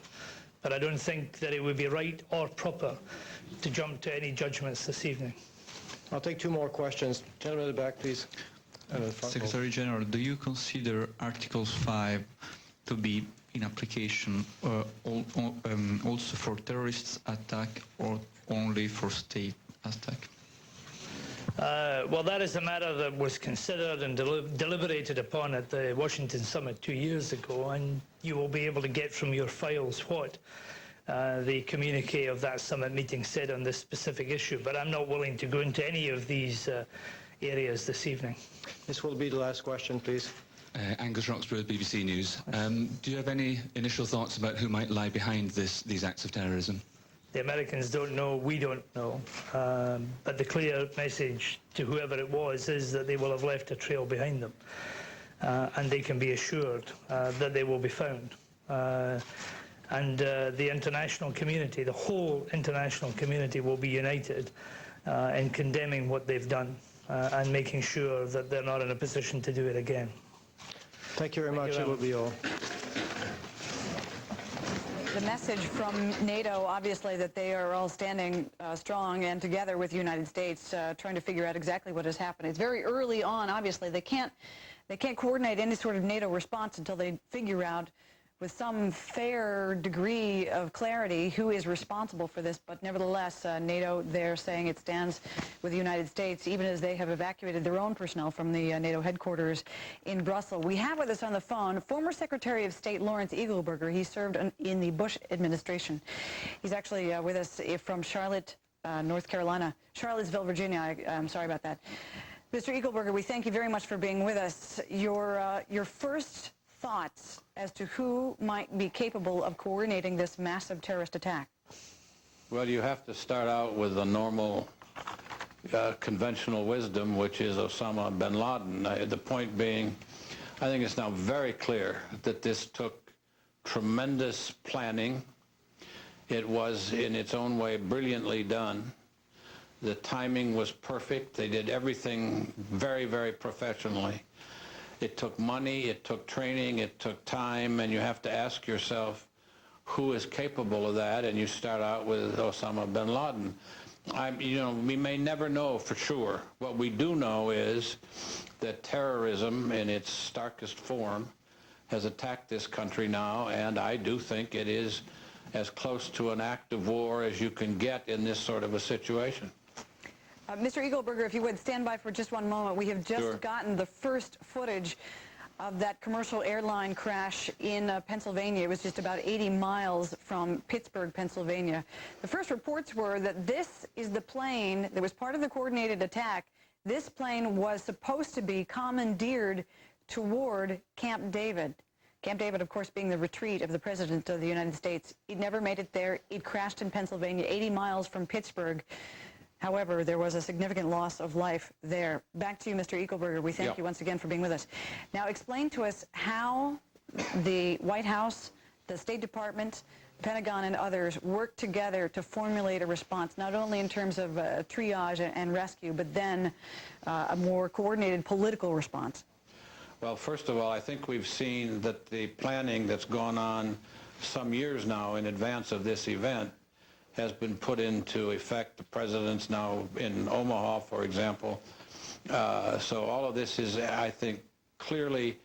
but I don't think that it would be right or proper to jump to any judgments this evening. I'll take two more questions. Gentleman at the back, please. Secretary General, do you consider Article 5 to be in application also for terrorist attack or only for state attack? Well, that is a matter that was considered and deliberated upon at the Washington summit 2 years ago, and you will be able to get from your files what the communique of that summit meeting said on this specific issue, but I'm not willing to go into any of these areas this evening. This will be the last question, please. Angus Roxburgh, BBC News. Do you have any initial thoughts about who might lie behind these acts of terrorism? The Americans don't know, we don't know, but the clear message to whoever it was is that they will have left a trail behind them, and they can be assured that they will be found. And the international community, the whole international community, will be united in condemning what they've done and making sure that they're not in a position to do it again. Thank you very much. It will be all. The message from NATO, obviously, that they are all standing strong and together with the United States, trying to figure out exactly what has happened. It's very early on, obviously. They can't coordinate any sort of NATO response until they figure out with some fair degree of clarity who is responsible for this. But nevertheless, NATO, they're saying it stands with the United States, even as they have evacuated their own personnel from the NATO headquarters in Brussels. We have with us on the phone former Secretary of State Lawrence Eagleburger. He served in the Bush administration. He's actually with us from Charlotte, North Carolina. Charlottesville, Virginia. I'm sorry about that. Mr. Eagleburger, we thank you very much for being with us. Your first thoughts as to who might be capable of coordinating this massive terrorist attack? Well, you have to start out with the normal conventional wisdom, which is Osama bin Laden. The point being, I think it's now very clear that this took tremendous planning. It was, in its own way, brilliantly done. The timing was perfect. They did everything very, very professionally. It took money, it took training, it took time, and you have to ask yourself who is capable of that, and you start out with Osama bin Laden. We may never know for sure. What we do know is that terrorism in its starkest form has attacked this country now, and I do think it is as close to an act of war as you can get in this sort of a situation. Mr. Eagleburger, if you would stand by for just one moment. We have just gotten the first footage of that commercial airline crash in Pennsylvania. It was just about 80 miles from Pittsburgh, Pennsylvania. The first reports were that this is the plane that was part of the coordinated attack. This plane was supposed to be commandeered toward Camp David. Camp David, of course, being the retreat of the President of the United States. It never made it there. It crashed in Pennsylvania, 80 miles from Pittsburgh. However, there was a significant loss of life there. Back to you, Mr. Eagleburger. We thank you once again for being with us. Now, explain to us how the White House, the State Department, the Pentagon, and others work together to formulate a response, not only in terms of triage and rescue, but then a more coordinated political response. Well, first of all, I think we've seen that the planning that's gone on some years now in advance of this event has been put into effect. The president's now in Omaha, for example. So all of this is, I think, clearly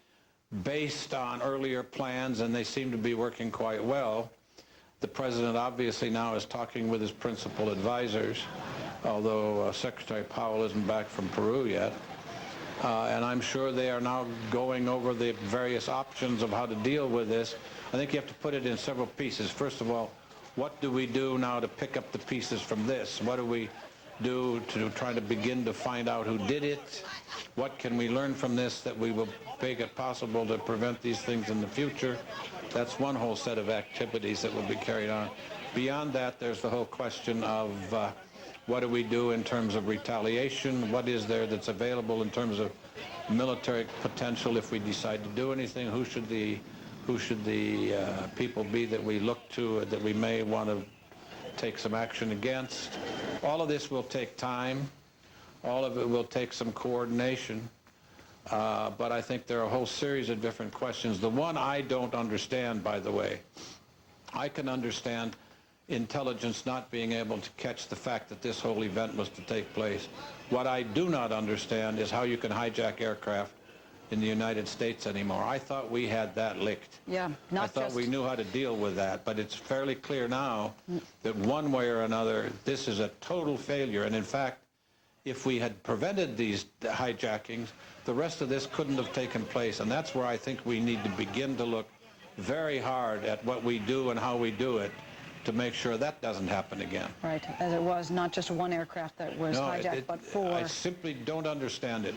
based on earlier plans, and they seem to be working quite well. The president obviously now is talking with his principal advisors, although Secretary Powell isn't back from Peru yet. And I'm sure they are now going over the various options of how to deal with this. I think you have to put it in several pieces. First of all, what do we do now to pick up the pieces from this? What do we do to try to begin to find out who did it? What can we learn from this that we will make it possible to prevent these things in the future? That's one whole set of activities that will be carried on. Beyond that, there's the whole question of what do we do in terms of retaliation? What is there that's available in terms of military potential if we decide to do anything? Who should the people be that we look to, that we may want to take some action against? All of this will take time. All of it will take some coordination. But I think there are a whole series of different questions. The one I don't understand, by the way, I can understand intelligence not being able to catch the fact that this whole event was to take place. What I do not understand is how you can hijack aircraft in the United States anymore. I thought we had that licked. Yeah, not I thought we knew how to deal with that, but it's fairly clear now that one way or another, this is a total failure. And in fact, if we had prevented these hijackings, the rest of this couldn't have taken place. And that's where I think we need to begin to look very hard at what we do and how we do it to make sure that doesn't happen again. Right, as it was not just one aircraft that was hijacked, but four. I simply don't understand it.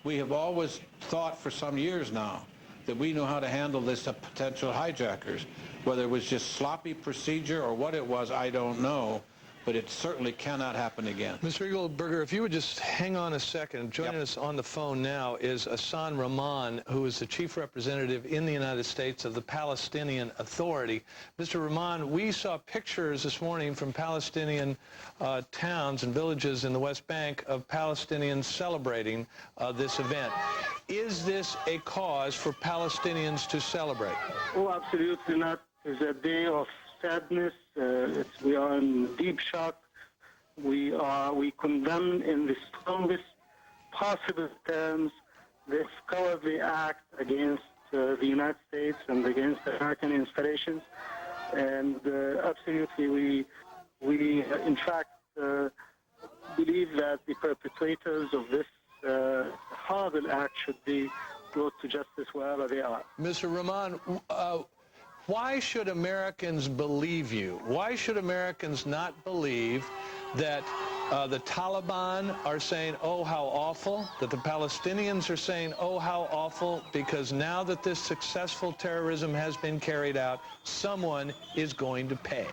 We have always thought for some years now that we knew how to handle this potential hijackers. Whether it was just sloppy procedure or what it was, I don't know. But it certainly cannot happen again. Mr. Eagleburger, if you would just hang on a second. Joining us on the phone now is Hassan Rahman, who is the chief representative in the United States of the Palestinian Authority. Mr. Rahman, we saw pictures this morning from Palestinian towns and villages in the West Bank of Palestinians celebrating this event. Is this a cause for Palestinians to celebrate? Oh, absolutely not. It's a day of sadness. We are in deep shock. We condemn in the strongest possible terms this cowardly act against the United States and against American installations. And absolutely, we in fact believe that the perpetrators of this horrible act should be brought to justice wherever they are. Mr. Rahman, why should Americans believe you? Why should Americans not believe that the Taliban are saying, oh, how awful, that the Palestinians are saying, oh, how awful, because now that this successful terrorism has been carried out, someone is going to pay?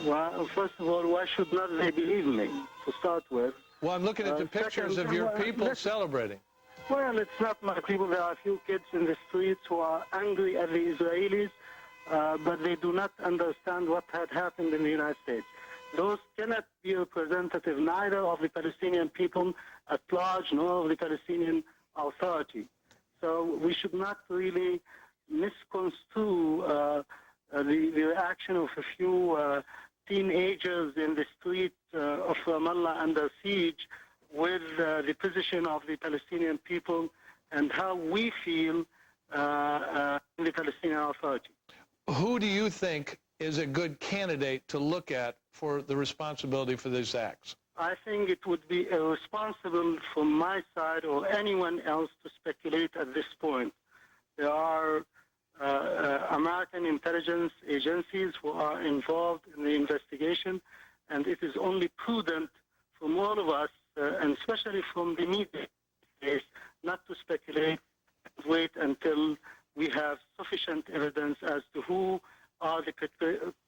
Well, first of all, why should not they believe me, to start with? Well, I'm looking at the pictures of your people celebrating. Well, it's not my people. There are a few kids in the streets who are angry at the Israelis, but they do not understand what had happened in the United States. Those cannot be representative neither of the Palestinian people at large nor of the Palestinian Authority. So we should not really misconstrue the reaction of a few teenagers in the street of Ramallah under siege with the position of the Palestinian people and how we feel in the Palestinian Authority. Who do you think is a good candidate to look at for the responsibility for these acts? I think it would be irresponsible from my side or anyone else to speculate at this point. There are American intelligence agencies who are involved in the investigation, and it is only prudent from all of us, and especially from the media, not to speculate and wait until we have sufficient evidence as to who are the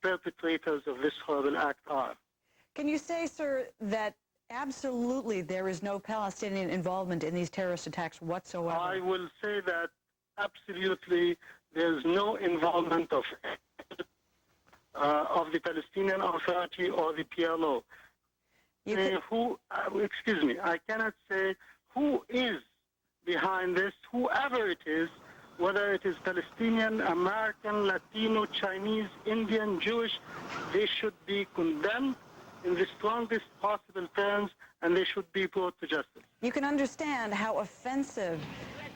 perpetrators of this horrible act are. Can you say, sir, that absolutely there is no Palestinian involvement in these terrorist attacks whatsoever? I will say that absolutely there's no involvement of the Palestinian Authority or the PLO. Excuse me, I cannot say who is behind this, whoever it is, whether it is Palestinian, American, Latino, Chinese, Indian, Jewish, they should be condemned in the strongest possible terms, and they should be brought to justice. You can understand how offensive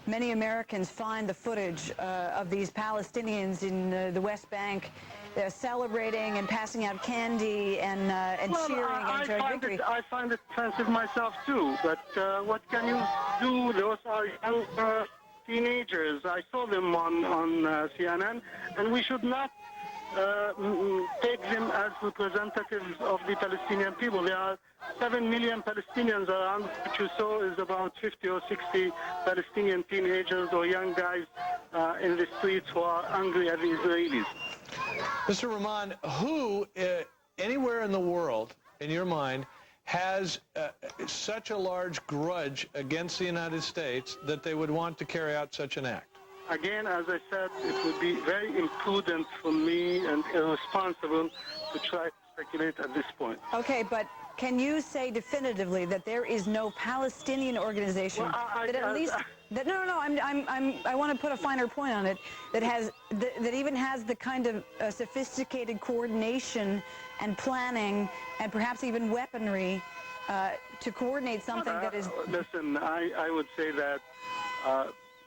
many Americans find the footage of these Palestinians in the West Bank. They're celebrating and passing out candy and cheering and showing victory. I find it offensive myself too, but what can you do? Those are young teenagers. I saw them on CNN, and we should not take them as representatives of the Palestinian people. There are 7 million Palestinians around. What you saw is about 50 or 60 Palestinian teenagers or young guys in the streets who are angry at the Israelis. Mr. Rahman, who anywhere in the world, in your mind, has such a large grudge against the United States that they would want to carry out such an act? Again, as I said, it would be very imprudent for me and irresponsible to try to speculate at this point. Okay, but can you say definitively that there is no Palestinian organization that at least that I want to put a finer point on it, that even has the kind of sophisticated coordination and planning and perhaps even weaponry to coordinate something that is... Listen, I would say that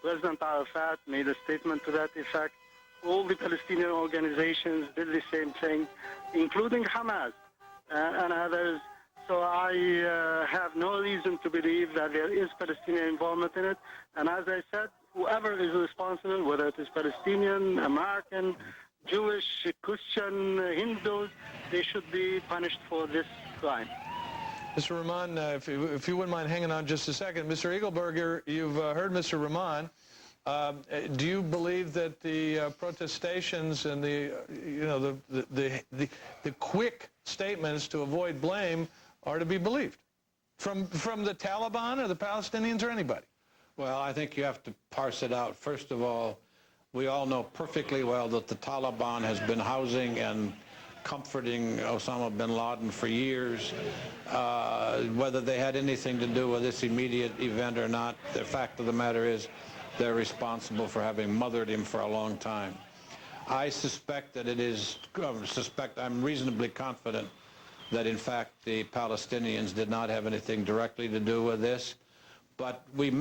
President Arafat made a statement to that effect. All the Palestinian organizations did the same thing, including Hamas and others. So I have no reason to believe that there is Palestinian involvement in it. And as I said, whoever is responsible, whether it is Palestinian, American, Jewish, Christian, Hindus, they should be punished for this crime. Mr. Rahman, if you wouldn't mind hanging on just a second. Mr. Eagleberger, you've heard Mr. Rahman. Do you believe that the protestations and the quick statements to avoid blame are to be believed from the Taliban or the Palestinians or anybody? Well, I think you have to parse it out. First of all, we all know perfectly well that the Taliban has been housing and comforting Osama bin Laden for years. Whether they had anything to do with this immediate event or not, the fact of the matter is they're responsible for having mothered him for a long time. I suspect that I'm reasonably confident that in fact the Palestinians did not have anything directly to do with this, but we